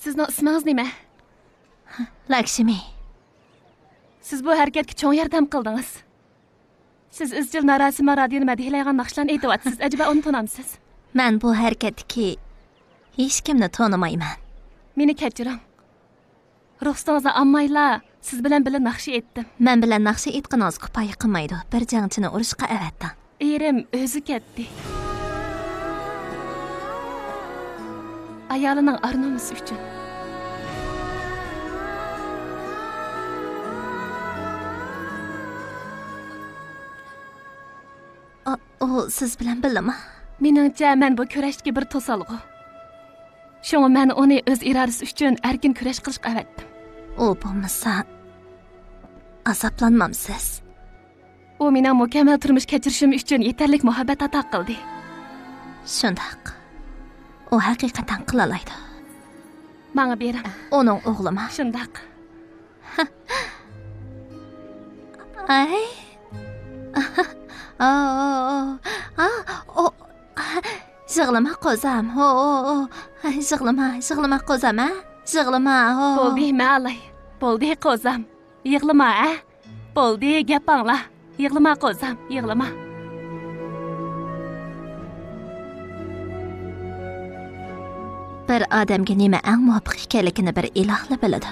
O: Sizning ismingiz nima?
I: Lakshmi.
O: Siz bu harakatga cho'ng yordam qildingiz. Siz izchil Narasima radioni madhiyalagan naqshlarni aytyapsiz. Ajoba uni tanamsiz?
I: Men bu harakatdagi hech kimni tanimayman.
O: Meni kechiring. Ruxsatingizni olmayla siz bilan birga naqshi etdim.
I: Men bilan naqshi etganingiz kifoya qilmaydi. Bir jangchini urushga avatdim.
O: Erim o'zi ketdi. Ayolining arnomusi uchun.
I: O siz bilan bilaman.
O: Meningcha men bu kurashga bir to'salg'u. Shunga men uni o'z irodasi uchun erkin kurash qilishga avatdim.
I: O bo'lmasa azoblanmamsiz.
O: U mening mukammal turmush kechirishim uchun yetarli muhabbat ato qildi.
I: Shundoq. O haqiqatan qila oladi.
O: Menga bering.
I: Onun o'g'limi?
O: Shundoq.
I: Ay. Yig'lama qo'zam. Yig'lama qo'zam, a? Yig'lama.
O: Bo'ldi, ma'lay. Bo'ldi, qo'zam. Yig'lama, a? Bo'ldi, gap angla. Yig'lama qo'zam, yig'lama.
I: Bir odamga nima eng muvofiq ekanligini bir ilohli biladi.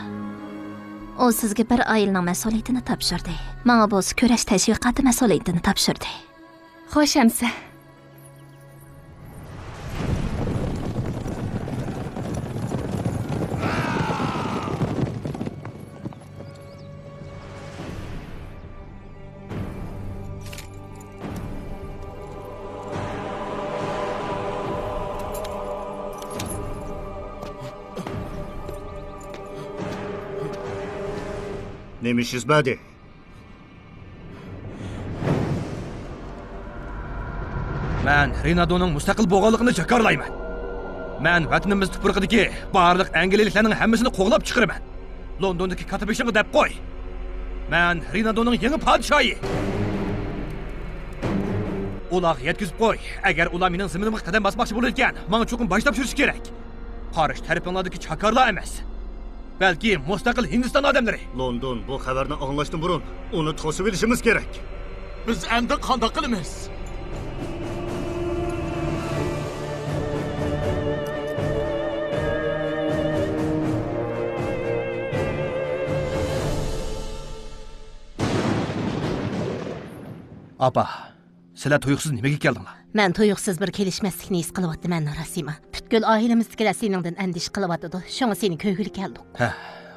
I: O sizga bir oilaning mas'uliyatini topshirdi. Menga bo'lsa kurash tashviqoti mas'uliyatini topshirdi.
O: Xo'sh amsa.
L: Nima ishingiz badi?
J: Men Renado'ning mustaqil bo'lganligini jakarlayman. Men vatanimiz tuprog'idagi barliq angliyaliklarning hammasini qo'g'lab chiqaraman. Londondagi katibishimga deb qo'y. Men Renado'ning yangi podshoyi. Ular yetkazib qo'y. Agar ular mening ziminimga qadam bosmoqchi bo'lgan, menga cho'qim boshlab turish kerak. Qarish tarafinglardagi chakarlar emas. Belki mustaqil Hindiston odamlari.
L: London bu xabarni anglashdan burun uni to'sib olishimiz kerak.
H: Biz endi qanday qilamiz?
J: Apa, sizlar tuyuqsiz nimaga keldinglar?
R: Men tuyuqsiz bir kelishmaslikni his qilyapman, Rasima. Butkul oilamizdagilar seningdan andish qilyapti. Shunga seni ko'ngil keldi.
J: Ha,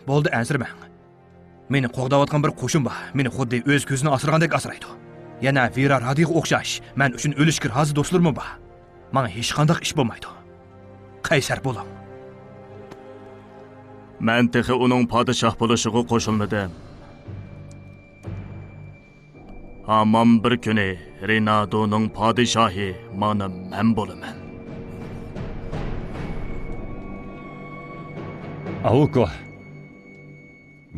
J: bo'ldi, ansirmang. Meni qo'g'dayotgan bir qo'shin bor. Meni xuddi o'z ko'zini asragandek asraydi. Yana Vera Radiga o'xshash, men uchun o'lishga rozi do'stlarim bor. Menga hech qanday ish bo'lmaydi. Qaysar bo'ling.
H: Men texi uning podshoh bo'lishiga qo'shilmadim. Amam bir kuni Renado'ning podshohi mana men bo'laman.
K: Avuko.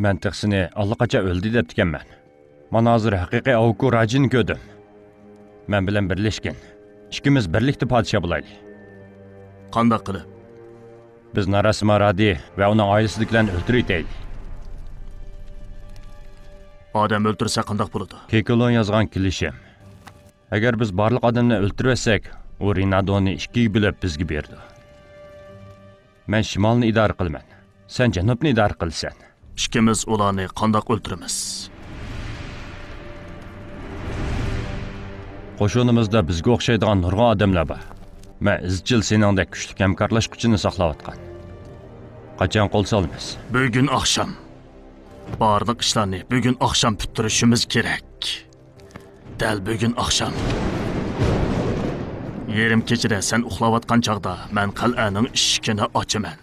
K: Men texsini allaqacha o'ldi deb ekanman. Mana hozir haqiqiy Avuko Rajini ko'rdim. Men bilan birlashgan. Ikkimiz birlikda podshoh bo'laylik.
H: Qanday qilib?
K: Biz Narasima Radi va uning oilasidagilarni o'ldiraylik.
H: Odam o'ltirsa qanday bo'ladi?
K: Kekolon yozgan klishim. Agar biz barliq odamni o'ldirsak, u Renadoni ikkiga bo'lib bizga berdi. Men shimolni idora qilaman. Sen janubni idora qilsan.
H: Ikkimiz ularni qanday o'ldiramiz?
K: Qo'shonimizda bizga o'xshaydigan nurg'on odamlar bor. Men izchil seningdek kuchli hamkorlashuvchini saqlayotgan. Qachon qo'l solamiz?
H: Bugun oqshom. Barliq ishlarni bugun oqshom bitirishimiz kerak. Dal bugun oqshom. Yerim kechida sen uxlayotgan chaqda men qal'aning eshigini ochaman.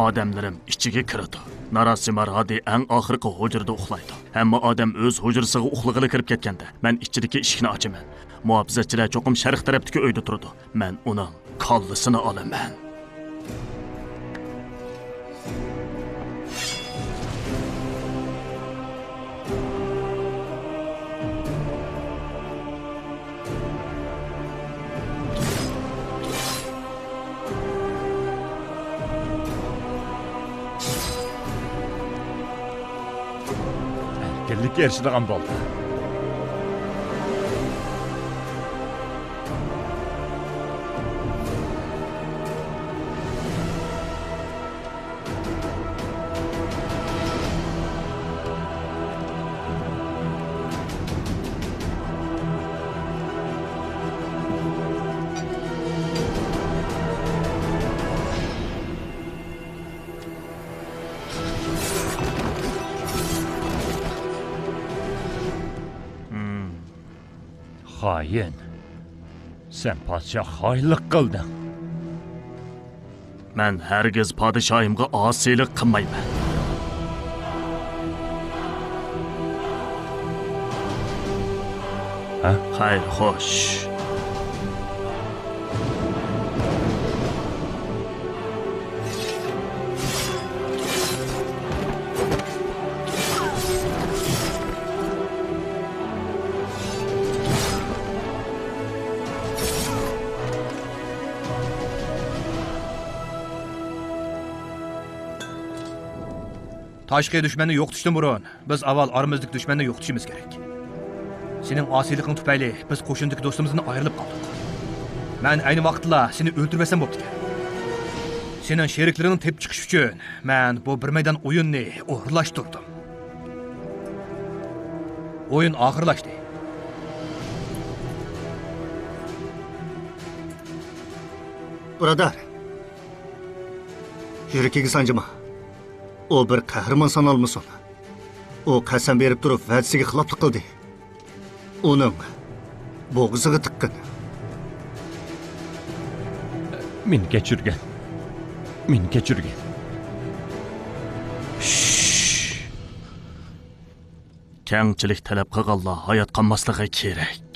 H: Odamlarim ichiga kiradi. Narasima Radi eng oxirgi hujrada uxlaydi. Hamma odam o'z hujrasiga uxlag'ili kirib ketganda, men ichidagi eshikni ochaman. Muhofizachilar cho'qim sharq tarafdagi uyda turadi. Men uning kollisini olaman.
K: Erkinlikka erishadigan bo'ldi. Xoin. Sen podshoh xoinlik qilding.
H: Men hargiz podshohimga osiylik qilmayman.
K: Ha?
H: Xayr, xo'sh.
J: Tashqi dushmanni yo'qotishdan burun biz avval oramizdagi dushmanni yo'qotishimiz kerak. Sening osiyliging tufayli biz qo'shindagi do'stimizdan ayrilib qoldik. Men ayni vaqtda seni o'ldirmasam bo'pti. Sening sheriklaringni tep chiqish uchun men bu bir maydon o'yinni o'g'irlashtirdim. O'yin oxirlashdi.
L: Birodar, yuragiga sanjima. O bir qahramon sanalmısan. O qasam berib turib va'dasiga xiloflik qildi. Uning bo'g'ziga tiqqin.
K: Meni kechirgan. Meni kechirgan.
H: Kengchilik talab qilganlar hayot qolmasligi kerak.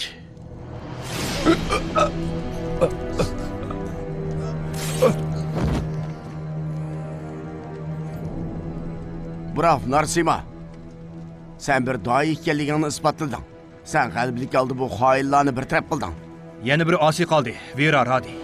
E: Bravo Narsima. Sen bir dahi ekanligingni isbotlading. Sen g'alabalik oldi bu xoinlarni bir taraf qilding.
J: Yana biri osiy qoldi. Vera Radi.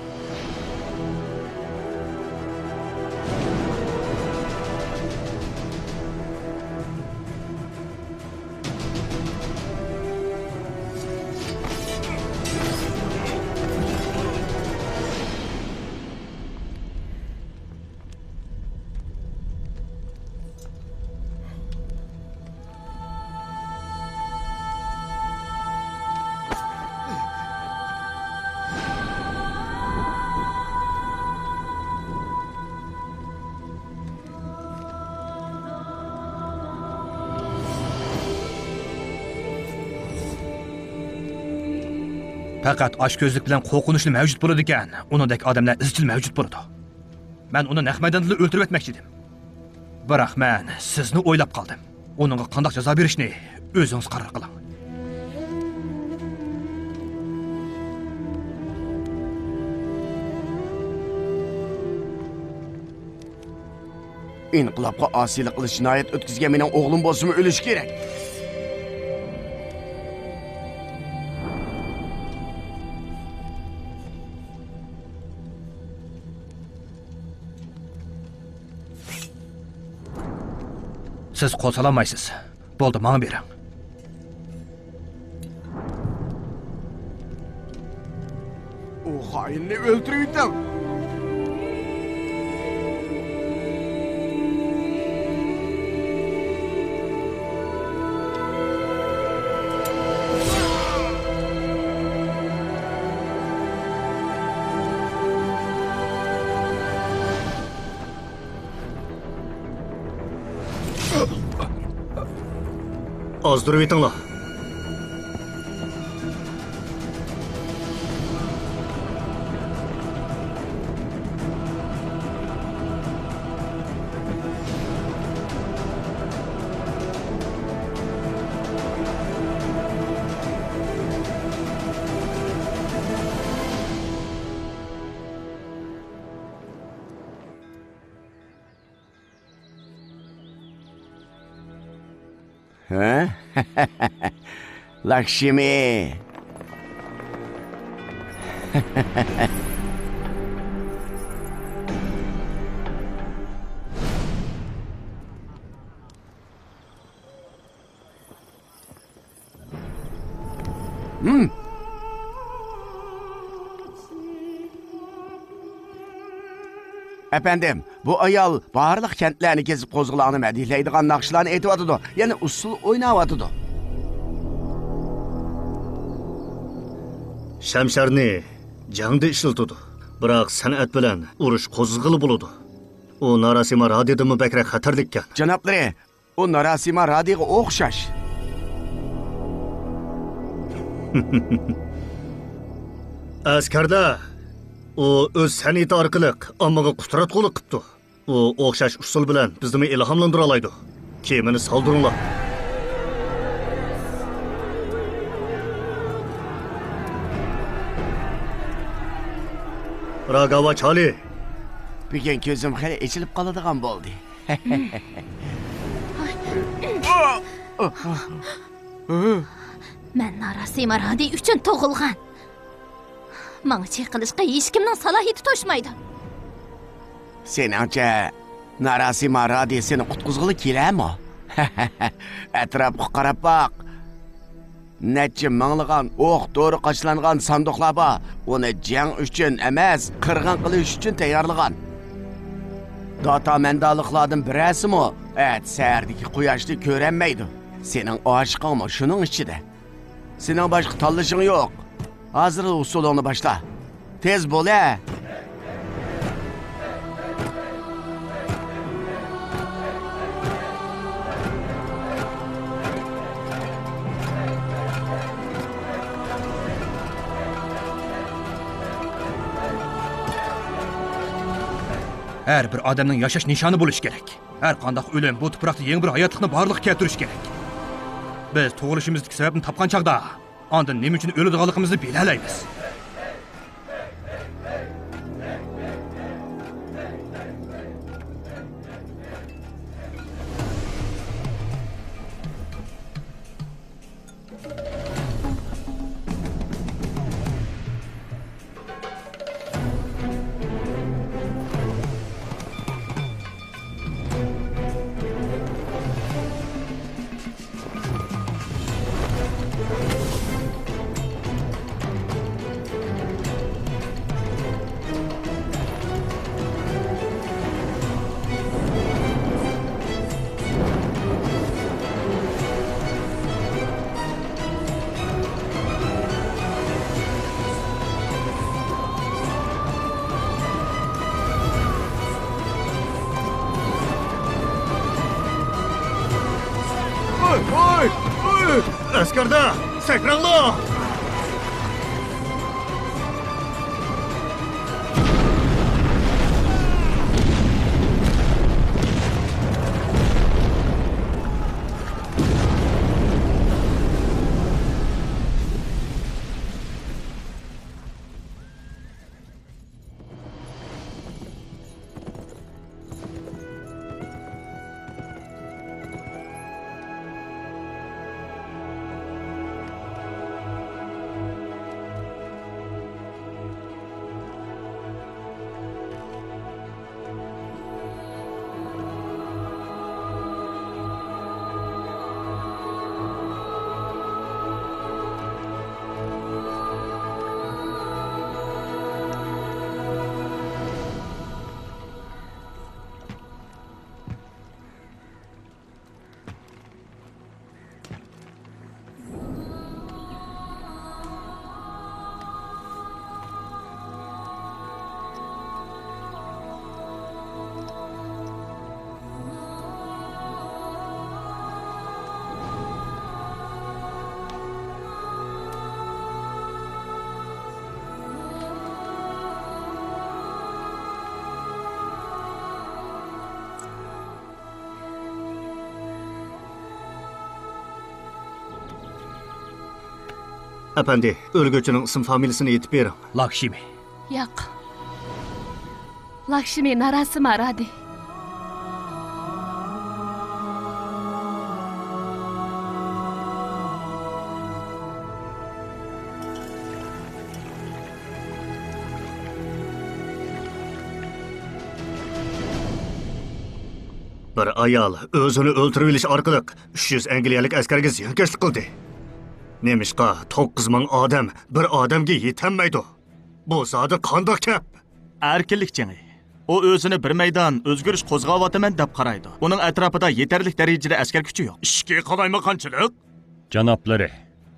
J: Faqat oshko'zlik bilan qo'rqinchli mavjud bo'ladi ekan. Uningdek odamlar izchil mavjud bo'ladi. Men uni naq maydonda o'ldirib etmoqchi edim. Biroq men sizni o'ylab qoldim. Uningga qanday jazo berishni o'zingiz qaror qiling.
E: İnqilobga osiylik qilish jinoyat o'tkazgan mening o'g'lim bo'lsa o'lish kerak.
J: Siz qo'zg'alamaysiz. Bo'ldi, menga bering.
E: O xoinni o'ldirdim.
L: Azdırıp etinglar.
E: Ha? Lakshmi. Efendim, bu ayol barlıq kentlerini gezip qo'zg'alani madihlaydigan naqshlarni aytyotidu. Yani usul o'ynayyotidu.
L: Shamsharni jangda ishlatadi. Biroq san'at bilan urush qo'zg'ali bo'ladi. U Narasima Radidimi bakrak xatarlikkan.
E: Janoblari, u Narasima Radiga o'xshash.
L: Askarda o o'z san'ati orqali ommaga qutratqulik qilibdi. U o'xshash usul bilan bizni ilhomlantira oladi. Kemini soldiringlar. Ragava Chali.
E: Bugun ko'zim xali echilib qoladigan bo'ldi.
I: Men Narasima Radi uchun tug'ilgan. Menga chek qilishga hech kimning salohiyati to'shmaydi.
E: Seningcha Narasima Radi seni qutqizg'ili keladimi? Atrofga qarab boq. Necha minglagan o'q to'ri qochlangan sanduqlar bor. Uni jang uchun emas, qirg'in qilish uchun tayyorlagan. Data mendalıqlardan birasimi? Səhərdəki quyoshni ko'ranmaydi. Sening oshiqingmi shuning ichida. Sening boshqa tanlashing yo'q. Hozir usulingni boshla. Tez bo'l.
J: Her bir adamның yaşaş nişanı buluş gerek. Her qandaq ölüm bu tuproqda yeni bir hayatlıqni barlıq keltirish gerek. Biz tug'ilishimizdagi sababni topgan chaqda, ondan nima uchun o'ladiganligimizni bilalaymiz.
L: Askarda! Sakrallah! Efendi, ölgücünün isim familiyasını yetip verin.
J: Lakshmi.
O: Yo'q. Lakshmi Narasima Radi.
L: Bir ayol o'zini o'ltirib olish orqali 300 angliyalik askarga ziyonkashlik qildi. Nemişqa 9 ming odam bir odamga yetanmaydi. Bu zodi qandoq gap?
H: Erkinlik jangi. O o'zini bir maydon o'zgarish qo'zg'ayotaman deb qaraydi. Uning atrofida yetarlik darajada askar kuchi yo'q.
J: Ishga qalaymaganchilik?
K: Janoblari,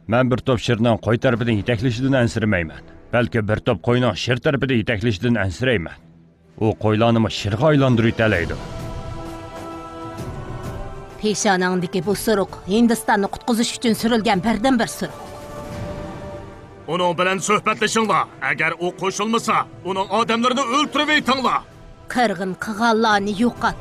K: men bir top shirning qo'y tarafidan yetaklashidan ansiramayman. Balki bir top qo'yning shir tarafida yetaklashidan ansirayman. U qo'ylarni shirga aylantirib talaydi.
R: Peshonangdagi bu suruq Hindistonni qutqizish uchun surilgan birdan bir suruq.
J: Uning bilan suhbatlashinglar. Agar u qo'shilmasa, uning odamlarini o'ltirib aytinglar.
R: Qirg'in qig'allarni yo'qot.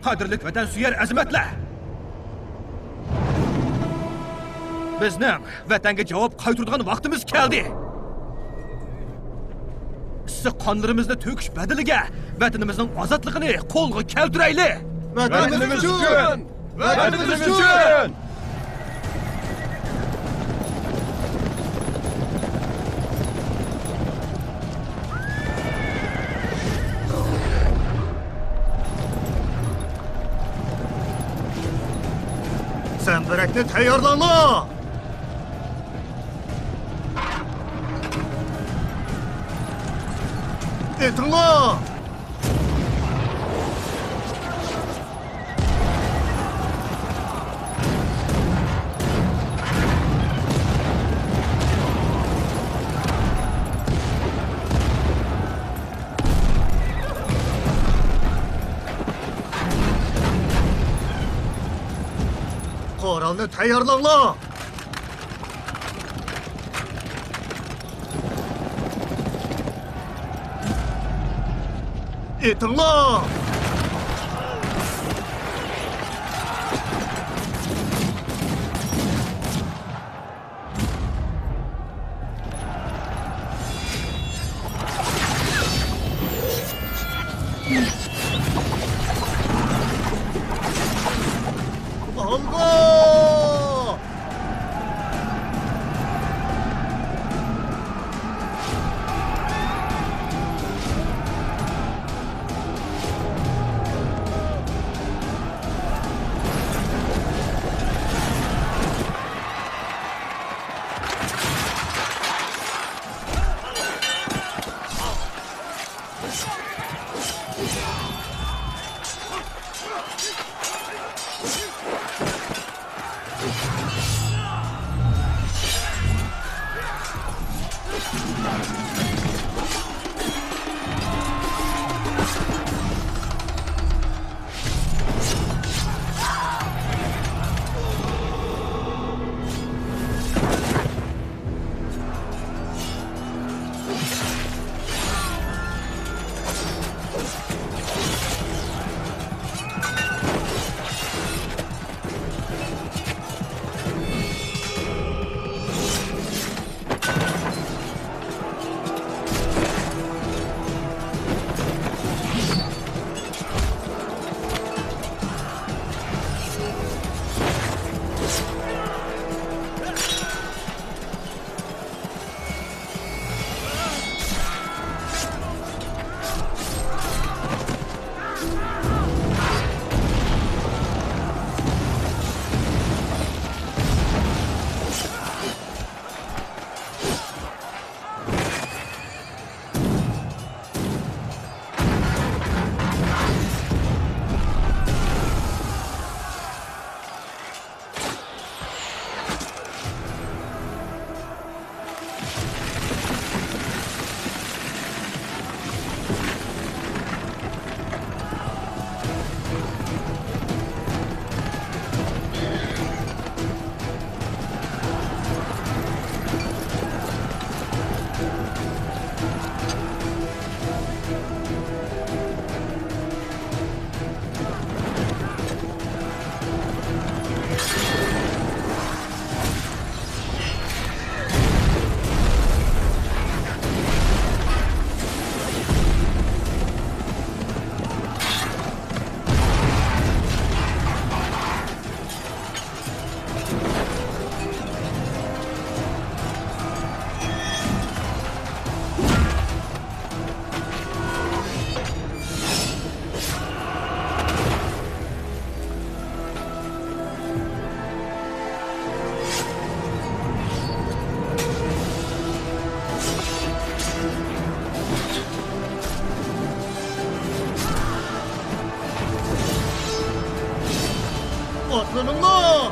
J: Qadrlik vatan-suyar azimatlar. Bizning vatanga javob qaytaradigan vaqtimiz keldi. Issiq qonlarimizni to'kish badaliga vatanimizning ozodligini qo'lga keltiraylik.
E: Vatanimiz uchun! Vatanimiz uchun! Zambarakni tayyorlanglar! Etinglar! Qoralni tayyorlanglar! Etinglar! Algo! Atlanınlar!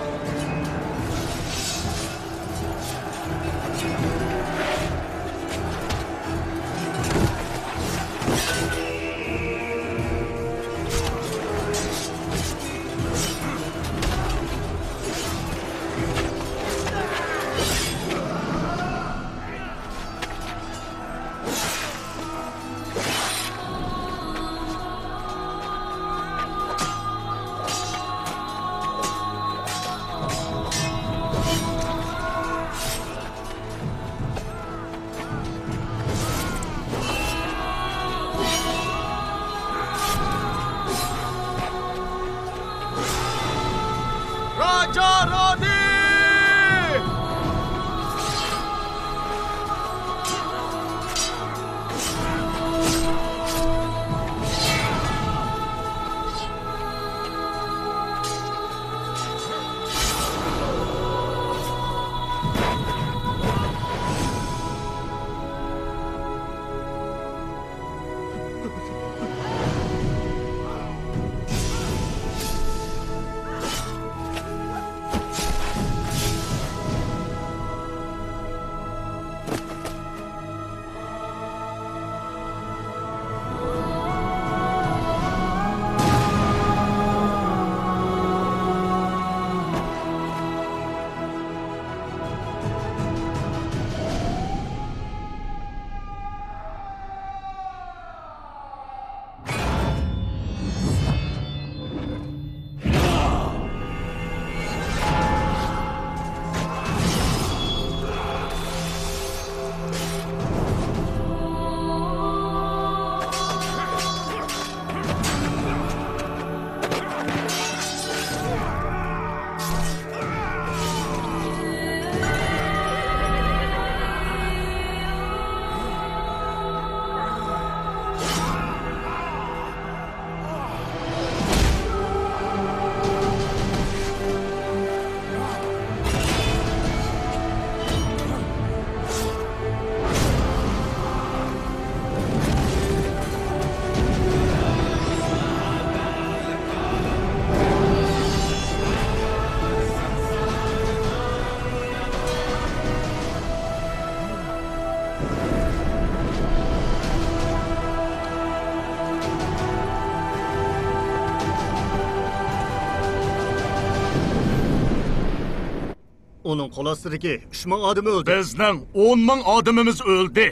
L: Onun qo'l ostidagi 3000 odam o'ldi.
H: Bizning 10,000 odamimiz o'ldi.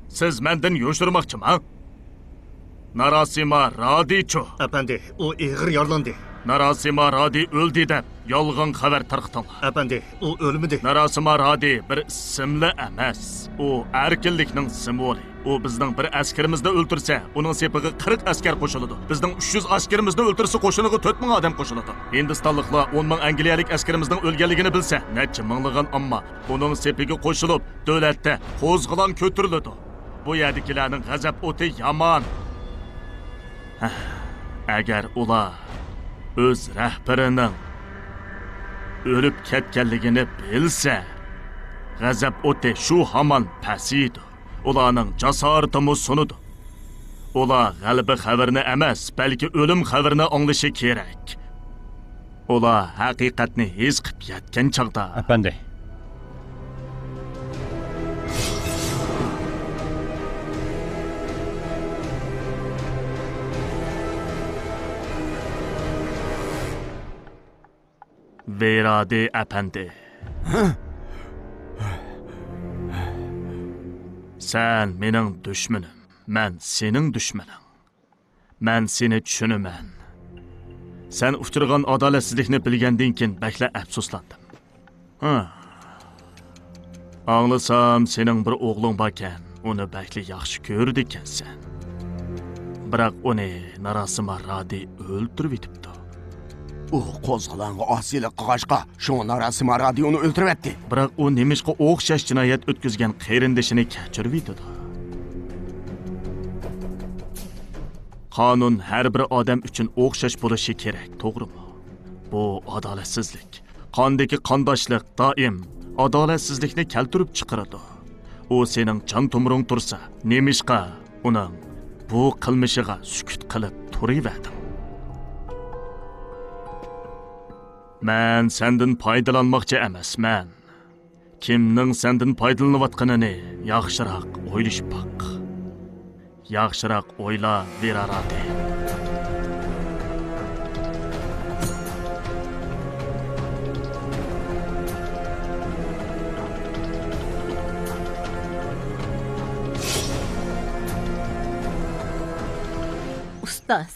H: Siz mendan yo'shirmoqchimi? Narasima Radicho.
L: Efendi, o ig'ir yaralandi.
H: Narasima Radi o'ldi deb yolg'on xabar tarqatinglar.
L: Efendi, o o'lmadi.
H: Narasima Radi bir ismli emas. O erkinlikning simvoli. O bizning bir askarimizni o'ltirsa, uning sepiga 40 askar qo'shiladi. Bizning 300 askarimizni o'ltirsa, qo'shiniga 4000 odam qo'shiladi. Hindistonliklar 10,000 angliyalik askarimizning o'lganligini bilsa, necha minglagan ammo uning sepiga qo'shilib, davlatda qo'zg'olon ko'tariladi. Bu yerdagilarning g'azab o'ti yomon. Agar ular o'z rahbarining o'lib ketganligini bilsa, g'azab o'ti shu hamon pasiydi. Ularning jasoratimi sunudu. Ular g'alaba xabarini emas, balki o'lim xabarini anglashi kerak. Ular haqiqatni his qilib yetgan chaqda.
K: Efendi.
H: Veradi efendi. Sen mening düşmanım, men sening düşmanın. Men seni tushunaman. Sen uchirgan adolatsizlikni bilgandan keyin bakla afsuslandim. Anglasam sening bir o'g'ling bor ekan, uni bakli yaxshi ko'rdi ekansan. Biroq uni Narasima Radi o'ldirib yetibdi.
E: U qo'zg'olonga osiylik qilg'achqa, shu Narasima Radi uni o'ldirib etdi.
H: Biroq u nemishqa o'xshash jinoyat o'tkazgan qayrindishini kechirib yetdi. Qonun har bir odam uchun o'xshash bo'lishi kerak, to'g'rimi? Bu adolatsizlik. Qondagi qondoshlik doim adolatsizlikni keltirib chiqaradi. U sening jon tomiring tursa, nemishqa uning bu qilmishiga sukut qilib turaverdim. Men sendan foydalanmoqchi emasman. Kimning sendan foydalanayotganini yaxshiroq o'ylash baq. Yaxshiroq o'yla, Veraradi.
R: Ustoz,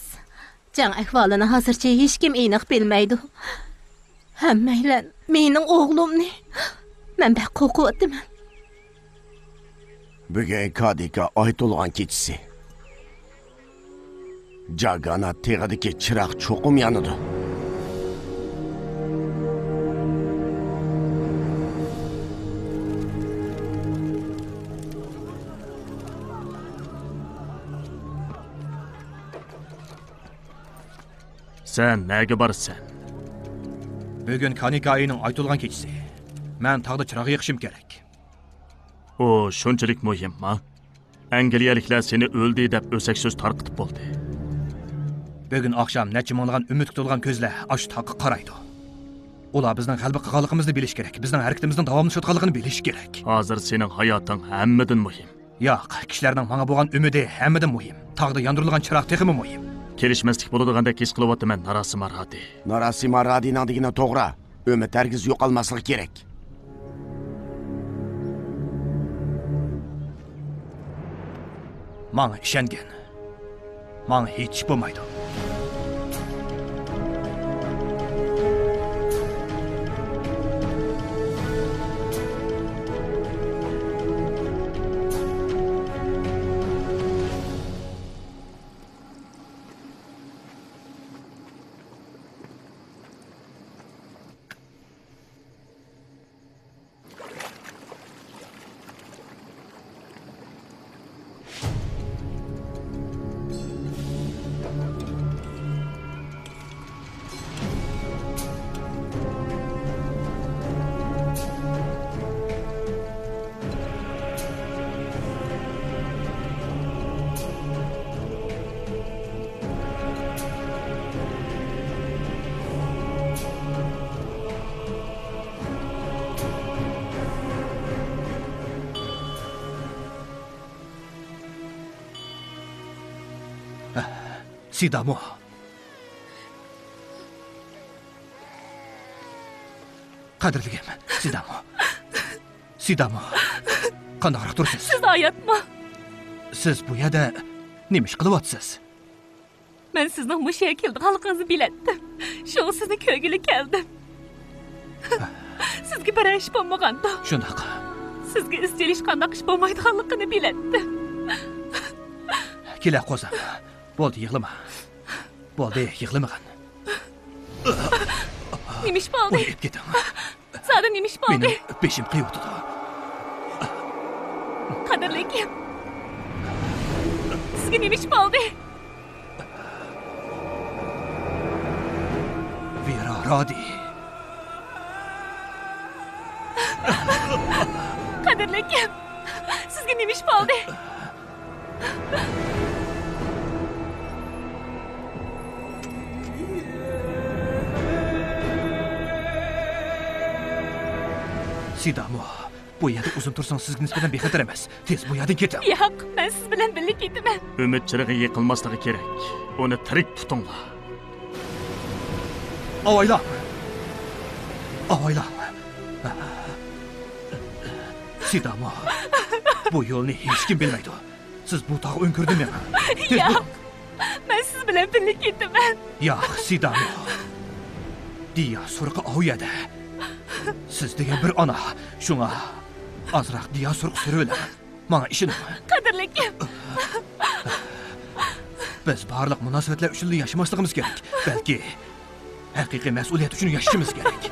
R: can ahvolini hozircha hech kim aniq bilmaydi. Hammaylar mening o'g'limni men bak qo'rqyapman.
E: Bugun Kadika aytulgan kechisi. Jagana teg'idagi chiroq cho'qim yonidi.
H: Sen nega borsan?
J: Bugun Kanika ayining aytulgan kechisi. Men tag'da chiroq yoqishim kerak.
H: O shunchalik muhimmi? Angliyaliklar seni o'ldi deb o'sak so'z tarqitib bo'ldi.
J: Bugun oqshom necha minglagan umid kutilgan ko'zlar ash taqqa qaraydi. Ular bizning g'alaba qilganligimizni bilish kerak. Bizning harakatimizning davomlashayotganligini bilish kerak.
H: Hozir sening hayoting hammadan muhim.
J: Yo'q, kishilarning menga bo'lgan umidi hammadan muhim. Tag'da yondirilgan chiroq texmi muhim.
H: Kelishmaslik bo'ladiganda his qilyapman, Narasima Radi.
E: Narasima Radining degani to'g'ri. Umid hargiz yo'qolmasligi kerak.
J: Menga ishongin. Menga hech bo'lmaydi. Sidamo. Qadrligim, Sidamo. Qandaqroq tursiz?
M: Siz ayatma.
J: Siz bu yerda nima ish qilyapsiz?
M: Men sizning bu kelganligingizni biletdim. Şoň sizni köýgüli keldim. Sizge bir iş bolmaganda.
J: Şundaqa.
M: Sizge izchil ish qandaq ish bolmaydiganligini biletdim.
J: Kela qozam. Bo'ldi, yig'lama. Bo'ldi, yig'lamagin.
M: Nima ish bo'ldi?
J: O'yib keting.
M: Sada nima ish bo'ldi?
J: Mening beshim qiyotdi.
M: Qadrlikim. Sizge nima ish bo'ldi?
J: Vera Rodi.
M: Qadrlikim. Sizge nima ish bo'ldi?
J: Sidamo, bu yerda uzun tursangiz sizga nisbatan bexatar emas. Tez bu yerdan keting.
M: Yo'q, men siz bilan birga ketaman.
H: Umid chirig'i yiqilmasligi kerak. Uni tirik tutinglar.
J: Avaylam. Sidamo, bu yo'lni hech kim bilmaydi. Siz bu tog'i o'nkirdimi?
M: Yo'q, men siz bilan birga ketaman.
J: Yo'q, Sidamo. Diya surqi oviyada. Siz degan bir ona, shunga azroq diya surq surib Mana ishinim.
M: Qadrlikim.
J: Biz barliq munosabatlar uchun yashamasligimiz kerak. Balki haqiqiy mas'uliyat uchun yashashimiz kerak.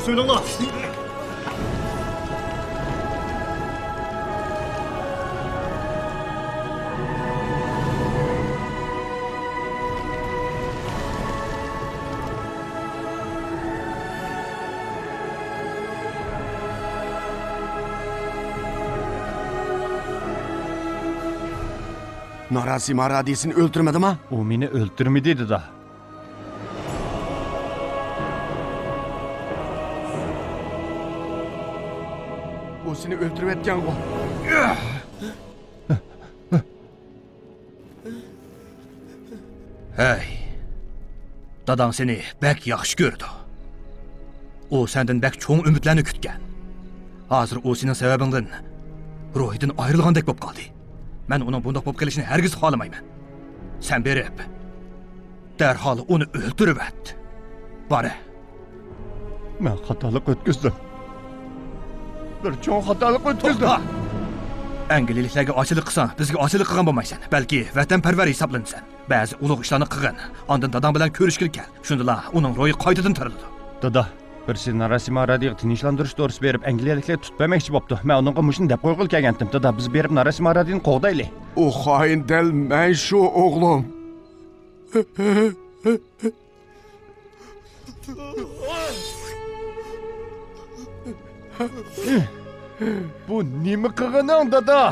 L: Söylüyorlar.
E: Narasim Aradisini öldürmedi mi?
K: O beni öldürmedi da.
E: O seni öldürüp etken o.
J: Hey. Dadam seni bek yaxşı gördü. O senden bek çoğun ümitlerini kütken. Hazır o senin sebebinden ruhidan ayrılgandek bop kaldı. Ben onun bundaq bop gelişini hergiz xalamayman. Sen berip derhal onu öldürüp et. Bari.
K: Ben hatalık ötküzdüm. Bir çoğun hatalık ötküzdüm.
J: Angililiklarga ochiliq qilsan, bizga ochiliq qilgan bo'lmaysan. Balki vatanparvar hisoblansan. Ba'zi ulug' ishlarni qilgan. Ondan dadam bilan ko'rishgil kel. Shundala uning ro'yi qaytadan tirildi.
K: Dada, Birisi Narasima Radiga tinchlantirish to'g'risi berib, angliyaliklar tutib bermoqchi bo'pti. Men uningga mushun deb qo'yg'il kelgandim. Dada, biz berib Narasima Radini qo'g'daylik.
E: U xoin dal men shu o'g'lim.
K: Bu nima qilganing, dada?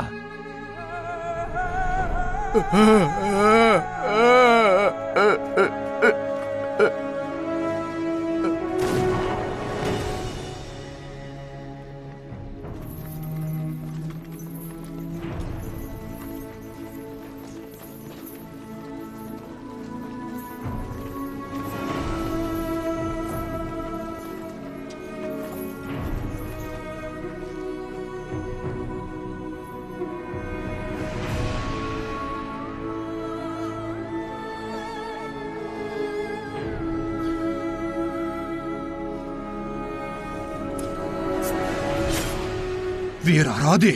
J: Vera Radi.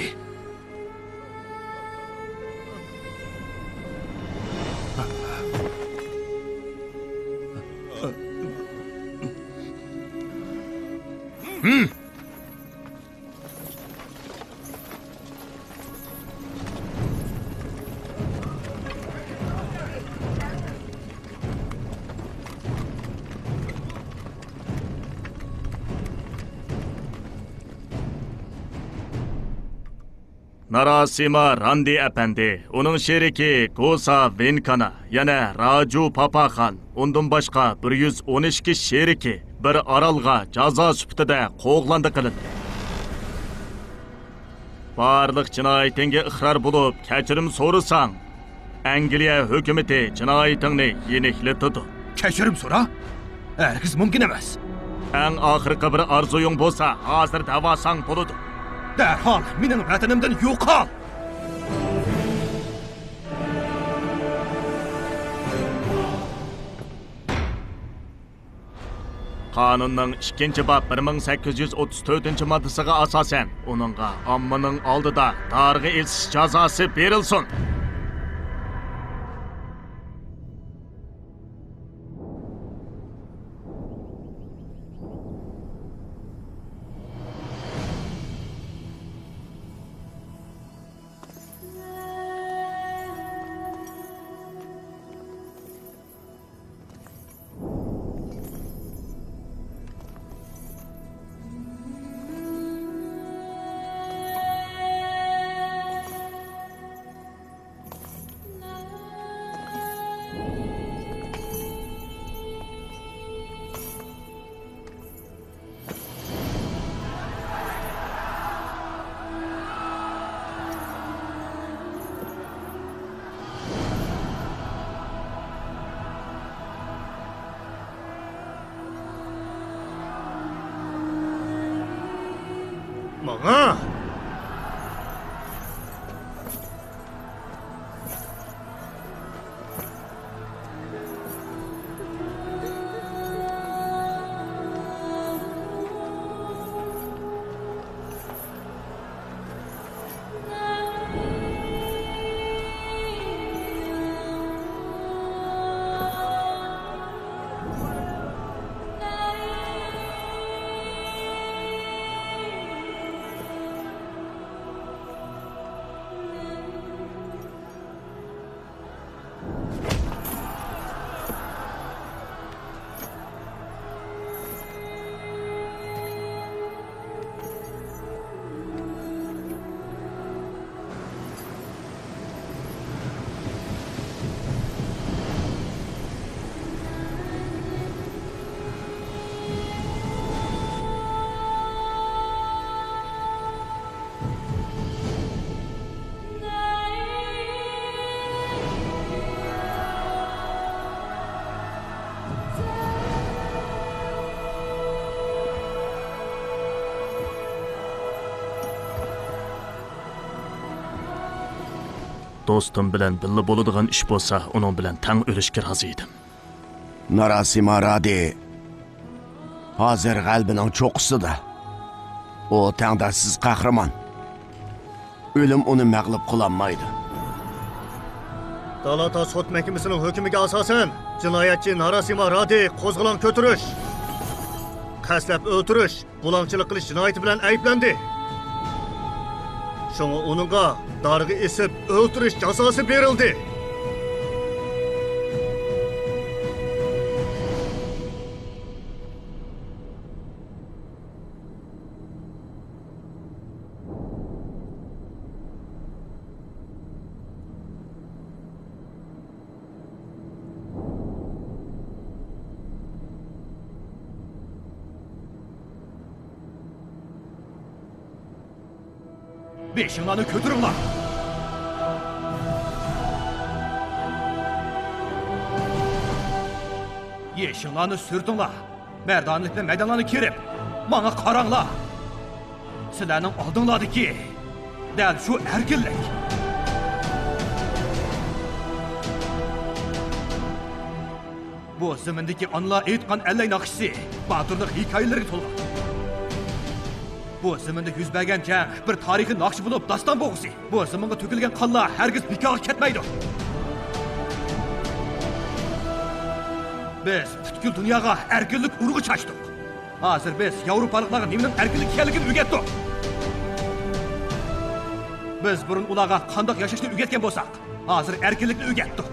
H: Narasima Randi Efendi, onun şeriki Gosa Venkana, yana Raju Papaxan, ondan başka 112 şeriki bir aralga jaza süptide qoğlandı kılındı. Barlık cinayetine ıqrar bulup keçirim sorusan, Angliya hükümeti cinayetini yenikletidi.
J: Keçirim sora? Herkes mümkün emas.
H: En ahırkı bir arzuyun bolsa, hazır davasan buludu.
J: Derhal mening vatanimdan yo'qol.
H: Qonunning 2 bab 1834 moddasiga asosan uningga ommaning oldida darg'a elsiz jazosi berilsin.
L: Bana.
H: Dostum bilan birga bo'ladigan ish bo'lsa, uning bilan tang o'lishga rozi edim.
E: Narasima Radi hozir qalbining cho'qqisida. O tangdasiz qahramon. O'lim uni mag'lub qilolmaydi.
L: Dalata sud mahkamasining hukmiga asosan jinoyatchi Narasima Radi qo'zg'olon ko'tirish, qasdlab o'ltirish, bulongchilik qilish jinoyati bilan ayblandi. Şoňa onunğa dargı esip öldürüş cazası berildi.
J: Beşinlanı kötürün lan. Yeşinlanı sürdün lan. Merdanlıkla meydanlarını kirip, bana karanla. Sizlerinin aldınladı ki, del şu erkinlik. Bu zimindeki anılar eğitkan elley nakşisi, batırlık hikayeleri tolgan. Bu ziminde yüz bergen jang bir tarihi nakşi bulup dastan boğusu. Bu ziminga tökülgen kanlar hergiz bikağa ketmeydi. Biz bütkül dünyaga erkinlik urgu çaştık. Hazır biz Avrupalıklarga nemenin erkinlik ekenligini ügetdik. Biz burun ularga kandak yaşashni ügetken bolsak, hazır erkinlikni ügetdik.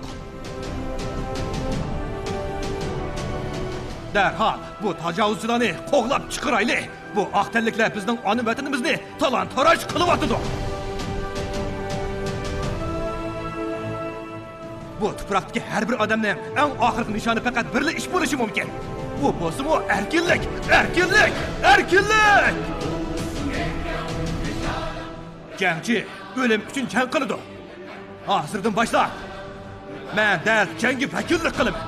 J: Derhal bu tacavuzcularni qo'g'lab chiqirayli. Bu aqtelliklar bizning ona vatanimizni talon-taroj qilyapti. Bu tuproqdagi har bir odamning eng oxirgi nishoni faqat birli ish bo'lishi mumkin. Bu bo'lsa-mu erkinlik, erkinlik, erkinlik. Jangchi o'lim uchun jang qiladi. Hozirdan boshlab men dal jangga vakillik qilaman.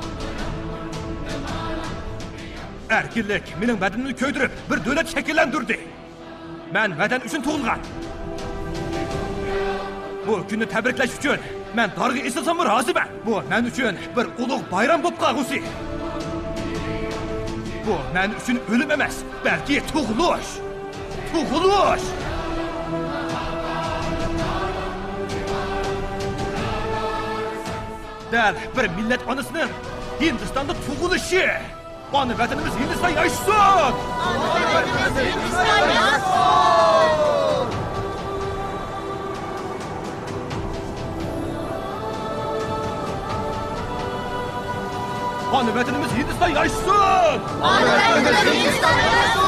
J: Erkinlik mening badanimni ko'ydirib bir davlat shakllantirdi. Men vatan uchun tug'ilgan. Bu kunni tabriklash uchun men darg'a eslasam roziman. Bu men uchun bir ulug' bayram bo'lib qolgusi. Bu men uchun o'lim emas, balki tug'ilish. Tug'ilish. Dal bir millat onasining Hindistonda tug'ilishi. Ana vatanimiz Hindiston yaşasın! Ana vatanimiz Hindiston yaşasın! Ana vatanimiz Hindiston yaşasın! Ana vatanimiz Hindiston yaşasın!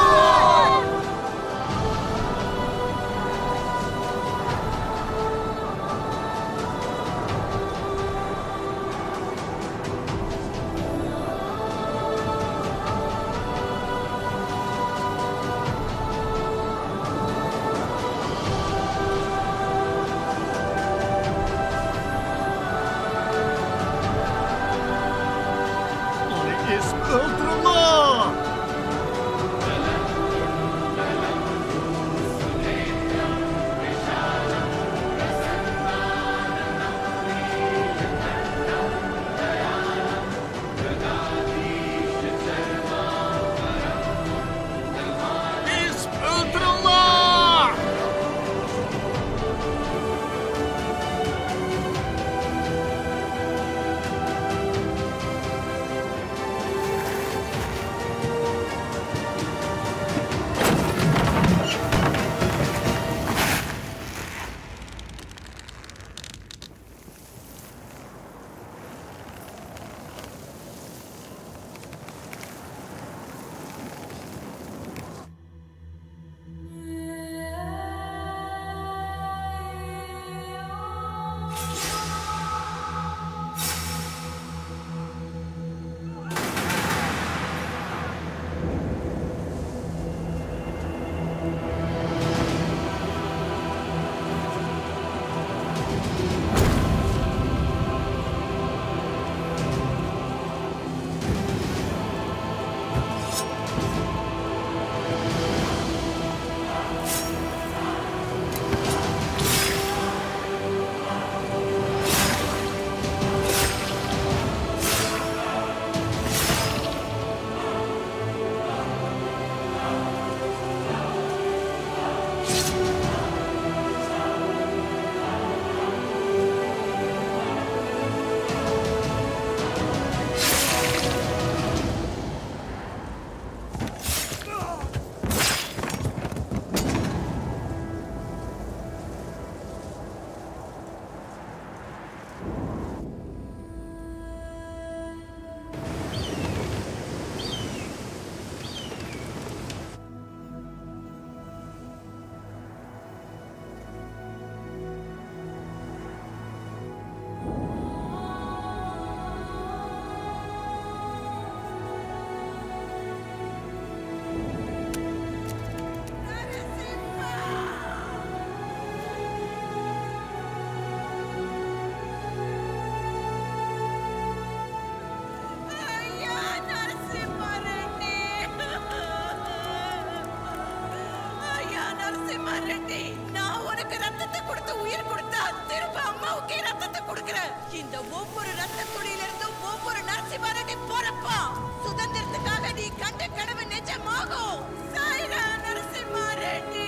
Q: ரத்தத்தை கொடுக்கிற. இந்த ஒவ்வொரு ரத்த துளியிலிருந்து ஒவ்வொரு நரசிம்மாரெட்டி பிறப்பா. சுதந்திரத்துக்காக நீ கண்ட கனவு நிஜமாகும். சாய்ரா நரசிம்மாரெட்டி.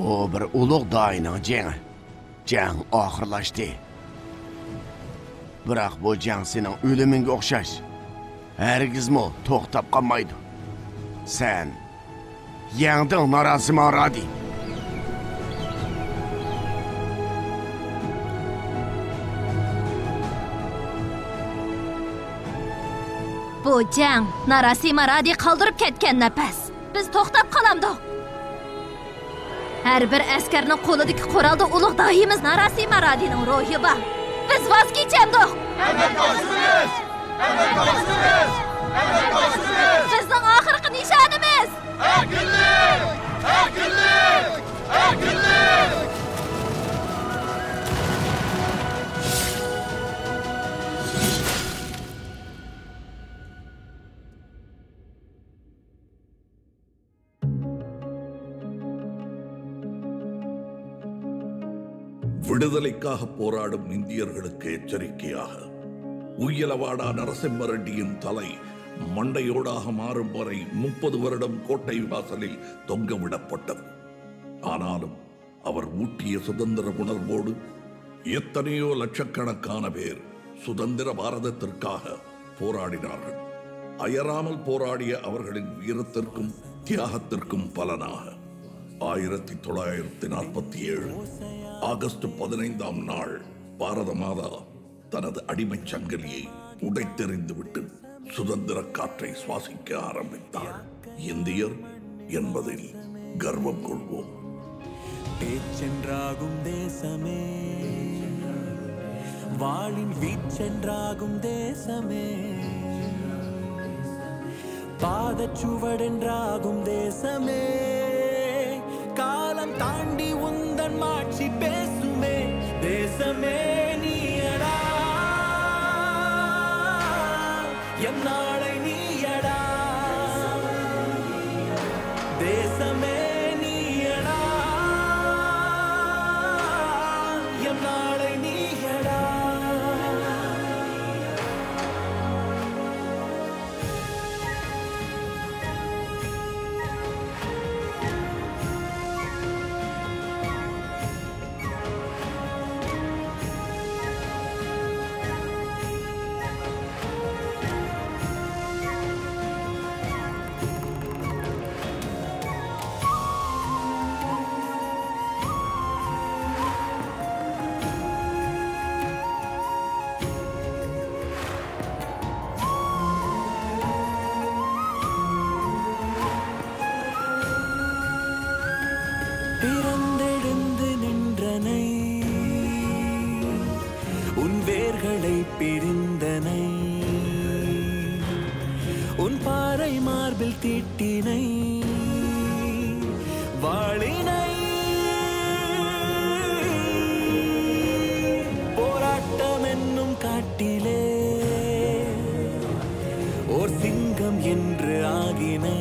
E: Bu bir ulug' doyning jangi. Jang oxirlashdi. Biroq bu jang sening o'limingga o'xshash. Hargizmi to'xtab qolmaydi. Sen yangding Narasima Radi.
I: Bu jang Narasima Radi qoldirib ketgan napas. Biz to'xtab qolamdik. Her bir askarning qo'lidagi qurolda ulug' doyimiz Narasima Radining ruhi bor. Biz voz kechamiz. Bizning oxirgi nishonimiz erkinlik, erkinlik, erkinlik.
G: விடுதலைக்காக போராடும் இந்தியர்களுக்கு எச்சரிக்கையாக உய்யலவாடா நரசிம்ம ரெட்டியின் தலை மண்டையோடாக மாறும் வரை 30 வருடம் கோட்டை வாசலில் தொங்கவிடப்பட்டது. ஆனாலும் அவர் ஊட்டிய சுதந்திர உணர்வோடு எத்தனையோ லட்சக்கணக்கான பேர் சுதந்திர பாரதத்திற்காக போராடினார்கள். அயராமல் போராடிய அவர்களின் வீரத்திற்கும் தியாகத்திற்கும் பலனாக 1947 ஆகஸ்ட் 15ஆம் நாள் பாரத மாதா தனது அடிமைச் சங்கிலியை உடைத்தெறிந்துவிட்டு சுதந்திர காற்றை சுவாசிக்க ஆரம்பித்தாள். இந்தியர் என்பதில் கர்வம் கொள்வோம்.
N: பேச்சென்றாகும் தேசமே, வாளின் வீச்சென்றாகும் தேசமே, பாதச்சுவடென்றாகும் தேசமே, காலம் தாண்டி உந்தன் மாட்சி பேசுமே தேசமே நீயடா, எம் நாளை நீயடா, தேசமே நீயடா, எம் நாளை நீயடா. பிறந்தெழுந்து நின்றனை உன் வேர்களை பிரிந்தனை, உன் பாறை மார்பில் தீட்டினை வாழினை, போராட்டம் என்னும் காட்டிலே ஓர் சிங்கம் என்று ஆகினை,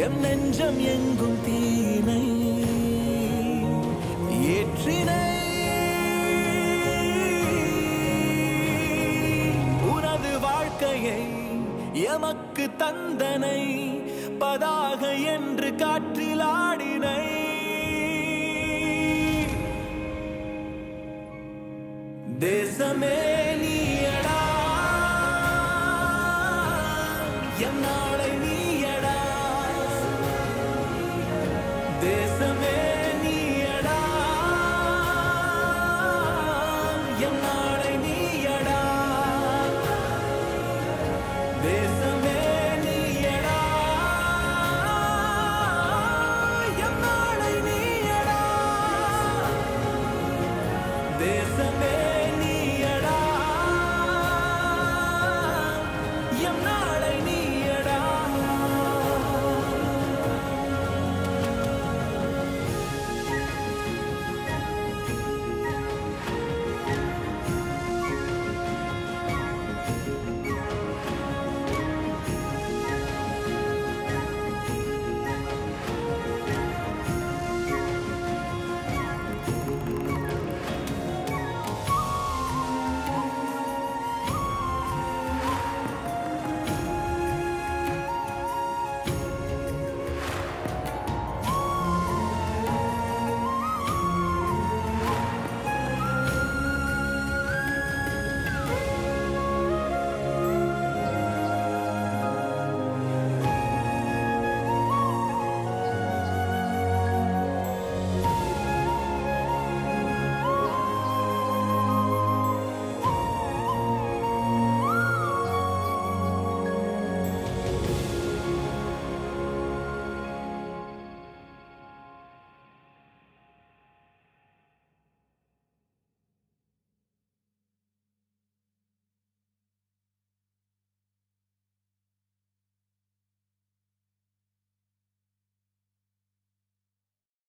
N: எம் நெஞ்சம் எங்கும் தீனை ஏற்றினை, உனது வாழ்க்கையை எமக்கு தந்தனை, பதாக என்று காற்றில் ஆடினை, தேசமே